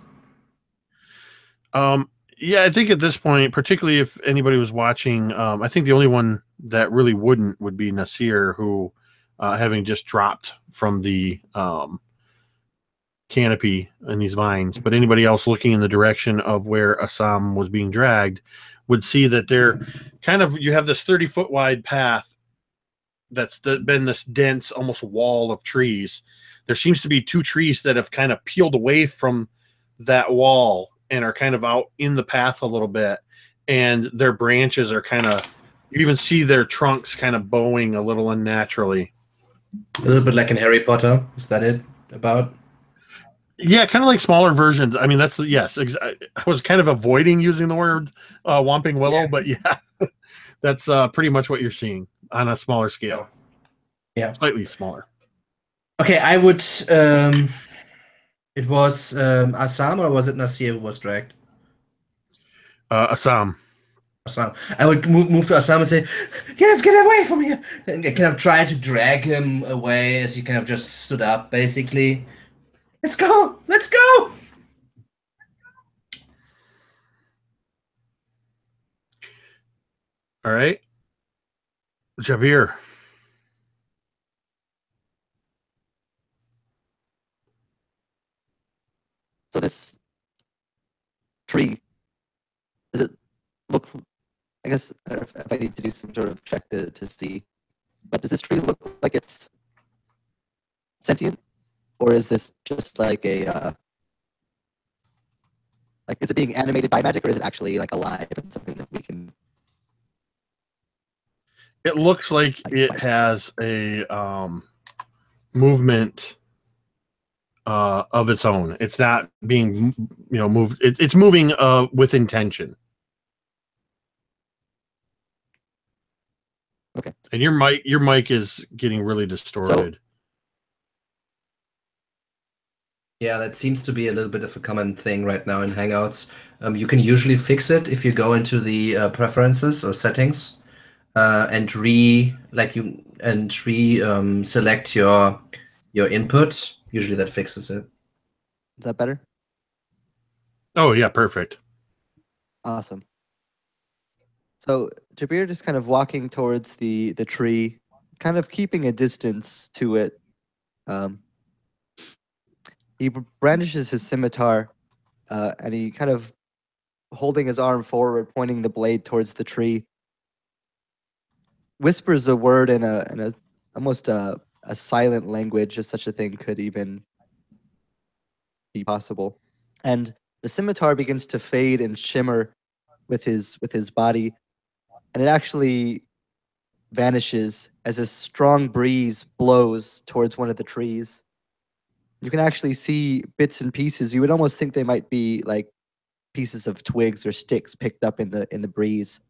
Yeah, I think at this point, particularly if anybody was watching, I think the only one that really wouldn't would be Nasir, who, having just dropped from the canopy in these vines, but anybody else looking in the direction of where Assam was being dragged would see that they're kind of, you have this 30-foot wide path that's been this dense, almost wall of trees. There seems to be two trees that have kind of peeled away from that wall and are kind of out in the path a little bit, and their branches are kind of, you even see their trunks kind of bowing a little unnaturally. A little bit like in Harry Potter. Is that it about? Yeah, kind of like smaller versions. I mean, that's yes. I was kind of avoiding using the word Whomping Willow, but yeah, that's pretty much what you're seeing on a smaller scale. Yeah, slightly smaller. Okay, I would. It was Assam, or was it Nasir who was dragged? Assam. Assam. I would move to Assam and say, "Yes, get away from here!" And kind of try to drag him away as he kind of just stood up, basically. Let's go! Let's go! All right, Jabir. So this tree, does it look, I guess if I need to do some sort of check to see, but does this tree look like it's sentient? Or is this just like a, like, is it being animated by magic, or is it actually like alive and something that we can? It looks like it has a movement of its own. It's not being, moved. It's moving with intention. Okay. And your mic is getting really distorted. So, yeah, that seems to be a little bit of a common thing right now in Hangouts. You can usually fix it if you go into the preferences or settings and select your input. Usually that fixes it. Is that better? Oh yeah, perfect. Awesome. So Jabir just kind of walking towards the tree, kind of keeping a distance to it. He brandishes his scimitar, and he kind of holding his arm forward, pointing the blade towards the tree. Whispers a word in a almost a silent language, if such a thing could even be possible. And the scimitar begins to fade and shimmer with his body, and it actually vanishes as a strong breeze blows towards one of the trees. You can actually see bits and pieces. You would almost think they might be like pieces of twigs or sticks picked up in the breeze.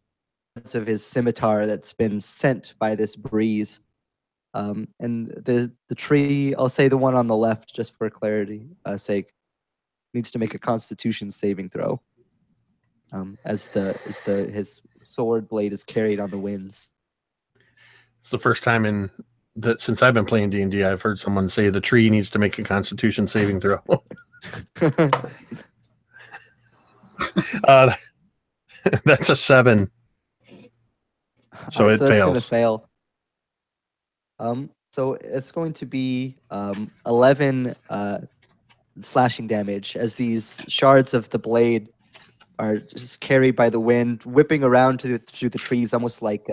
Of his scimitar that's been sent by this breeze. And the tree, I'll say the one on the left, just for clarity sake, needs to make a Constitution saving throw. As his sword blade is carried on the winds. It's the first time since I've been playing D&D, I've heard someone say the tree needs to make a Constitution saving throw. That's a 7. So it fails. It's going to fail. So it's going to be 11 slashing damage as these shards of the blade are just carried by the wind, whipping around through the trees, almost like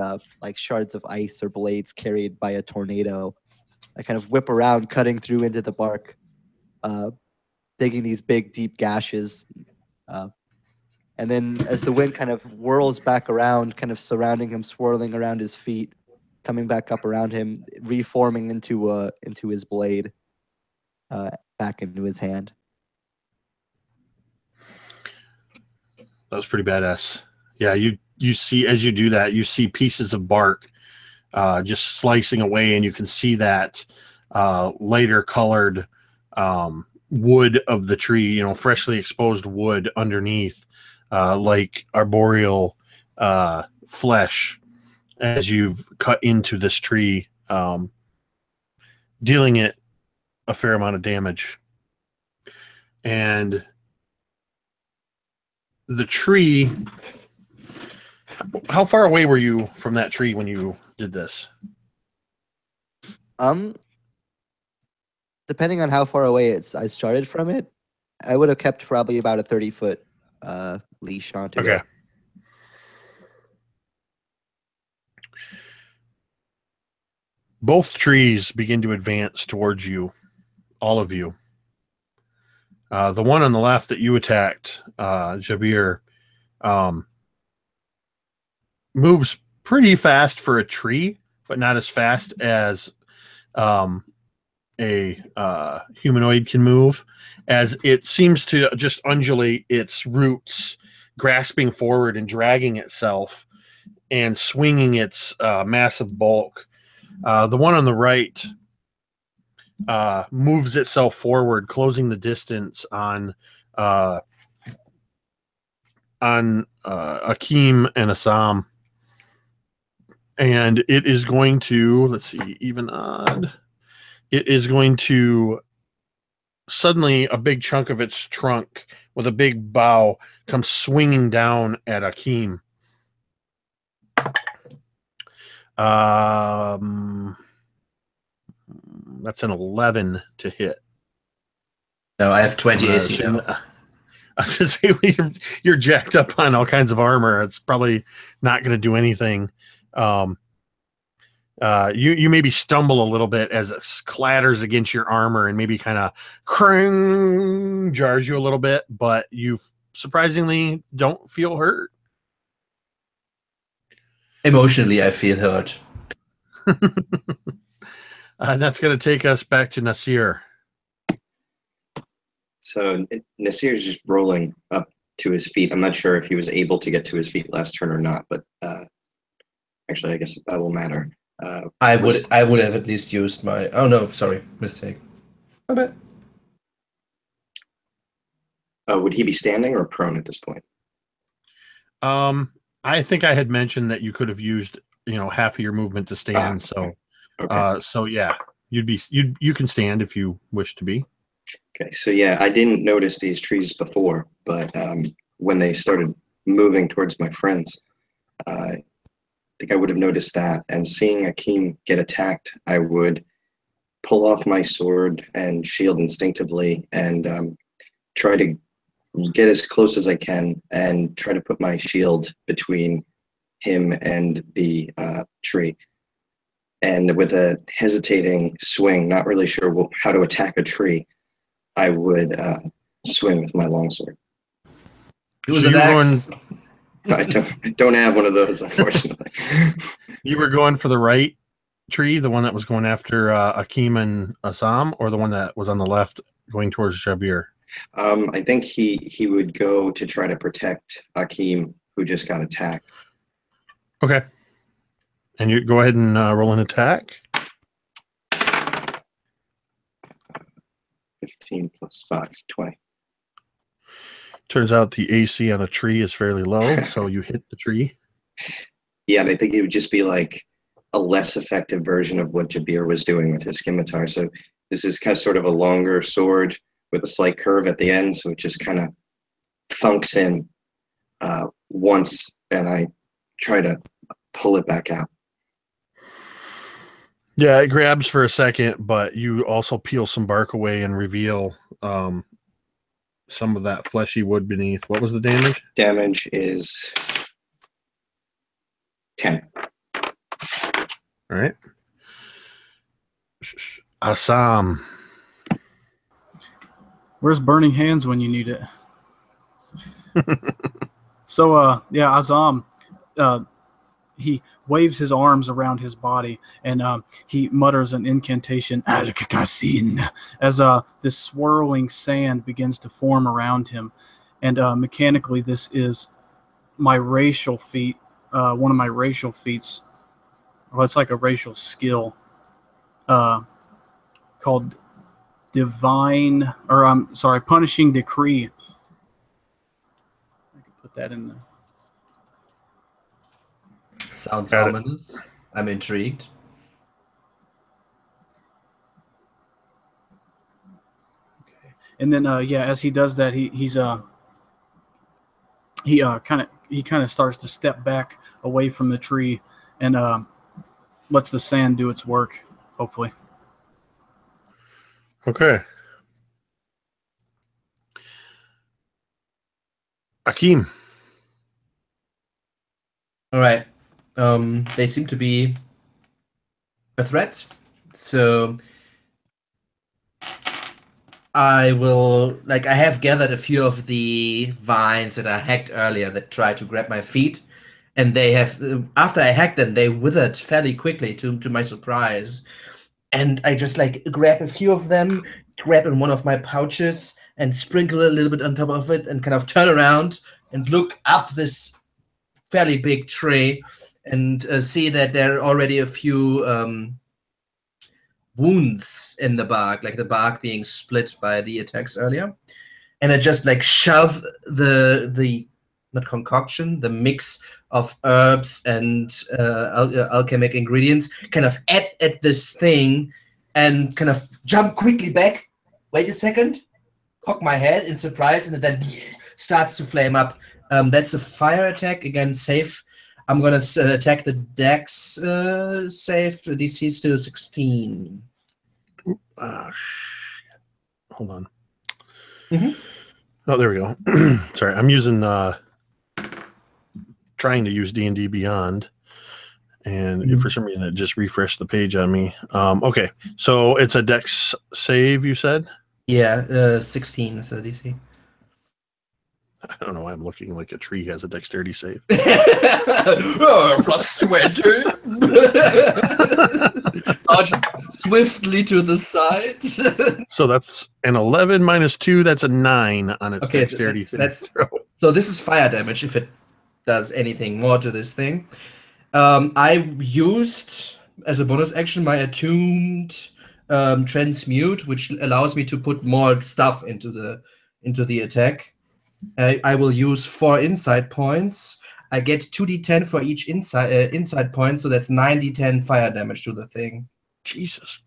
shards of ice or blades carried by a tornado. I kind of whip around, cutting through into the bark, digging these big, deep gashes. And then as the wind kind of whirls back around, kind of surrounding him, swirling around his feet, coming back up around him, reforming into his blade, back into his hand. That was pretty badass. Yeah, you see, as you do that, you see pieces of bark just slicing away, and you can see that lighter colored wood of the tree, freshly exposed wood underneath, like arboreal flesh, as you've cut into this tree, dealing it a fair amount of damage. And the tree, how far away were you from that tree when you did this? Depending on how far away I started from it, I would have kept probably about a 30-foot leash onto it. Okay. Both trees begin to advance towards you, all of you. The one on the left that you attacked, Jabir, moves pretty fast for a tree, but not as fast as a humanoid can move, as it seems to just undulate its roots, grasping forward and dragging itself and swinging its massive bulk. The one on the right moves itself forward, closing the distance on Akeem and Assam. And it is going to, let's see, even odd. It is going to suddenly, a big chunk of its trunk with a big bow comes swinging down at Akeem. That's an 11 to hit. No, I have 20 AC now. I was going to say, you're jacked up on all kinds of armor. It's probably not going to do anything. You maybe stumble a little bit as it clatters against your armor and maybe kind of jars you a little bit, but you surprisingly don't feel hurt. Emotionally, I feel hurt. That's going to take us back to Nasir. So Nasir's just rolling up to his feet. I'm not sure if he was able to get to his feet last turn or not, but actually, I guess that will matter. I would have at least used my. Oh no, sorry, mistake. My bad. Would he be standing or prone at this point? I think I had mentioned that you could have used, half of your movement to stand. So, okay. So yeah, you can stand if you wish to be. Okay, so yeah, I didn't notice these trees before, but when they started moving towards my friends, I think I would have noticed that. And seeing Akeem get attacked, I would pull off my sword and shield instinctively and try to get as close as I can and try to put my shield between him and the tree. And with a hesitating swing, not really sure how to attack a tree, I would swing with my longsword. It was an axe. I don't have one of those, unfortunately. You were going for the right tree, the one that was going after Akeem and Assam, or the one that was on the left going towards Jabir? I think he would go to try to protect Akeem, who just got attacked. Okay. And you go ahead and roll an attack. 15 plus 5, 20. Turns out the AC on a tree is fairly low, so you hit the tree. Yeah, and I think it would just be like a less effective version of what Jabir was doing with his scimitar. So this is kind of sort of a longer sword with a slight curve at the end, so it just kind of thunks in once, and I try to pull it back out. Yeah, it grabs for a second, but you also peel some bark away and reveal some of that fleshy wood beneath. What was the damage? Damage is 10. All right. Assam. Where's burning hands when you need it? So, yeah, Azam, he waves his arms around his body, and he mutters an incantation, al-qadim, as this swirling sand begins to form around him. And mechanically, this is my racial feat, one of my racial feats. Well, it's like a racial skill called divine, or I'm sorry, punishing decree. I could put that in there. Sounds Got it. ominous. I'm intrigued. Okay. And then yeah, as he does that, he kind of starts to step back away from the tree and lets the sand do its work, hopefully. Okay. Akeem. All right. They seem to be a threat, so I will, like, I have gathered a few of the vines that I hacked earlier that tried to grab my feet, and they have, after I hacked them, they withered fairly quickly to my surprise. And I just like grab a few of them, grab in one of my pouches, and sprinkle a little bit on top of it, and kind of turn around and look up this fairly big tree and see that there are already a few wounds in the bark, like the bark being split by the attacks earlier. And I just like shove the not concoction, the mix of herbs and alchemic ingredients kind of at this thing and kind of jump quickly back. Wait a second, cock my head in surprise, and it then starts to flame up. That's a fire attack, again, safe. I'm going to attack the dex save. The DC is still 16. Shit. Hold on. Mm-hmm. Oh, there we go. Sorry, I'm using trying to use D&D Beyond, and for some reason it just refreshed the page on me. Okay, so it's a dex save, you said? Yeah, 16 is the DC. I don't know why I'm looking like a tree has a dexterity save. Oh, plus 20. Swiftly to the side. So that's an 11 minus 2. That's a 9 on its dexterity. That's so this is fire damage if it does anything more to this thing. I used as a bonus action my attuned transmute, which allows me to put more stuff into the attack. I will use 4 insight points. I get 2d10 for each insight point, so that's 9d10 fire damage to the thing. Jesus.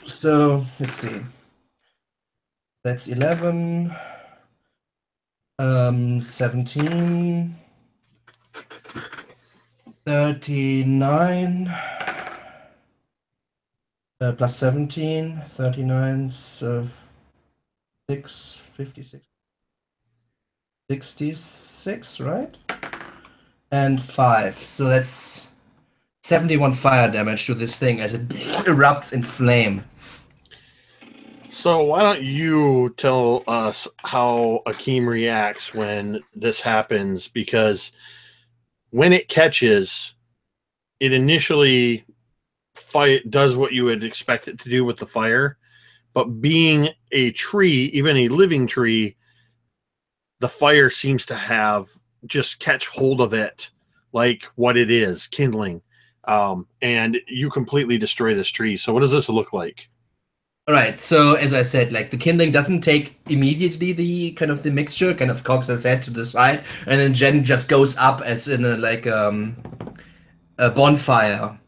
So let's see. That's 11, 17, 39. Plus 17, 39, so 6, 56, 66, right? And 5. So that's 71 fire damage to this thing as it erupts in flame. So why don't you tell us how Akeem reacts when this happens? Because when it catches, it initially does what you would expect it to do with the fire, but being a tree, even a living tree, the fire seems to have just catch hold of it like what it is, kindling, and you completely destroy this tree. So what does this look like? All right, so as I said, like the kindling doesn't take immediately the kind of the mixture, kind of cocks his head to the side, and then Jen just goes up as in a bonfire.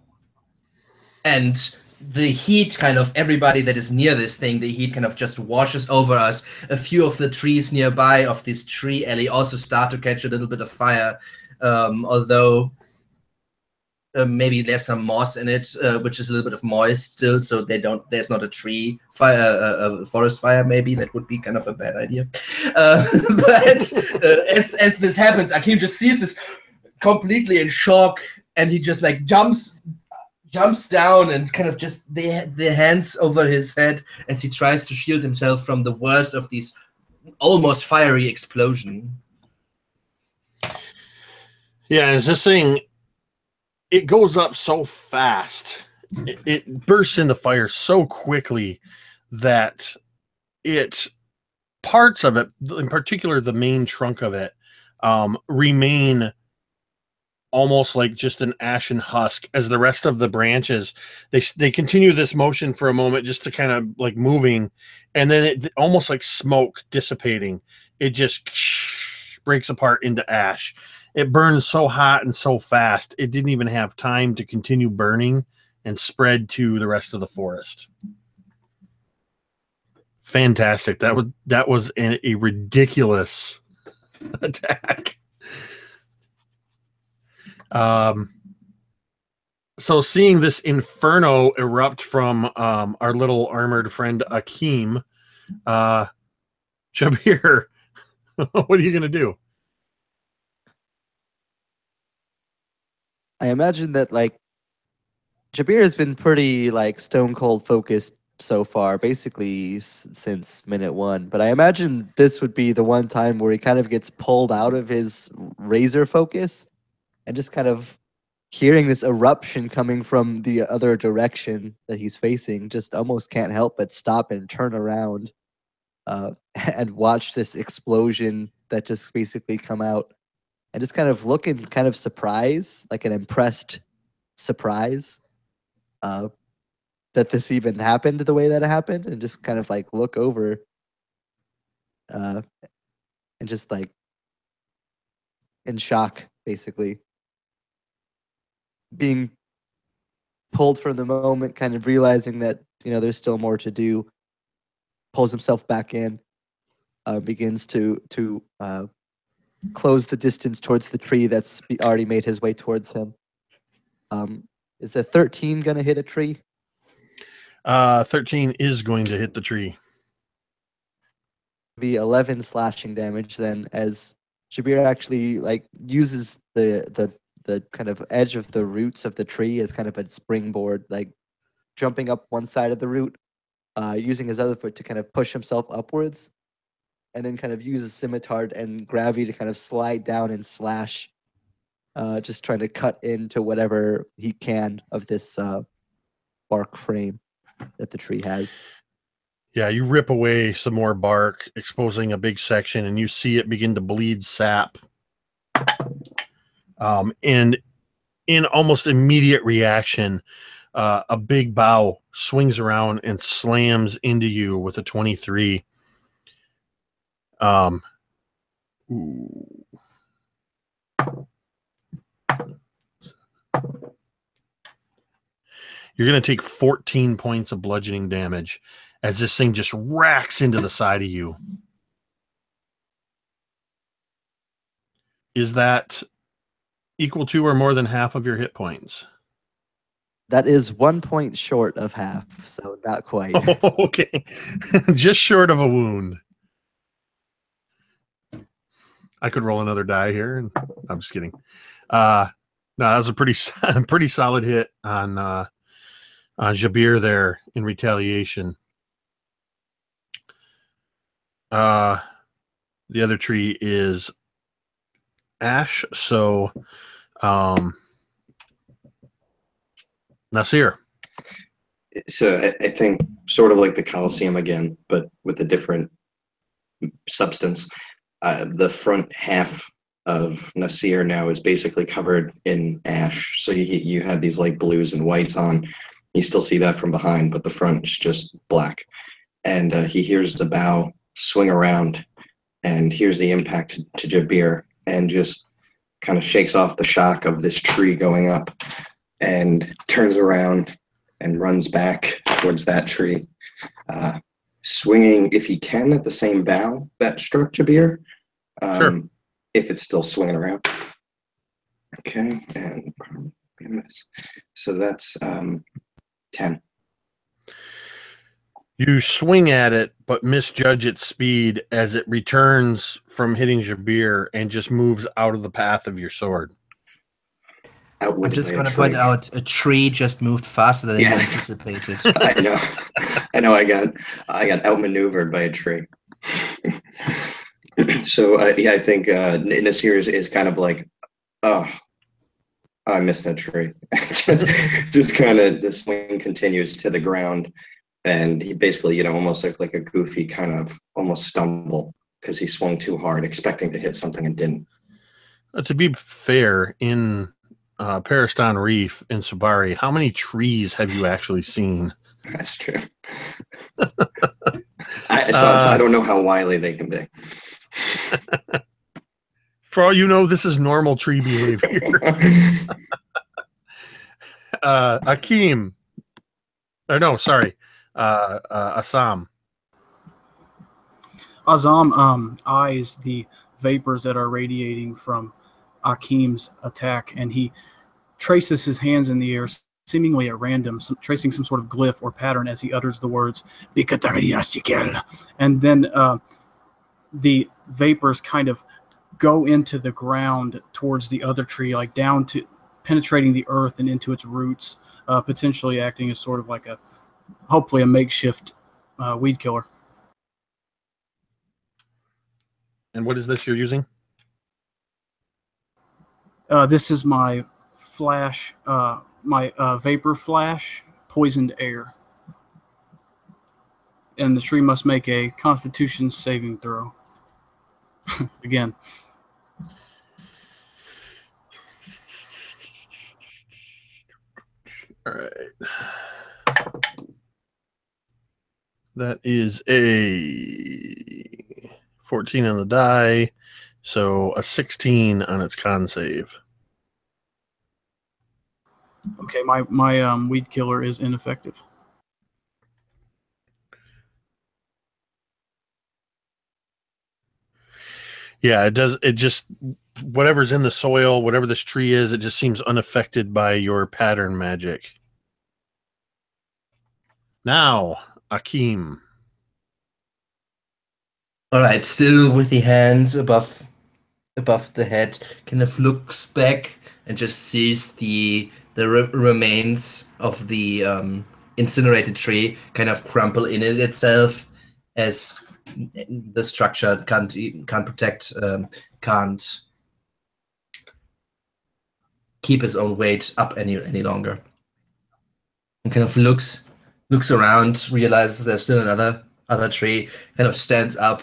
And the heat kind of, everybody that is near this thing, the heat kind of just washes over us. A few of the trees nearby of this tree alley also start to catch a little bit of fire, although maybe there's some moss in it, which is a little bit of moist still, so there's not a tree fire, a forest fire maybe. That would be kind of a bad idea. But as this happens, Akeem just sees this completely in shock, and he just like jumps down and kind of just the hands over his head as he tries to shield himself from the worst of these almost fiery explosion. Yeah, as this thing, it goes up so fast. It bursts into fire so quickly that it parts of it, in particular the main trunk of it, remain almost like just an ashen husk, as the rest of the branches, they continue this motion for a moment, just to kind of like moving, and then it almost like smoke dissipating, it just breaks apart into ash. It burns so hot and so fast, it didn't even have time to continue burning and spread to the rest of the forest. Fantastic. That was a ridiculous attack. So seeing this inferno erupt from our little armored friend Akeem, Jabir, what are you going to do? I imagine that, like, Jabir has been pretty, like, stone cold focused so far, basically since minute one. But I imagine this would be the one time where he kind of gets pulled out of his razor focus, and just kind of hearing this eruption coming from the other direction that he's facing, just almost can't help but stop and turn around and watch this explosion that just basically come out, and just kind of look in kind of surprise, like an impressed surprise that this even happened the way that it happened, and just kind of like look over and just like in shock, basically. Being pulled from the moment, kind of realizing that, you know, there's still more to do, pulls himself back in, begins to close the distance towards the tree that's already made his way towards him. Is a 13 going to hit a tree? 13 is going to hit the tree. Be 11 slashing damage then, as Jabir actually like uses the kind of edge of the roots of the tree as kind of a springboard, like jumping up one side of the root, using his other foot to kind of push himself upwards, and then kind of use a scimitar and gravity to kind of slide down and slash, just trying to cut into whatever he can of this bark frame that the tree has. Yeah, you rip away some more bark, exposing a big section, and you see it begin to bleed sap. And in almost immediate reaction, a big bough swings around and slams into you with a 23. You're going to take 14 points of bludgeoning damage as this thing just racks into the side of you. Is that equal to or more than half of your hit points? That is 1 point short of half, so not quite. Oh, okay. Just short of a wound. I could roll another die here. And I'm just kidding. No, that was a pretty solid hit on Jabir there in retaliation. The other tree is ash, so Nasir. So I think sort of like the Colosseum again, but with a different substance. The front half of Nasir now is basically covered in ash. So you had these like blues and whites on. You still see that from behind, but the front is just black. And he hears the bough swing around and hears the impact to Jabir, and just kind of shakes off the shock of this tree going up and turns around and runs back towards that tree, swinging, if he can, at the same bough that struck Jabir. Sure. If it's still swinging around. Okay, and miss. So that's 10. You swing at it, but misjudge its speed as it returns from hitting Jabir and just moves out of the path of your sword. I'm just going to point out a tree just moved faster than you anticipated. I know. I got outmaneuvered by a tree. So I think Nasir is kind of like, oh, I missed that tree. just kind of the swing continues to the ground, And he basically, almost looked like a goofy kind of almost stumble because he swung too hard, expecting to hit something and didn't. To be fair, in Paristan Reef in Subari, how many trees have you actually seen? That's true. I don't know how wily they can be. For all you know, this is normal tree behavior. Akeem. Or no, sorry. Assam. Azam eyes the vapors that are radiating from Akeem's attack, and he traces his hands in the air, seemingly at random, tracing some sort of glyph or pattern as he utters the words, and then the vapors kind of go into the ground towards the other tree, like down to penetrating the earth and into its roots, potentially acting as sort of like hopefully a makeshift weed killer. And what is this you're using? This is my flash, my vapor flash, poisoned air. And the tree must make a Constitution saving throw. Again. All right. That is a 14 on the die, so a 16 on its con save. Okay, my weed killer is ineffective. Yeah, it does. It just, whatever's in the soil, whatever this tree is, it just seems unaffected by your pattern magic. Now, Akeem. All right, still with the hands above the head, kind of looks back and just sees the remains of the incinerated tree kind of crumple in it itself, as the structure can't protect, can't keep its own weight up any longer. And kind of looks around, realizes there's still another tree, kind of stands up,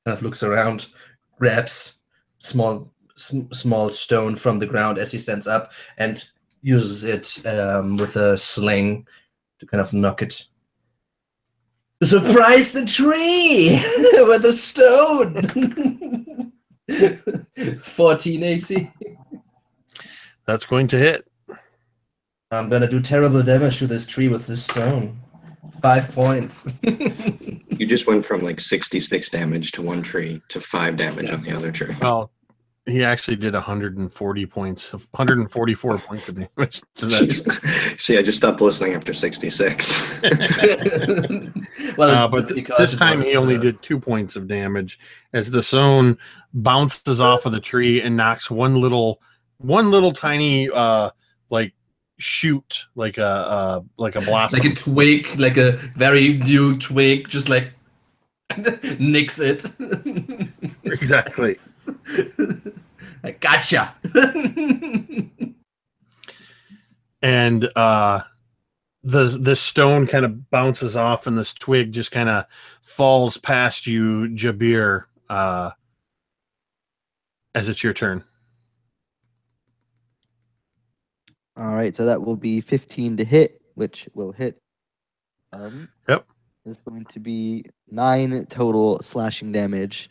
kind of looks around, grabs small stone from the ground as he stands up and uses it with a sling to kind of knock it. Surprise the tree with a stone. 14 AC. That's going to hit. I'm gonna do terrible damage to this tree with this stone. 5 points. You just went from like 66 damage to one tree to 5 damage on the other tree. Well, he actually did 144 points of damage to that. See, I just stopped listening after 66. But this time he only did 2 points of damage as the stone bounces off of the tree and knocks one little tiny like shoot, like a blossom, like a twig, like a very new twig, just like nicks it. Exactly. I gotcha. And the stone kind of bounces off, and this twig just kind of falls past you, Jabir, as it's your turn. All right, so that will be 15 to hit, which will hit. Yep. It's going to be 9 total slashing damage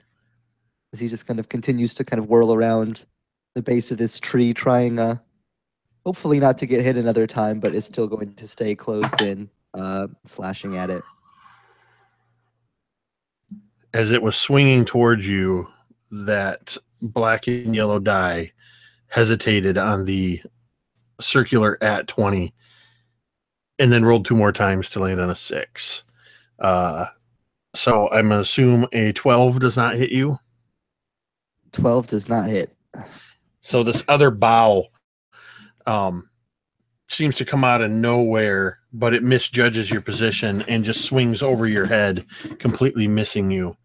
as he just kind of continues to kind of whirl around the base of this tree, trying hopefully not to get hit another time, but is still going to stay closed in, slashing at it. As it was swinging towards you, that black and yellow die hesitated on the circular at 20 and then rolled 2 more times to land on a 6. So I'm going to assume a 12 does not hit you. 12 does not hit. So this other bough seems to come out of nowhere, but it misjudges your position and just swings over your head, completely missing you.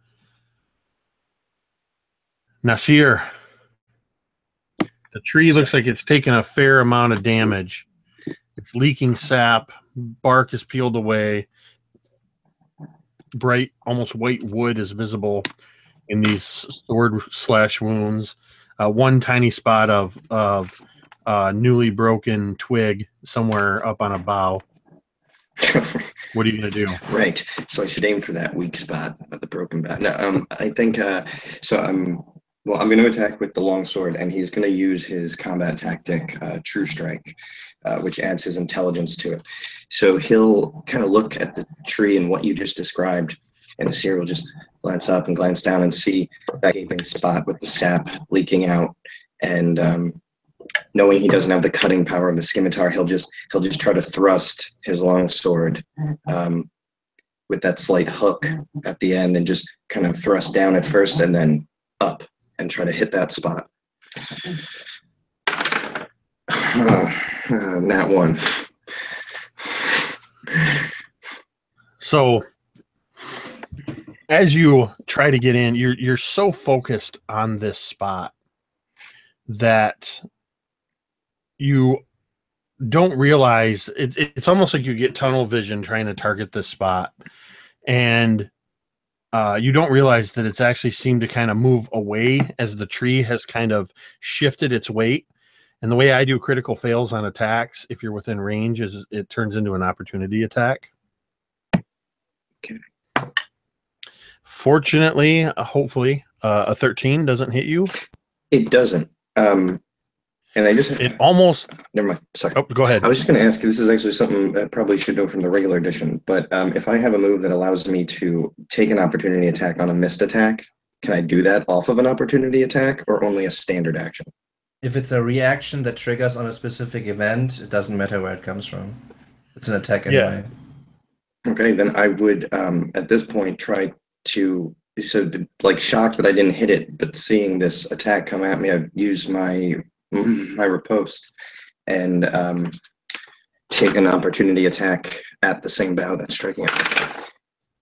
Nasir, the tree looks like it's taken a fair amount of damage. It's leaking sap, bark is peeled away, bright, almost white wood is visible in these sword slash wounds. One tiny spot of newly broken twig somewhere up on a bough. What are you gonna do? Right. So I should aim for that weak spot of the broken bat. No, I think so. I'm going to attack with the longsword, and he's going to use his combat tactic, True Strike, which adds his intelligence to it. So he'll kind of look at the tree and what you just described, and the seer will just glance up and glance down and see that gaping spot with the sap leaking out. And knowing he doesn't have the cutting power of the scimitar, he'll just try to thrust his longsword with that slight hook at the end, and just kind of thrust down at first and then up and try to hit that spot. That one. So as you try to get in, you're so focused on this spot that you don't realize it's almost like you get tunnel vision trying to target this spot, and you don't realize that it's actually seemed to kind of move away as the tree has kind of shifted its weight. And the way I do critical fails on attacks, if you're within range, is it turns into an opportunity attack. Okay. Fortunately, hopefully, a 13 doesn't hit you. It doesn't. And I just... It almost... Never mind. Sorry. Oh, go ahead. I was just going to ask, this is actually something I probably should know from the regular edition, but if I have a move that allows me to take an opportunity attack on a missed attack, can I do that off of an opportunity attack or only a standard action? If it's a reaction that triggers on a specific event, it doesn't matter where it comes from. It's an attack anyway. Yeah. Okay, then I would, at this point, try to... So, like, shocked that I didn't hit it, but seeing this attack come at me, I'd use my riposte and take an opportunity attack at the same bough that's striking it.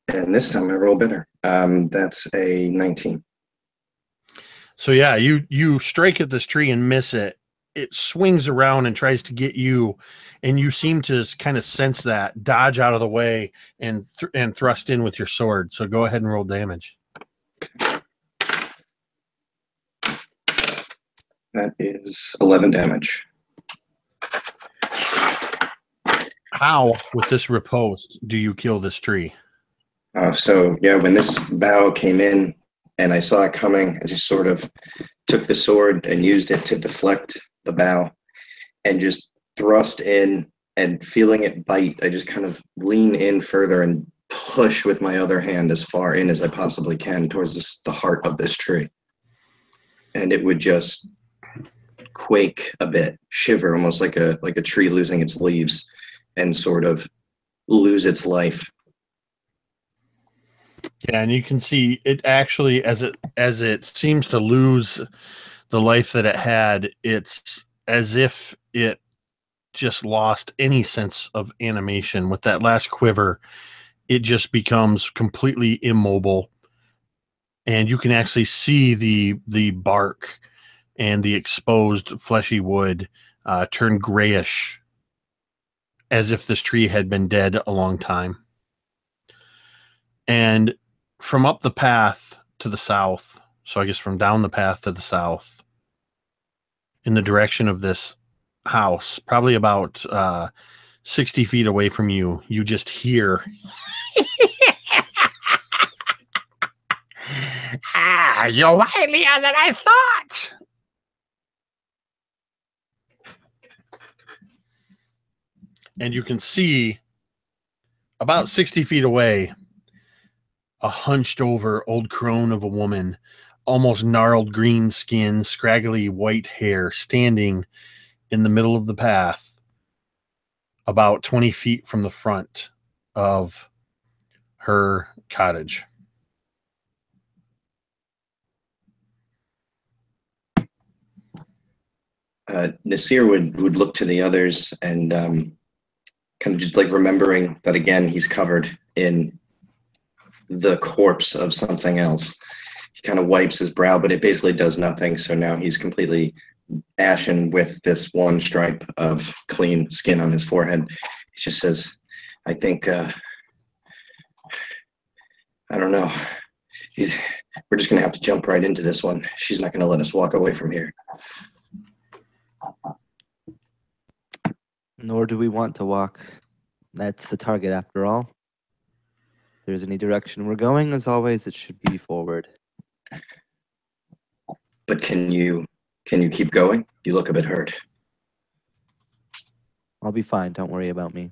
And this time I roll better. That's a 19. So yeah, you strike at this tree and miss it. It swings around and tries to get you, and you seem to kind of sense that, dodge out of the way, and thrust in with your sword. So go ahead and roll damage. That is 11 damage. How, with this riposte, do you kill this tree? So, yeah, when this bough came in and I saw it coming, I just sort of took the sword and used it to deflect the bough and just thrust in, and feeling it bite, I just kind of lean in further and push with my other hand as far in as I possibly can towards the heart of this tree. And it would just quake a bit, shiver, almost like a tree losing its leaves, and sort of lose its life. Yeah, and you can see it actually, as it seems to lose the life that it had, it's as if it just lost any sense of animation. With that last quiver, it just becomes completely immobile, and you can actually see the bark and the exposed fleshy wood turn grayish, as if this tree had been dead a long time. And from up the path to the south, so I guess from down the path to the south, in the direction of this house, probably about 60 feet away from you, you just hear... You're wilier than I thought! And you can see, about 60 feet away, a hunched over old crone of a woman, almost gnarled green skin, scraggly white hair, standing in the middle of the path, about 20 feet from the front of her cottage. Nasir would look to the others and kind of just like remembering that again he's covered in the corpse of something else. He kind of wipes his brow, but it basically does nothing. So now he's completely ashen with this one stripe of clean skin on his forehead. He just says, I think I don't know. We're just going to have to jump right into this one. She's not going to let us walk away from here. Nor do we want to walk. That's the target after all. If there's any direction we're going, as always, it should be forward. But can you keep going? You look a bit hurt. I'll be fine. Don't worry about me.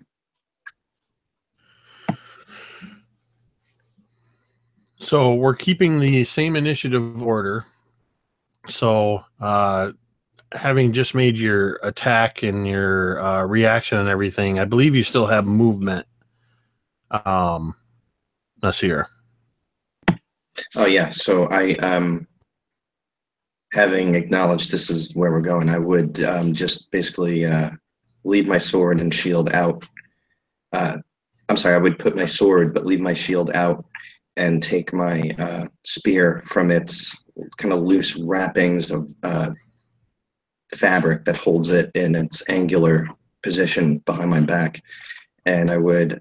So we're keeping the same initiative order. So having just made your attack and your reaction and everything, I believe you still have movement. Nasir. Oh yeah. So I having acknowledged this is where we're going, I would just basically leave my sword and shield out. I'm sorry, I would put my sword but leave my shield out and take my spear from its kind of loose wrappings of fabric that holds it in its angular position behind my back. And I would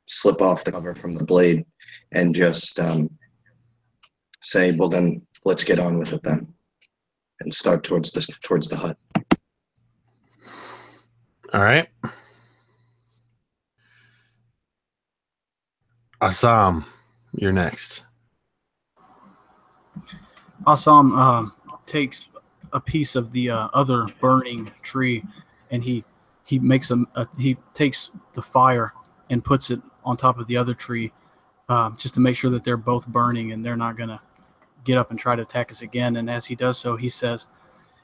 slip off the cover from the blade and just say, well, then let's get on with it then. And start towards the hut. All right. Assam, you're next. Assam takes a piece of the other burning tree, and he makes he takes the fire and puts it on top of the other tree, just to make sure that they're both burning and they're not gonna get up and try to attack us again. And as he does so, he says,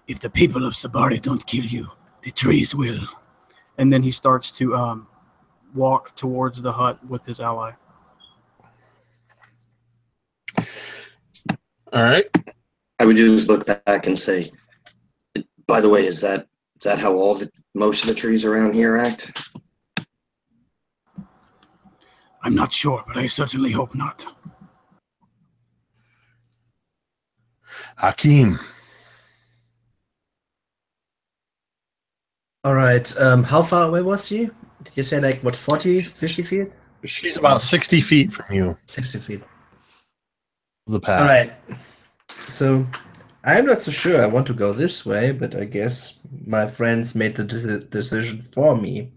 "If the people of Subari don't kill you, the trees will." And then he starts to walk towards the hut with his ally. All right. I would just look back and say, by the way, is that how most of the trees around here act? I'm not sure, but I certainly hope not. Hakeem. All right. How far away was she? Did you say like, what, 40, 50 feet? She's about 60 feet from you. 60 feet. The path. All right. So I'm not so sure I want to go this way, but I guess my friends made the decision for me.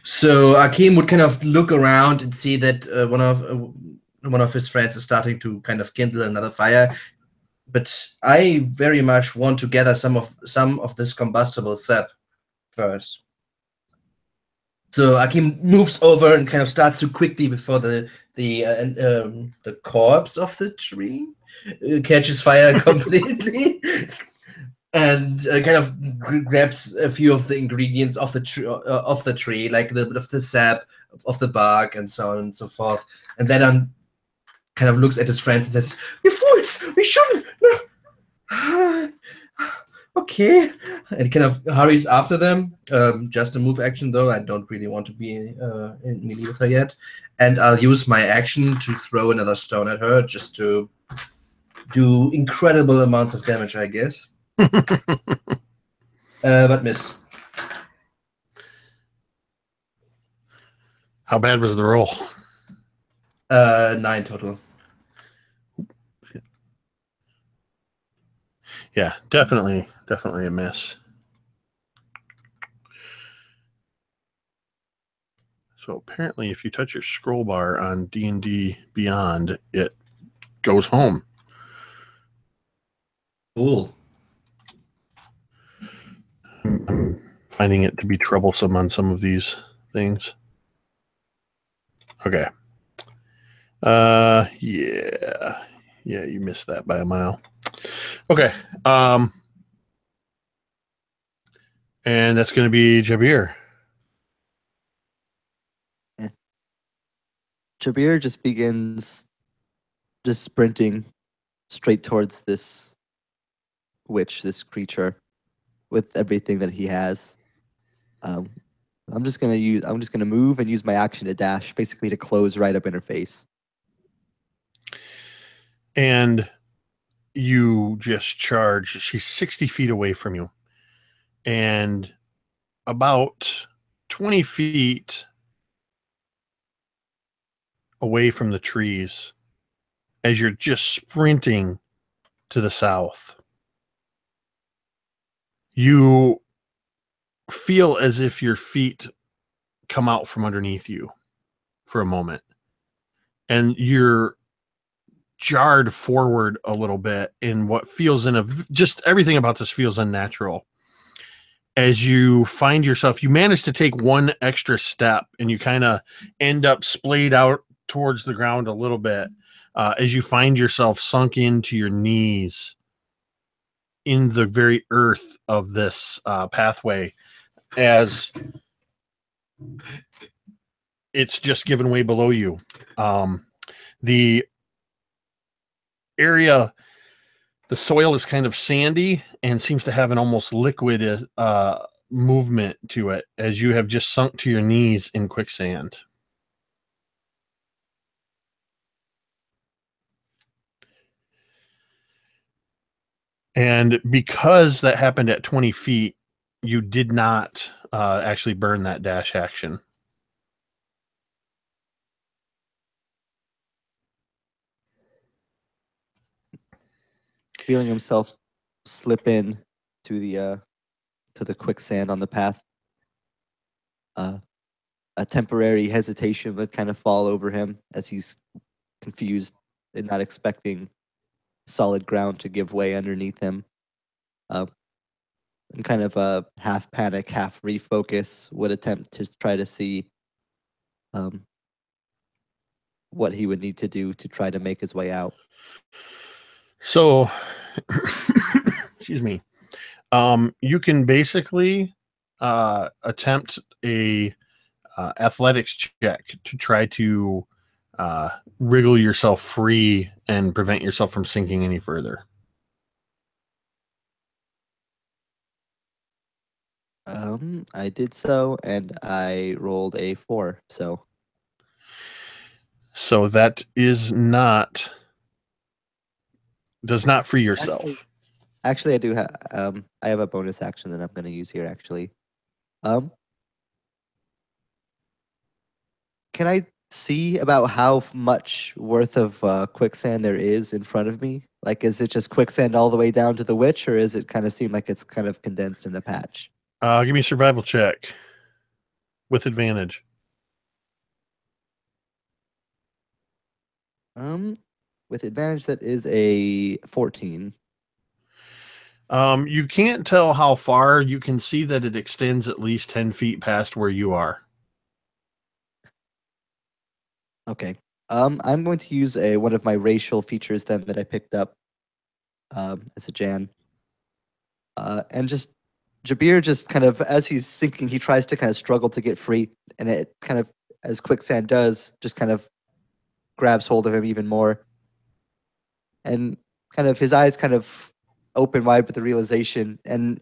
So Akeem would kind of look around and see that one of his friends is starting to kind of kindle another fire. But I very much want to gather some of this combustible sap first. So Akeem moves over and kind of starts to quickly before the corpse of the tree catches fire completely, and kind of grabs a few of the ingredients of the tree, like a little bit of the sap, of the bark, and so on and so forth. And then kind of looks at his friends and says, "You fools! We shouldn't." No. Okay, and kind of hurries after them. Just a move action, though. I don't really want to be in melee with her yet. And I'll use my action to throw another stone at her, just to do incredible amounts of damage, I guess. But miss. How bad was the roll? 9 total. Yeah, definitely a miss. So apparently if you touch your scroll bar on D&D Beyond, it goes home. Cool. I'm finding it to be troublesome on some of these things. Okay. Yeah, you missed that by a mile. Okay. And that's going to be Jabir. Jabir just begins just sprinting straight towards this witch, this creature, with everything that he has. I'm just gonna move and use my action to dash, basically to close right up in her face. And you just charge. She's 60 feet away from you. And about 20 feet away from the trees, as you're just sprinting to the south. You feel as if your feet come out from underneath you for a moment, and you're jarred forward a little bit in what feels just everything about this feels unnatural. As you find yourself, you manage to take one extra step and you kind of end up splayed out towards the ground a little bit, as you find yourself sunk into your knees in the very earth of this pathway, as it's just given way below you. The area, the soil is kind of sandy and seems to have an almost liquid movement to it, as you have just sunk to your knees in quicksand. And because that happened at 20 feet, you did not actually burn that dash action. Feeling himself slip in to the quicksand on the path. A temporary hesitation would kind of fall over him as he's confused and not expecting solid ground to give way underneath him. And kind of a half panic, half refocus would attempt to try to see what he would need to do to try to make his way out. So, excuse me. You can basically attempt a athletics check to try to wriggle yourself free and prevent yourself from sinking any further. I did so, and I rolled a 4. So that does not free yourself. Actually, I do have. I have a bonus action that I'm going to use here. Actually, can I see about how much worth of quicksand there is in front of me? Like, is it just quicksand all the way down to the witch, or is it kind of seem like it's kind of condensed in a patch? Give me a survival check with advantage. With advantage, that is a 14. You can't tell how far. You can see that it extends at least 10 feet past where you are. Okay. I'm going to use one of my racial features then that I picked up as a Jan. And just Jabir just kind of, as he's sinking, he tries to kind of struggle to get free, and it kind of, as quicksand does, just kind of grabs hold of him even more. And kind of his eyes kind of open wide with the realization, and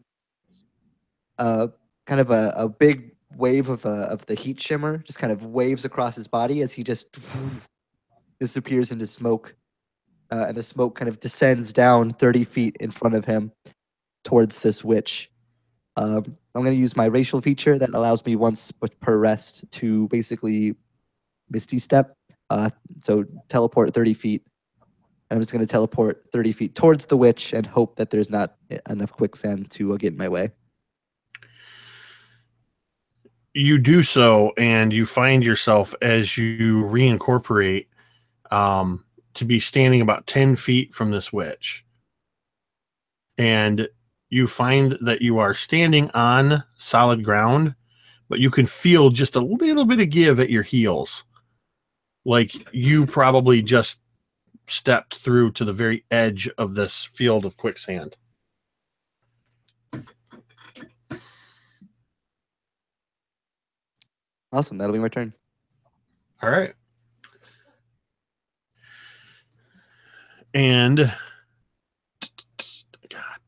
kind of a big wave of the heat shimmer just kind of waves across his body as he just disappears into smoke. And the smoke kind of descends down 30 feet in front of him towards this witch. I'm going to use my racial feature that allows me once per rest to basically Misty Step. So teleport 30 feet. I'm just going to teleport 30 feet towards the witch and hope that there's not enough quicksand to get in my way. You do so, and you find yourself, as you reincorporate, to be standing about 10 feet from this witch. And you find that you are standing on solid ground, but you can feel just a little bit of give at your heels. Like you probably just stepped through to the very edge of this field of quicksand. Awesome. That'll be my turn. All right. And God.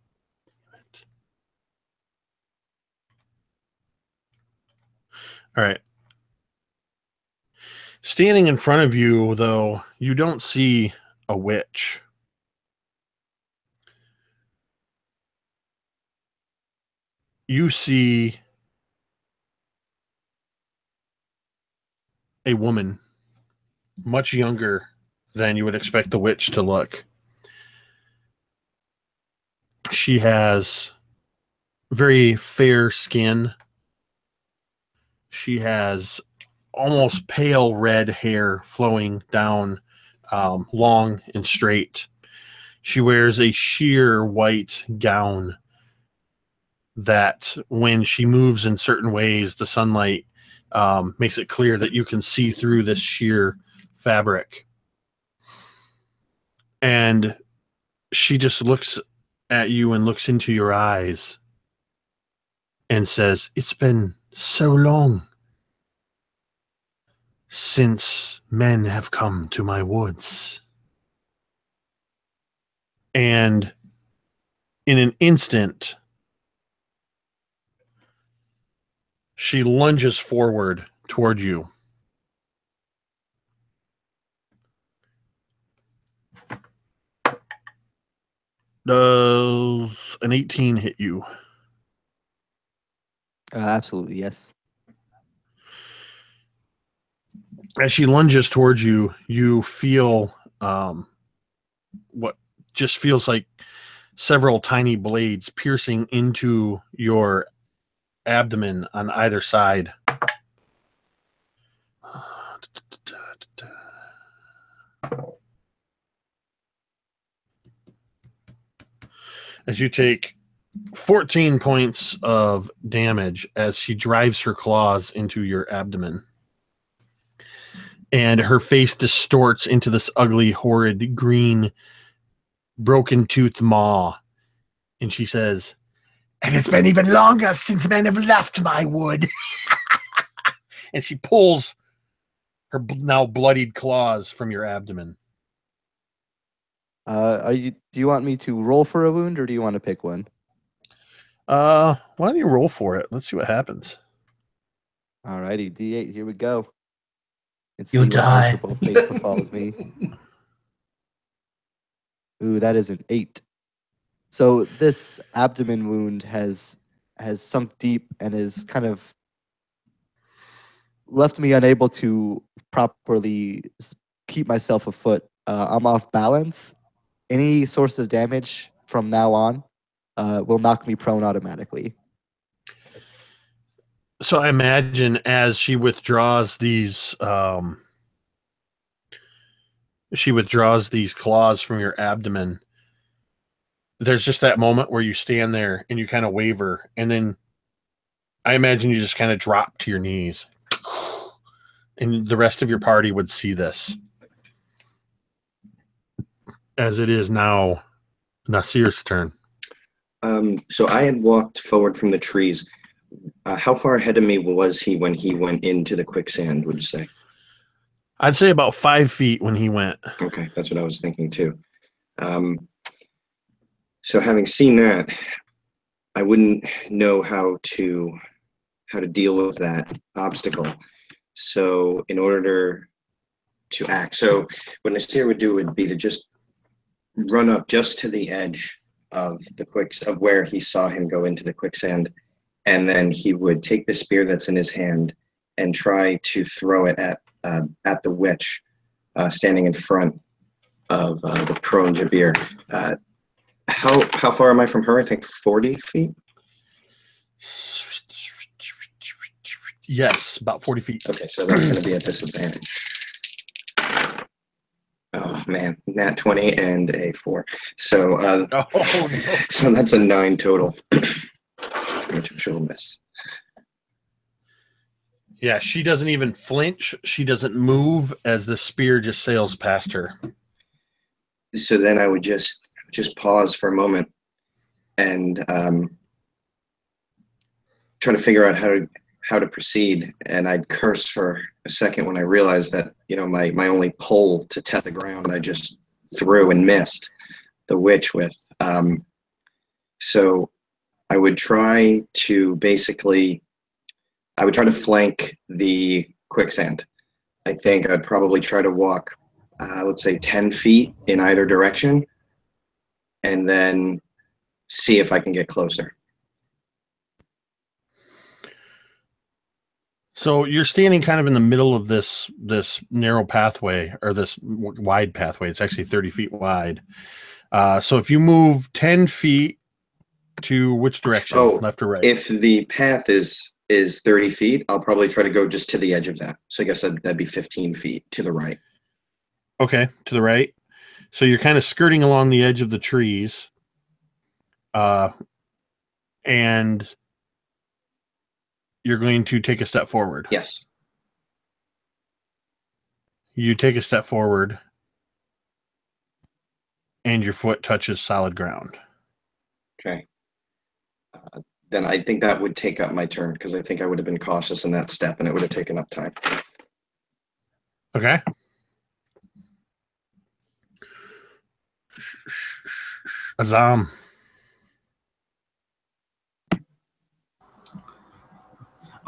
All right. Standing in front of you, though, you don't see a witch. You see a woman, much younger than you would expect the witch to look. She has very fair skin. She has almost pale red hair flowing down, long and straight. She wears a sheer white gown that when she moves in certain ways, the sunlight makes it clear that you can see through this sheer fabric. And she just looks at you and looks into your eyes and says, "It's been so long since men have come to my woods." And in an instant, she lunges forward toward you. Does an 18 hit you? Absolutely, yes. As she lunges towards you, you feel what just feels like several tiny blades piercing into your abdomen on either side. As you take 14 points of damage as she drives her claws into your abdomen. And her face distorts into this ugly, horrid, green, broken-toothed maw. And she says, "And it's been even longer since men have left my wood." And she pulls her now bloodied claws from your abdomen. Do you want me to roll for a wound, or do you want to pick one? Why don't you roll for it? Let's see what happens. Alrighty, D8, here we go. Let's You see what die. miserable fate befalls me. Ooh, that is an 8. So this abdomen wound has sunk deep and is kind of left me unable to properly keep myself afoot. I'm off balance. Any source of damage from now on will knock me prone automatically. So I imagine as she withdraws these claws from your abdomen, there's just that moment where you stand there and you kind of waver, and then I imagine you just kind of drop to your knees. And the rest of your party would see this. As it is now Nasir's turn. So I had walked forward from the trees. How far ahead of me was he when he went into the quicksand, would you say? I'd say about 5 feet when he went. Okay, that's what I was thinking too. So having seen that, I wouldn't know how to deal with that obstacle. So in order to act, so what Nasir would do would be to just run up just to the edge of of where he saw him go into the quicksand, and then he would take the spear that's in his hand and try to throw it at the witch standing in front of the prone Jabir. How far am I from her? I think 40 feet. Yes, about 40 feet. Okay, so that's going to be a disadvantage. Oh man, nat 20 and a 4. So No. so that's a 9 total. Which she'll miss. Yeah, she doesn't even flinch. She doesn't move as the spear just sails past her. So then I would just pause for a moment and try to figure out how to proceed. And I'd curse for a second when I realized that, my only pole to test the ground, I just threw and missed the witch with. So I would try to flank the quicksand. I think I'd probably try to walk, let's say 10 feet in either direction, and then see if I can get closer. So you're standing kind of in the middle of this narrow pathway, or this wide pathway. It's actually 30 feet wide. So if you move 10 feet to which direction, left or right? If the path is 30 feet, I'll probably try to go just to the edge of that. So I guess that'd be 15 feet to the right. Okay, to the right. So you're kind of skirting along the edge of the trees. And you're going to take a step forward. Yes. You take a step forward, and your foot touches solid ground. Okay. Then I think that would take up my turn, because I think I would have been cautious in that step, and it would have taken up time. Okay. Azam.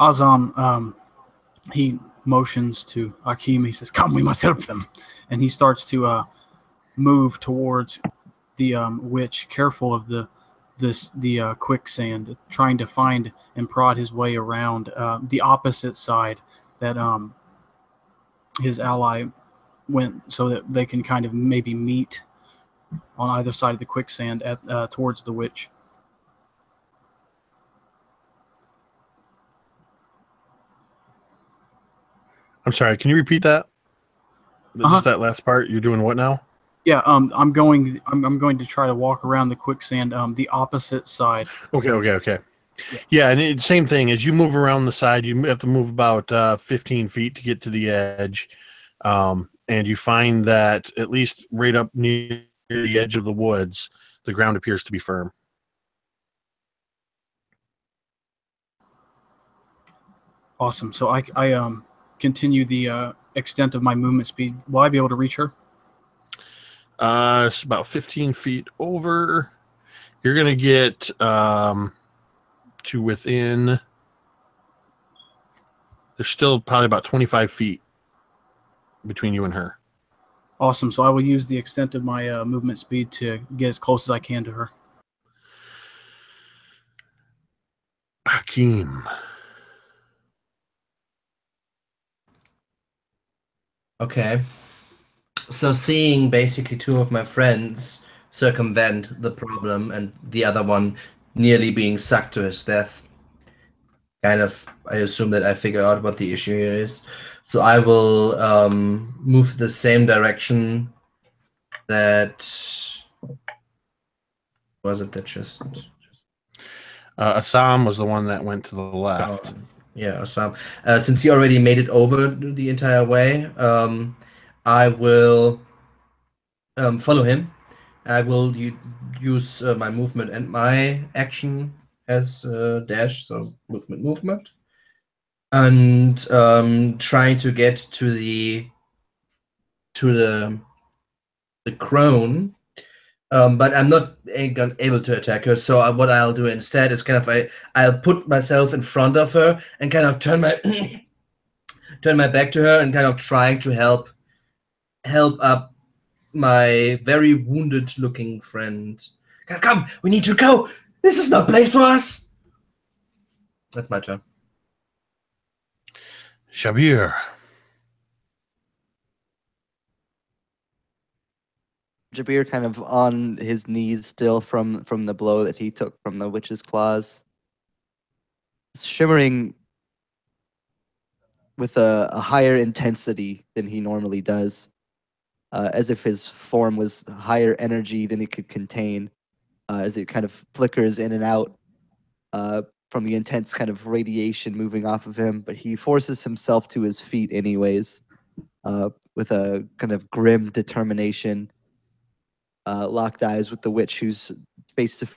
Azam, he motions to Akim. He says, "Come, we must help them." And he starts to move towards the witch, careful of the quicksand, trying to find and prod his way around the opposite side that his ally went, so that they can kind of maybe meet on either side of the quicksand towards the witch. I'm sorry, can you repeat that? Just that last part. You're doing what now? Yeah, I'm going to try to walk around the quicksand, the opposite side. Okay. Yeah, and same thing. As you move around the side, you have to move about 15 feet to get to the edge. And you find that at least right up near the edge of the woods, the ground appears to be firm. Awesome. So I continue the extent of my movement speed. Will I be able to reach her? It's about 15 feet over. You're going to get to within... There's still probably about 25 feet between you and her. Awesome. So I will use the extent of my movement speed to get as close as I can to her. Hakim. Okay. So seeing basically two of my friends circumvent the problem and the other one nearly being sucked to his death, kind of, I assume that I figure out what the issue here is. So I will move the same direction that... Was it that just... Assam was the one that went to the left. Yeah, Assam. Since he already made it over the entire way, I will follow him. I will use my movement and my action as dash, so movement, and trying to get to the crone. But I'm not able to attack her. So what I'll do instead is kind of I'll put myself in front of her and kind of turn my back to her and kind of trying to help up my very wounded looking friend. Come, we need to go. This is no place for us. That's my turn. Shabir. Jabir kind of on his knees still from the blow that he took from the witch's claws, shimmering with a higher intensity than he normally does, as if his form was higher energy than it could contain, as it kind of flickers in and out from the intense kind of radiation moving off of him. But he forces himself to his feet anyways, with a kind of grim determination. Locked eyes with the witch who's face to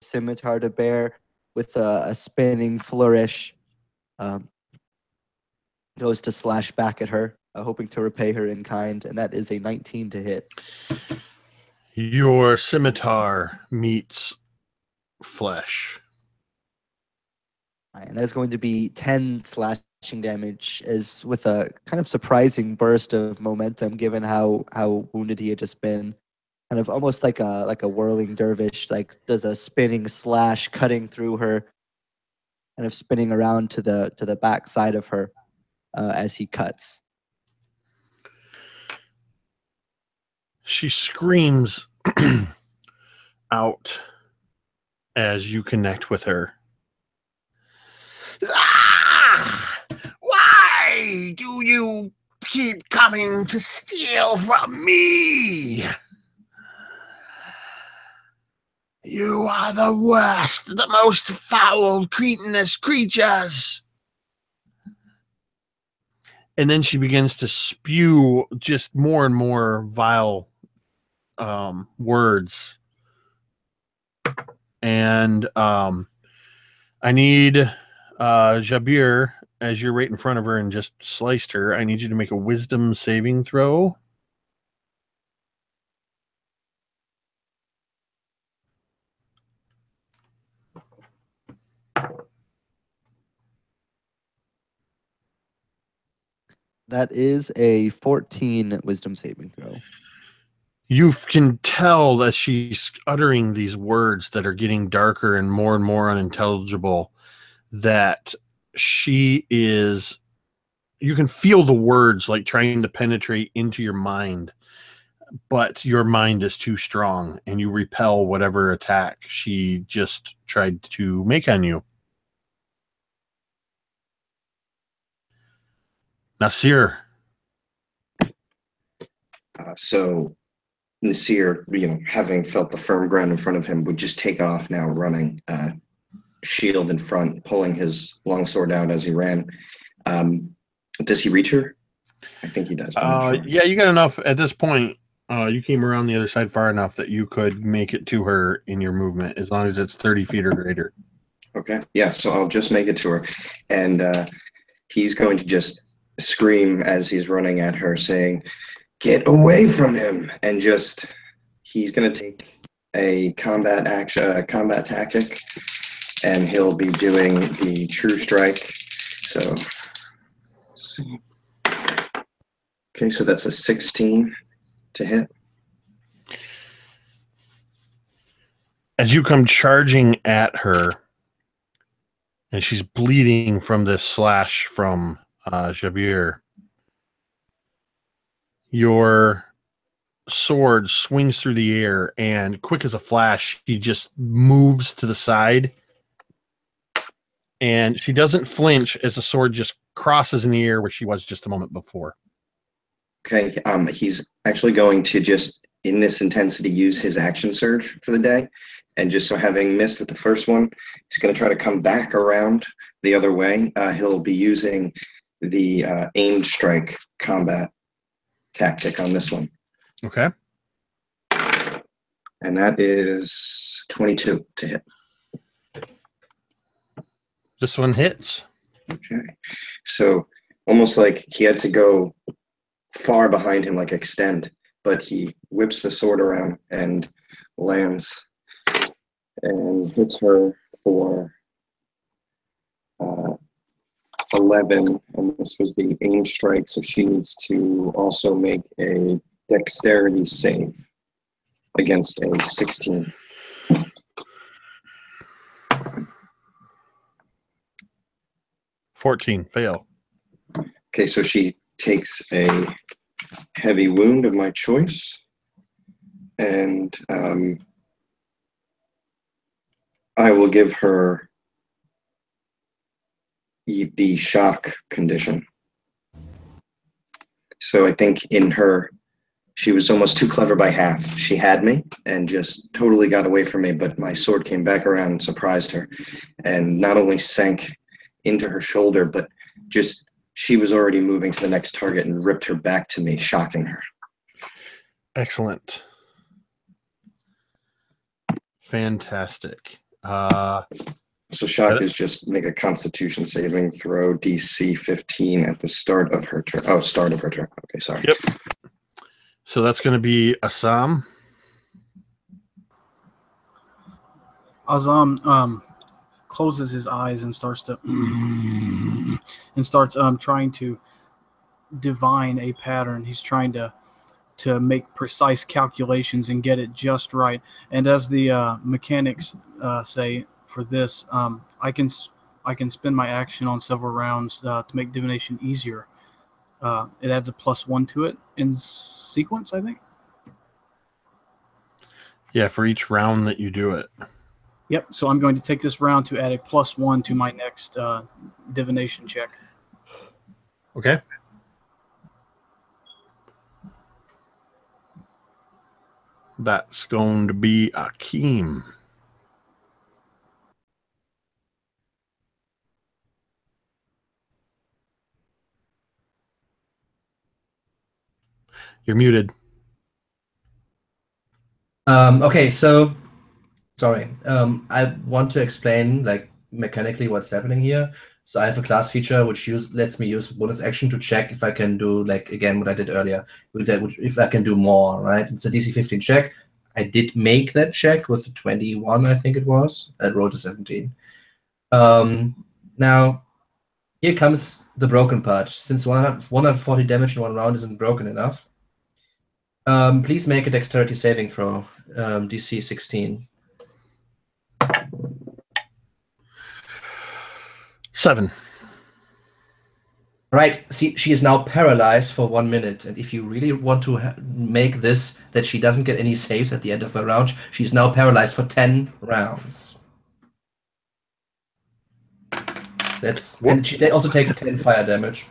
scimitar to bear with a spinning flourish. Goes to slash back at her, hoping to repay her in kind, and that is a 19 to hit. Your scimitar meets flesh. And that is going to be 10 slashing damage, as with a kind of surprising burst of momentum given how wounded he had just been. Kind of almost like a whirling dervish, like does a spinning slash cutting through her kind of spinning around to the back side of her as he cuts. She screams out as you connect with her. Ah! Why do you keep coming to steal from me? You are the worst, the most foul, cretinous creatures. And then she begins to spew just more and more vile words. And I need Jabir, as you're right in front of her and just sliced her, I need you to make a wisdom saving throw. That is a 14 wisdom saving throw. You can tell that she's uttering these words that are getting darker and more unintelligible, that she is, you can feel the words like trying to penetrate into your mind, but your mind is too strong and you repel whatever attack she just tried to make on you. Nasir. So Nasir, having felt the firm ground in front of him, would just take off now, running, shield in front, pulling his longsword out as he ran. Does he reach her? I think he does. Sure. Yeah, you got enough at this point. You came around the other side far enough that you could make it to her in your movement, as long as it's 30 feet or greater. Okay. Yeah, so I'll just make it to her. And he's going to just scream as he's running at her, saying, "Get away from him!" And he's going to take a combat tactic, and he'll be doing the true strike. So, okay, so that's a 16 to hit. As you come charging at her, and she's bleeding from this slash from Jabir, your sword swings through the air, and quick as a flash, she just moves to the side, and she doesn't flinch as the sword just crosses in the air where she was just a moment before. Okay, he's actually going to just, in this intensity, use his action surge for the day. And just so having missed with the first one, he's going to try to come back around the other way. He'll be using the aimed strike combat tactic on this one. Okay. And that is 22 to hit. This one hits. Okay. So almost like he had to go far behind him, like extend, but he whips the sword around and lands and hits her for 11, and this was the aim strike, so she needs to also make a dexterity save against a 16. Fail. Okay, so she takes a heavy wound of my choice, and I will give her the shock condition. So I think she was almost too clever by half. She had me and just totally got away from me, but my sword came back around and surprised her, and not only sank into her shoulder, but just she was already moving to the next target and ripped her back to me, shocking her. Excellent. Fantastic. So shock is just make a Constitution saving throw, DC 15 at the start of her turn. Oh, start of her turn. Okay, sorry. Yep. So that's going to be Assam. Azam closes his eyes and starts to trying to divine a pattern. He's trying to make precise calculations and get it just right. And as the mechanics say for this, I can I can spend my action on several rounds to make divination easier. It adds a +1 to it in sequence, I think. Yeah, for each round that you do it. Yep. So I'm going to take this round to add a +1 to my next divination check. Okay. That's going to be Akeem. You're muted. Okay, so sorry. I want to explain like mechanically what's happening here. So I have a class feature which lets me use bonus action to check if I can do like again what I did earlier. If I can do more, right? It's a DC 15 check. I did make that check with 21, I think it was. I rolled a 17. Now here comes the broken part. Since 140 damage in one round isn't broken enough, please make a dexterity saving throw, DC 16. 7. Right. See, she is now paralyzed for 1 minute, and if you really want to make this that she doesn't get any saves at the end of her round, she's now paralyzed for 10 rounds. And she also takes 10 fire damage.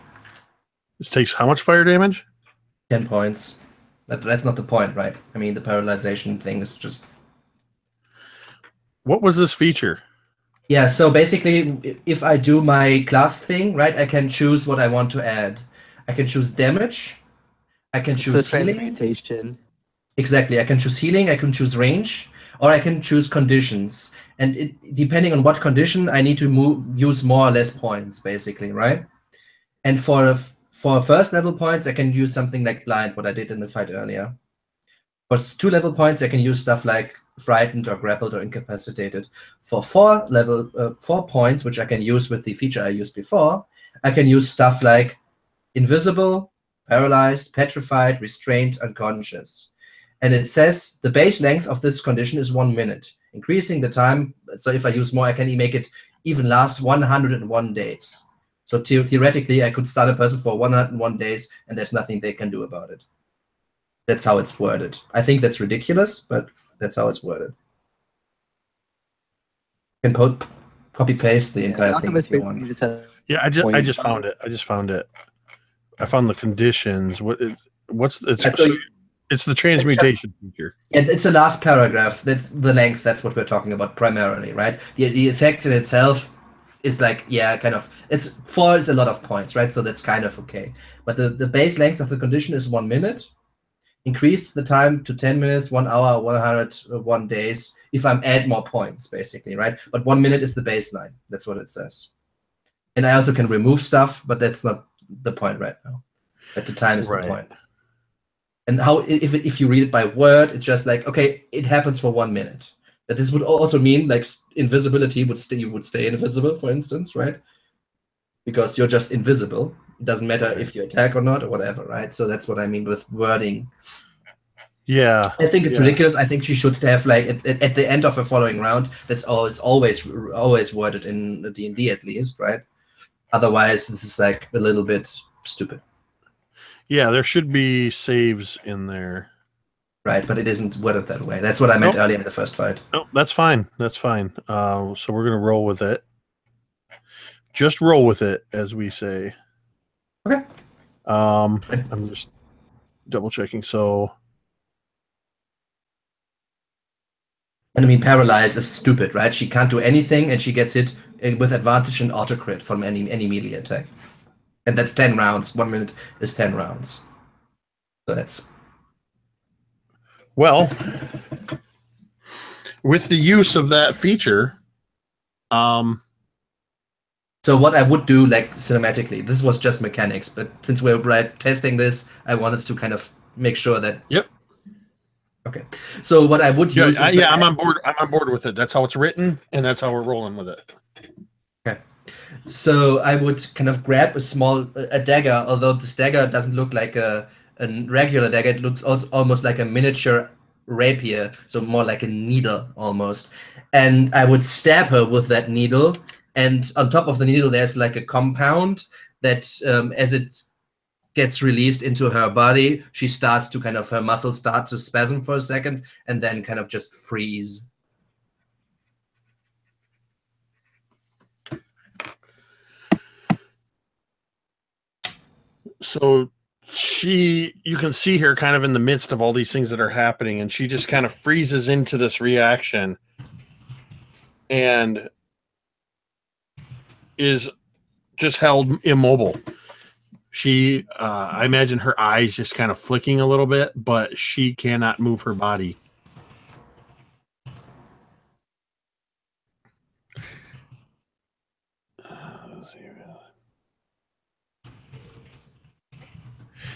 This takes how much fire damage? 10 points. But that's not the point, right? I mean, the paralyzation thing is just... What was this feature? Yeah, so basically, if I do my class thing, right, I can choose what I want to add. I can choose damage. I can choose healing. Transmutation. Exactly. I can choose healing. I can choose range, or I can choose conditions. And depending on what condition, I need to use more or less points, basically, right? And for first level points, I can use something like blind, what I did in the fight earlier. For 2 level points, I can use stuff like frightened or grappled or incapacitated. For 4 points, which I can use with the feature I used before, I can use stuff like invisible, paralyzed, petrified, restrained, unconscious. And it says the base length of this condition is 1 minute, increasing the time. So if I use more, I can make it even last 101 days. So theoretically, I could stun a person for 101 days, and there's nothing they can do about it. That's how it's worded. I think that's ridiculous, but that's how it's worded. You can copy paste the entire thing if you want. Yeah, I just found it. I found the conditions. It's the transmutation feature. Yeah, it's the last paragraph. That's the length. That's what we're talking about primarily, right? The effect in itself is like, yeah, kind of. 4 is a lot of points, right? So that's kind of okay. But the base length of the condition is 1 minute. Increase the time to 10 minutes, 1 hour, 101 days, if I add more points, basically, right? But 1 minute is the baseline. That's what it says. And I also can remove stuff, but that's not the point right now. At the time is the point. And how if you read it by word, it's just like, okay, it happens for 1 minute. But this would also mean like invisibility you would stay invisible, for instance, right? Because you're just invisible. It doesn't matter if you attack or not or whatever, right? So that's what I mean with wording. Yeah. I think it's ridiculous. I think she should have like at the end of a following round, that's always worded in D&D at least, right? Otherwise, this is like a little bit stupid. Yeah, there should be saves in there. Right, but it isn't worded that way. That's what I meant earlier in the first fight. No, that's fine. That's fine. So we're going to roll with it. Just roll with it, as we say. Okay. I'm just double checking. So, and I mean, paralyzed is stupid, right? She can't do anything, and she gets hit with advantage and auto crit from any melee attack, and that's 10 rounds. 1 minute is 10 rounds. So that's well, with the use of that feature, So what I would do, like cinematically, this was just mechanics, but since we're testing this, I wanted to kind of make sure that. Yep. Okay. So what I would use. I'm on board. I'm on board with it. That's how it's written, and that's how we're rolling with it. Okay. So I would kind of grab a dagger, although this dagger doesn't look like a regular dagger. It looks almost like a miniature rapier, so more like a needle almost. And I would stab her with that needle. and on top of the needle there's like a compound that as it gets released into her body, she starts to kind of, her muscles start to spasm for a second and then kind of just freeze. So you can see her kind of in the midst of all these things that are happening, and she just kind of freezes into this reaction and is just held immobile. She, I imagine her eyes just kind of flicking a little bit, but she cannot move her body.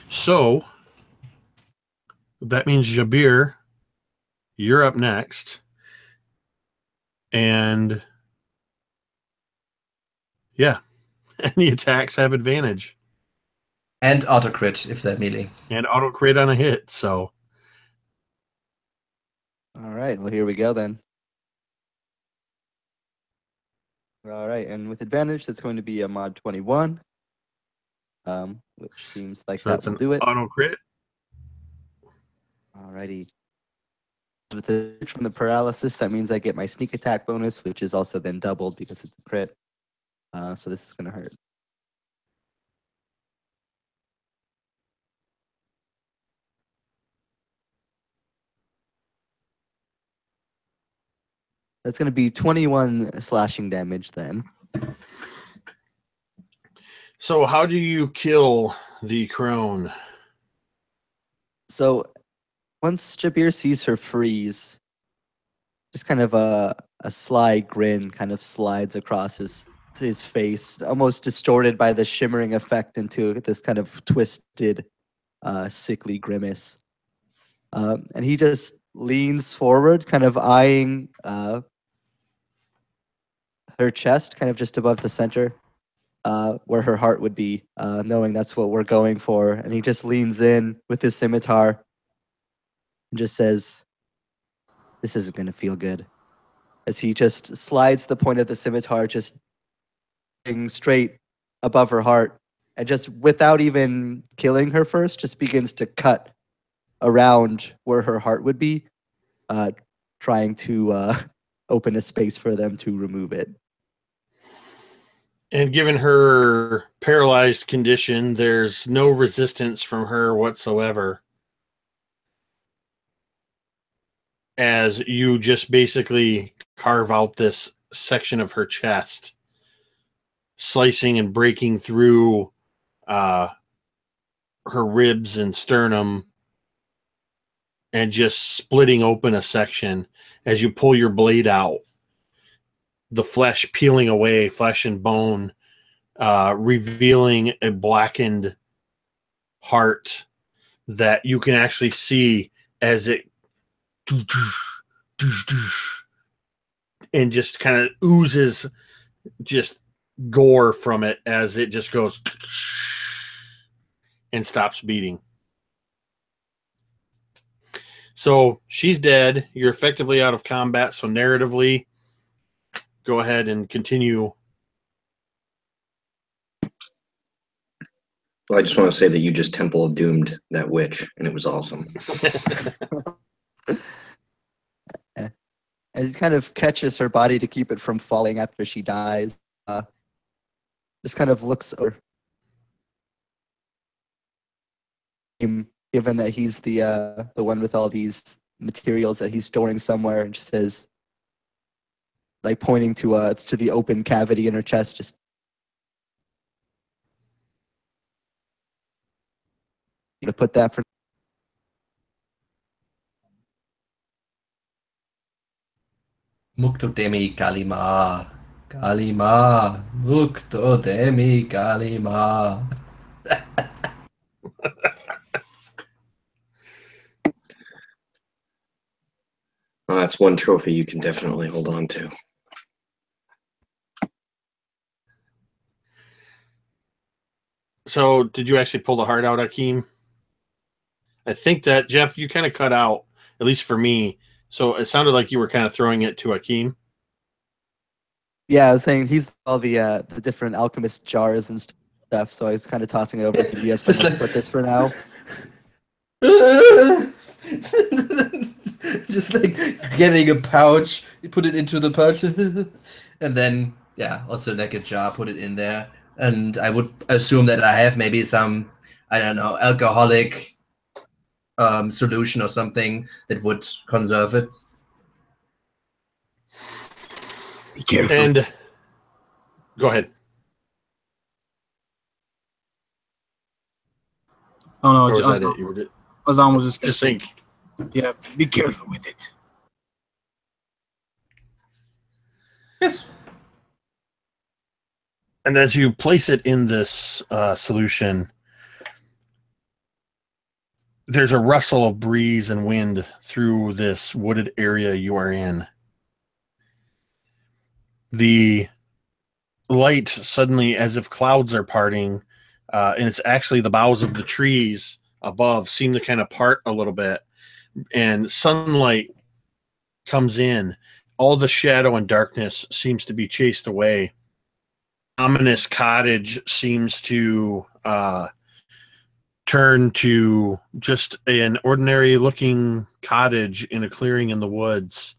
So that means Jabir, you're up next. And yeah, any attacks have advantage. And auto crit if they're melee. And auto crit on a hit, so. All right, well, here we go then. All right, and with advantage, that's going to be a mod 21, which seems like So that that's will an do it. auto crit. All righty. With the from the paralysis, that means I get my sneak attack bonus, which is also then doubled because it's a crit. So this is going to hurt. That's going to be 21 slashing damage then. So how do you kill the crone? So once Jabir sees her freeze, just kind of a sly grin kind of slides across his face, almost distorted by the shimmering effect into this kind of twisted, sickly grimace. And he just leans forward, kind of eyeing her chest, kind of just above the center, where her heart would be, knowing that's what we're going for. And he just leans in with his scimitar and just says, "This isn't going to feel good." As he just slides the point of the scimitar just straight above her heart, and just without even killing her first, just begins to cut around where her heart would be, trying to open a space for them to remove it. And given her paralyzed condition, there's no resistance from her whatsoever. As you just basically carve out this section of her chest, slicing and breaking through her ribs and sternum, and just splitting open a section as you pull your blade out. The flesh peeling away, flesh and bone, revealing a blackened heart that you can actually see as it and just kind of oozes just gore from it as it just goes and stops beating. So she's dead. You're effectively out of combat. So narratively, go ahead and continue. Well, I just want to say that you just Temple of Doomed that witch, and it was awesome. As he kind of catches her body to keep it from falling after she dies, just kind of looks over him, given that he's the one with all these materials that he's storing somewhere, and just says, like pointing to the open cavity in her chest, just, "You to put that for." Mukto demi kalima. Kalima. Mukto demi kalima. Well, that's one trophy you can definitely hold on to. So did you actually pull the heart out, Akeem? I think that, Jeff, you kind of cut out, at least for me. So it sounded like you were kind of throwing it to Akeem. Yeah, I was saying he's all the different alchemist jars and stuff. So I was kind of tossing it over to see if you have somewhere to put this for now. Just like getting a pouch, you put it into the pouch, and then also like a jar, put it in there. And I would assume that I have maybe some, I don't know, alcoholic solution or something that would conserve it. Be careful. And go ahead. Oh no, Or was that it? You were Azam was just saying. yeah. Be careful with it. Yes. And as you place it in this solution, there's a rustle of breeze and wind through this wooded area you are in. The light suddenly, as if clouds are parting, and it's actually the boughs of the trees above seem to kind of part a little bit, and sunlight comes in. All the shadow and darkness seems to be chased away. Ominous cottage seems to turn to just an ordinary looking cottage in a clearing in the woods.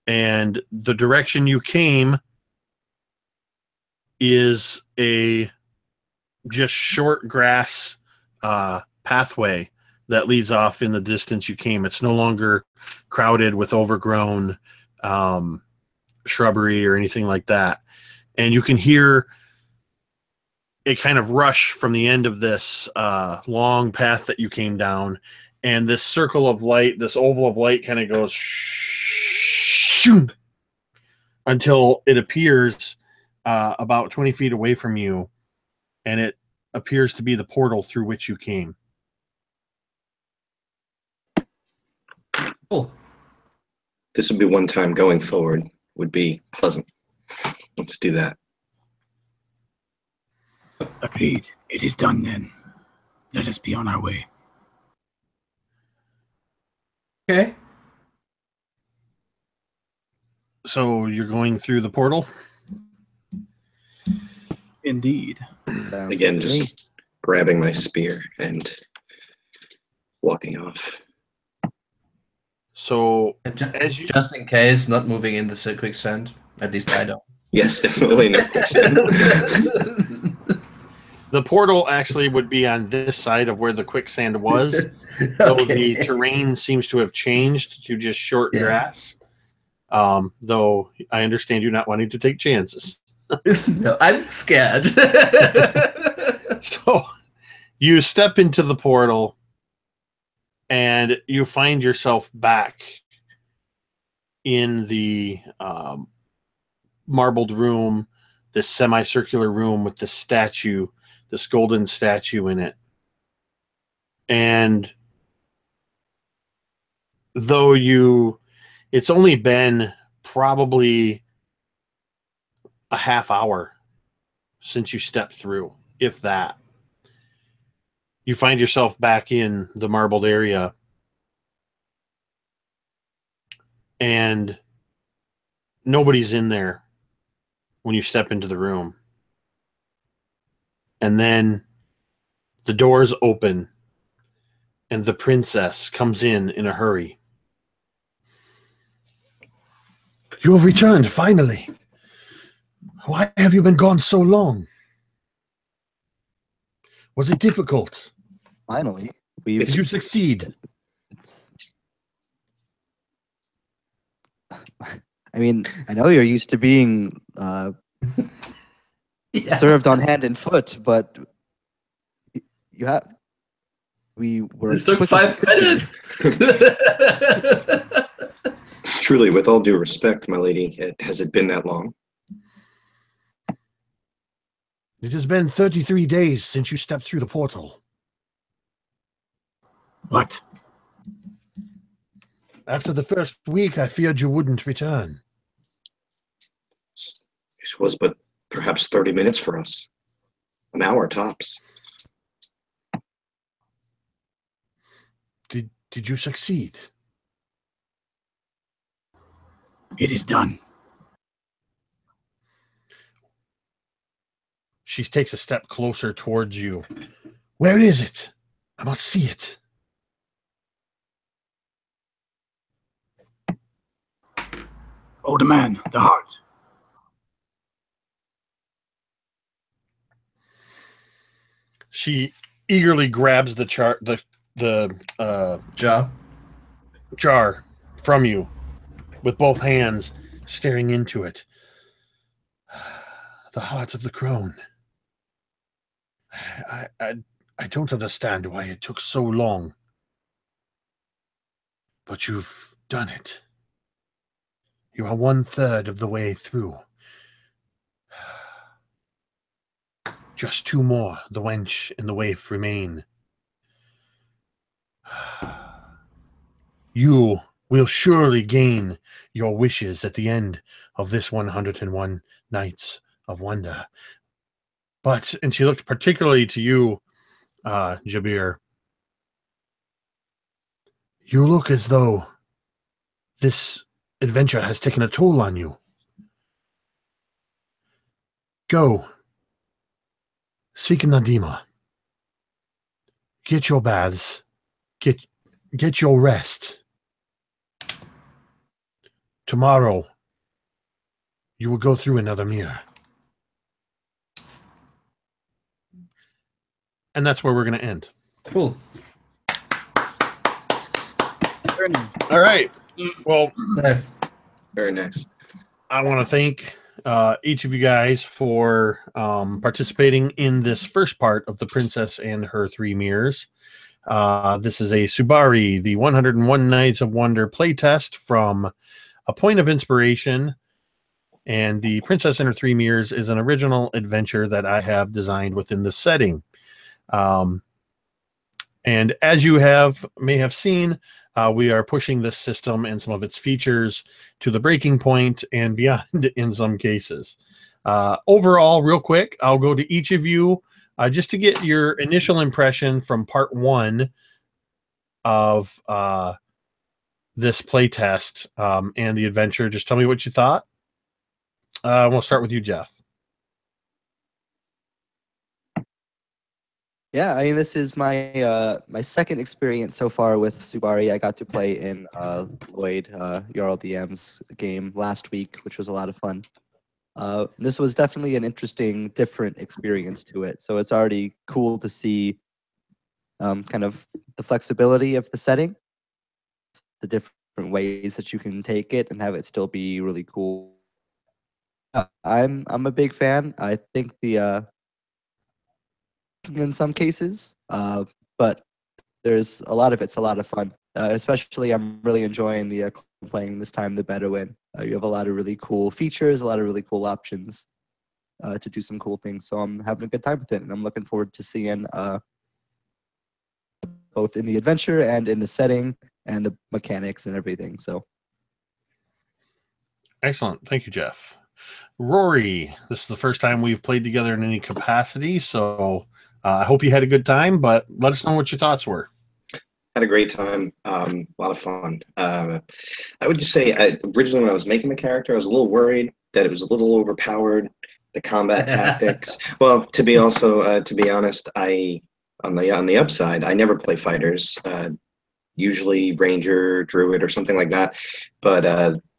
And the direction you came is a just short grass pathway that leads off in the distance you came. It's no longer crowded with overgrown shrubbery or anything like that. And you can hear a kind of rush from the end of this long path that you came down. And this circle of light, this oval of light kind of goes until it appears about 20 feet away from you. And it appears to be the portal through which you came. Cool. This would be one time going forward would be pleasant. Let's do that. Agreed. It is done then. Let us be on our way. Okay. So you're going through the portal? Indeed. Sounds Again, good to me. just grabbing my spear and walking off. So As you, just in case, not moving in the quicksand. At least I don't. Yes, definitely no. the portal actually would be on this side of where the quicksand was. Though the terrain seems to have changed to just short grass. Though I understand you not wanting to take chances. No, I'm scared. So you step into the portal and you find yourself back in the marbled room, this semicircular room with this statue, this golden statue in it. And though it's only been probably a half hour since you stepped through, if that. You find yourself back in the marbled area, and nobody's in there when you step into the room. And then the doors open, and the princess comes in a hurry. You have returned, finally. Why have you been gone so long? Was it difficult? Finally, Did you succeed? I mean, I know you're used to being served on hand and foot, but you have. We were. It took 5 minutes. Truly, with all due respect, my lady, has it been that long? It has been 33 days since you stepped through the portal. What? After the first week, I feared you wouldn't return. It was but perhaps 30 minutes for us. An hour tops. Did you succeed? It is done. She takes a step closer towards you. Where is it? I must see it. Oh, the man, the heart. She eagerly grabs the jar from you with both hands, staring into it. The heart of the crone. I don't understand why it took so long. But you've done it. You are 1/3 of the way through. Just 2 more, the wench and the waif remain. You will surely gain your wishes at the end of this 101 Nights of Wonder. But, and she looked particularly to you, Jabir, you look as though this adventure has taken a toll on you. Go. Seek Nadima. Get your baths. Get your rest. Tomorrow, you will go through another mirror. And that's where we're going to end. Cool. All right. Well, Nice. Very nice. I want to thank each of you guys for participating in this first part of The Princess and Her Three Mirrors. This is a Subari, the 101 Nights of Wonder playtest from A Point of Inspiration. And The Princess and Her Three Mirrors is an original adventure that I have designed within the setting. And as you may have seen, we are pushing this system and some of its features to the breaking point and beyond in some cases. Overall, real quick, I'll go to each of you just to get your initial impression from part 1 of this playtest and the adventure. Just tell me what you thought. We'll start with you, Jeff. Yeah, I mean, this is my my second experience so far with Subari. I got to play in Lloyd Jarl DM's game last week, which was a lot of fun. This was definitely an interesting, different experience to it. So it's already cool to see kind of the flexibility of the setting, the different ways that you can take it and have it still be really cool. I'm a big fan. I think the in some cases, but there's a lot of it's a lot of fun. Especially, I'm really enjoying the playing this time the Bedouin. You have a lot of really cool features, a lot of really cool options to do some cool things. So I'm having a good time with it, and I'm looking forward to seeing both in the adventure and in the setting and the mechanics and everything. So Excellent. Thank you, Jeff. Rory, this is the first time we've played together in any capacity, so I hope you had a good time, but let us know what your thoughts were. Had a great time. A lot of fun. I would just say, originally when I was making the character, I was a little worried that it was a little overpowered, the combat tactics. Well, to be honest, on the upside, I never play fighters. Usually Ranger, Druid, or something like that. But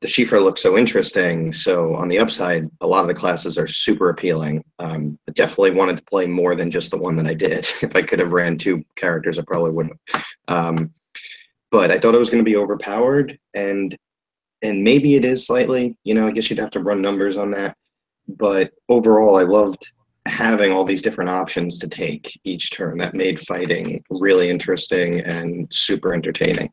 the Shifa looks so interesting. So on the upside, a lot of the classes are super appealing. I definitely wanted to play more than just the one that I did. If I could have ran 2 characters, I probably wouldn't have. But I thought it was going to be overpowered, and maybe it is slightly. I guess you'd have to run numbers on that. But overall, I loved having all these different options to take each turn. That made fighting really interesting and super entertaining.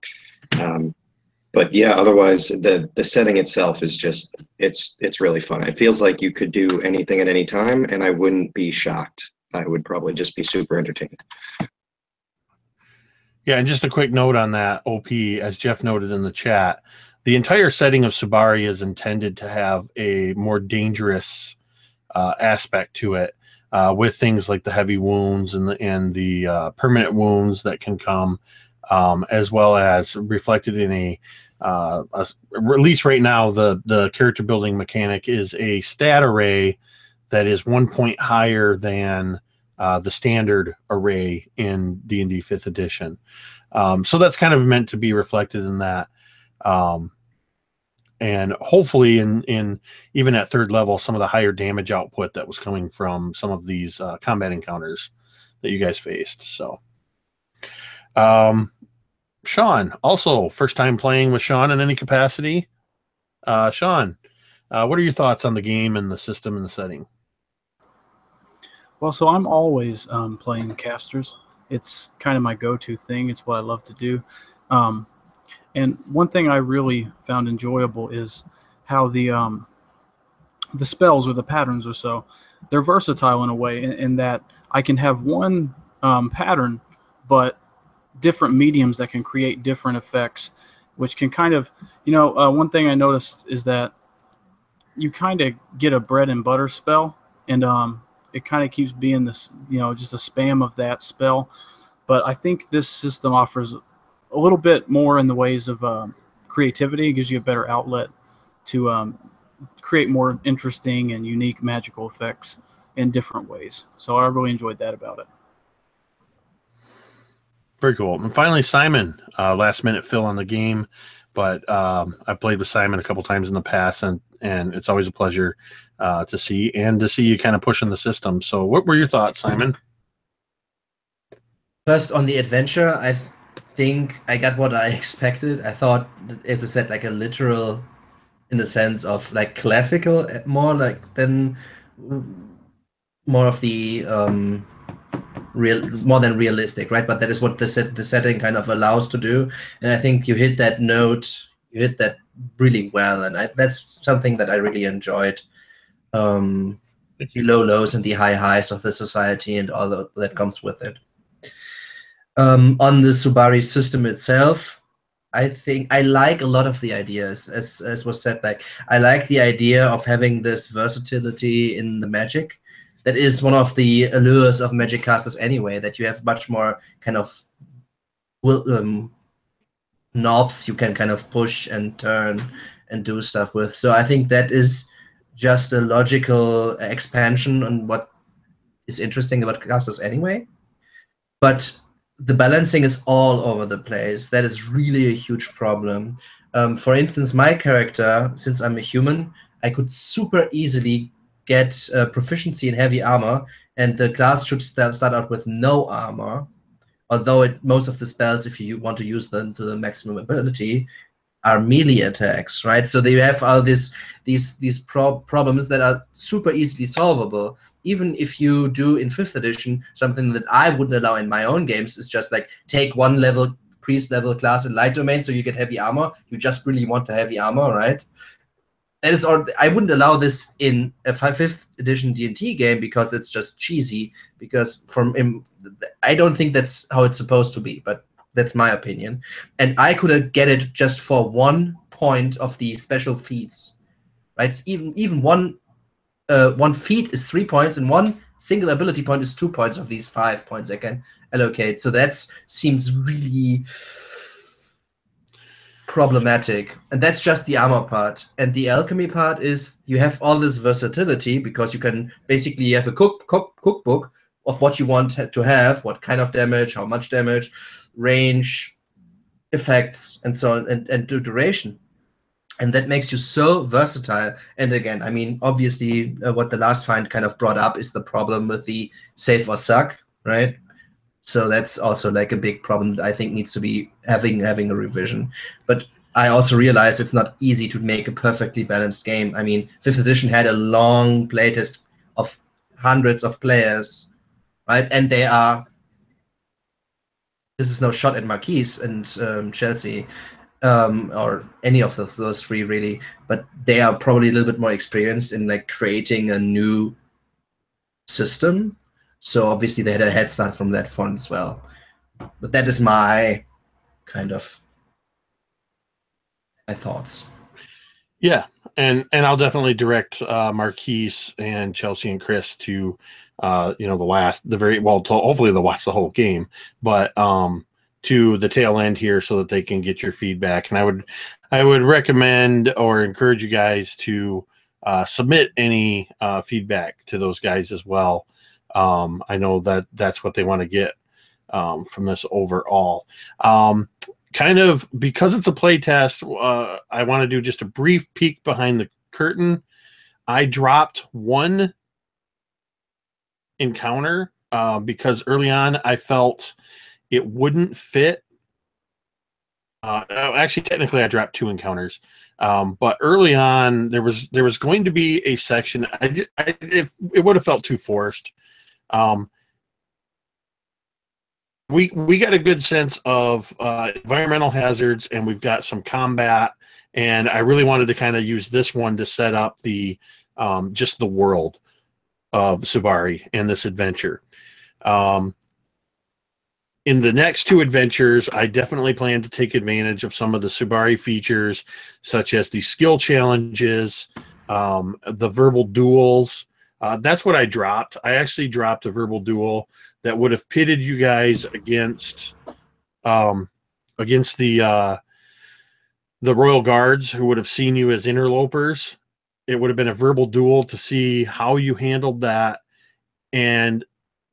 But yeah, otherwise the setting itself is just it's really fun. It feels like you could do anything at any time, and I wouldn't be shocked. I would probably just be super entertained. Yeah, and just a quick note on that, OP, as Jeff noted in the chat, the entire setting of Subari is intended to have a more dangerous aspect to it, with things like the heavy wounds and the permanent wounds that can come, as well as reflected in at least right now, the character building mechanic is a stat array that is 1 point higher than the standard array in D&D 5th edition. So that's kind of meant to be reflected in that. And hopefully in even at 3rd level, some of the higher damage output that was coming from some of these combat encounters that you guys faced. So, Sean, also first time playing with Sean in any capacity. Sean, what are your thoughts on the game and the system and the setting? Well, so I'm always playing casters. It's kind of my go-to thing. It's what I love to do. And one thing I really found enjoyable is how the spells or the patterns or so, they're versatile in a way in that I can have one pattern, but different mediums that can create different effects, which can kind of, one thing I noticed is that you kind of get a bread and butter spell, and it kind of keeps being this, just a spam of that spell. But I think this system offers a little bit more in the ways of creativity. It gives you a better outlet to create more interesting and unique magical effects in different ways. So I really enjoyed that about it. Very cool. And finally, Simon, last minute fill on the game, but I've played with Simon a couple times in the past, and it's always a pleasure to see you kind of pushing the system. So what were your thoughts, Simon? First, on the adventure, I think I got what I expected. I thought, as I said, like a literal, in the sense of like classical, more like than more of the more than realistic, right? But that is what the setting kind of allows to do, and I think you hit that note, you hit that really well, and that's something that I really enjoyed. The low lows and the high highs of the society and all that comes with it. On the Subari system itself, I think I like a lot of the ideas, as was said. Like, I like the idea of having this versatility in the magic. That is one of the allures of magic casters anyway, that you have much more kind of knobs you can kind of push and turn and do stuff with. So I think that is just a logical expansion on what is interesting about casters anyway. But the balancing is all over the place. That is really a huge problem. For instance, my character, since I'm a human, I could super easily get proficiency in heavy armor, and the class should start out with no armor. Although most of the spells, if you want to use them to the maximum ability, are melee attacks, right? So they have all these problems that are super easily solvable. Even if you do in 5th edition something that I wouldn't allow in my own games, is just like take one level priest level class in light domain, so you get heavy armor. You just really want the heavy armor, right? That is, or I wouldn't allow this in a 5th edition D&T game because it's just cheesy. Because I don't think that's how it's supposed to be, but that's my opinion. And I could get it just for 1 point of the special feats, right? It's even one feat is 3 points, and one single ability point is 2 points of these 5 points I can allocate. So that seems really problematic, and that's just the armor part. And the alchemy part is you have all this versatility because you can basically have a cookbook of what you want to have, what kind of damage, how much damage, range, effects, and so on, and duration. And that makes you so versatile. And again, I mean, obviously, what the last find kind of brought up is the problem with the save or suck, right? So that's also like a big problem that I think needs to be having a revision. But I also realize it's not easy to make a perfectly balanced game. I mean, 5th edition had a long playtest of hundreds of players, right? And they are, this is no shot at Marquise and Chelsea, or any of those three really, but they are probably a little bit more experienced in like creating a new system. So obviously they had a head start from that front as well. But that is my kind of my thoughts. Yeah, and I'll definitely direct Marquise and Chelsea and Chris to hopefully they'll watch the whole game, but to the tail end here so that they can get your feedback. And I would recommend or encourage you guys to submit any feedback to those guys as well. I know that that's what they want to get from this overall. Kind of because it's a play test, I want to do just a brief peek behind the curtain. I dropped one encounter because early on I felt it wouldn't fit. Actually, technically, I dropped two encounters, but early on there was going to be a section. It would have felt too forced. We got a good sense of environmental hazards, and we've got some combat, and I really wanted to kind of use this one to set up the just the world of Subari and this adventure. In the next two adventures, I definitely plan to take advantage of some of the Subari features, such as the skill challenges, the verbal duels. That's what I dropped. I actually dropped a verbal duel that would have pitted you guys against the Royal Guards, who would have seen you as interlopers. It would have been a verbal duel to see how you handled that. And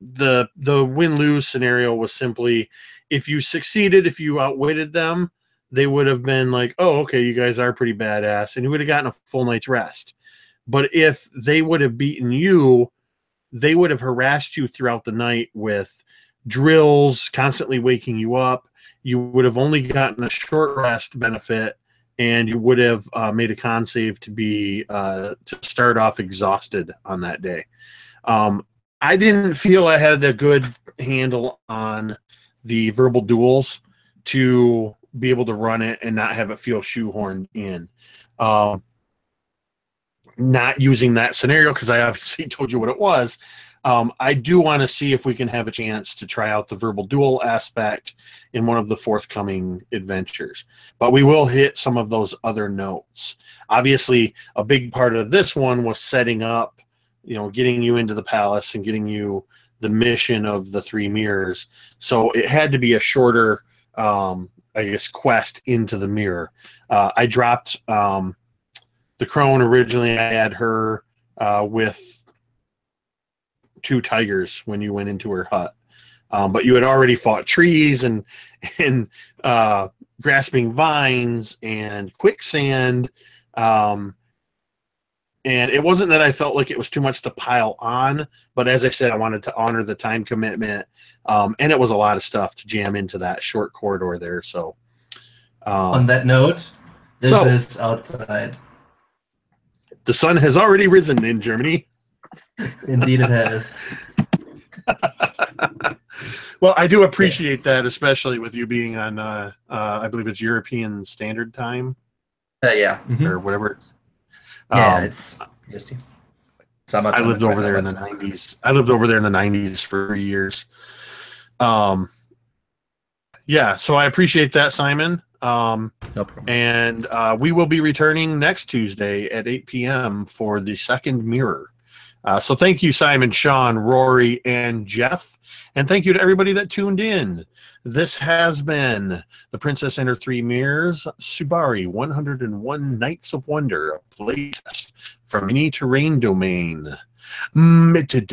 the win-lose scenario was simply, if you succeeded, if you outwitted them, they would have been like, oh, okay, you guys are pretty badass, and you would have gotten a full night's rest. But if they would have beaten you, they would have harassed you throughout the night with drills, constantly waking you up. You would have only gotten a short rest benefit, and you would have made a con save to be to start off exhausted on that day. I didn't feel I had a good handle on the verbal duels to be able to run it and not have it feel shoehorned in. Not using that scenario because I obviously told you what it was. I do want to see if we can have a chance to try out the verbal duel aspect in one of the forthcoming adventures. But we will hit some of those other notes. Obviously, a big part of this one was setting up, getting you into the palace and getting you the mission of the three mirrors. So it had to be a shorter, quest into the mirror. I dropped the crone originally. I had her with two tigers when you went into her hut, but you had already fought trees and grasping vines and quicksand, and it wasn't that I felt like it was too much to pile on, but as I said, I wanted to honor the time commitment, and it was a lot of stuff to jam into that short corridor there. So on that note, this is outside. The sun has already risen in Germany. Indeed it has. Well, I do appreciate that, especially with you being on, I believe it's European Standard Time. Yeah. Or whatever it's. Yeah, it's EST. I lived over there in the 90s. I lived over there in the 90s for 3 years. Yeah, so I appreciate that, Simon. No problem. And we will be returning next Tuesday at 8 p.m. for the second mirror. So thank you, Simon, Sean, Rory, and Jeff. And thank you to everybody that tuned in. This has been The Princess and Her Three Mirrors, Subari 101 Nights of Wonder, a playtest from Mini Terrain Domain. Mitted.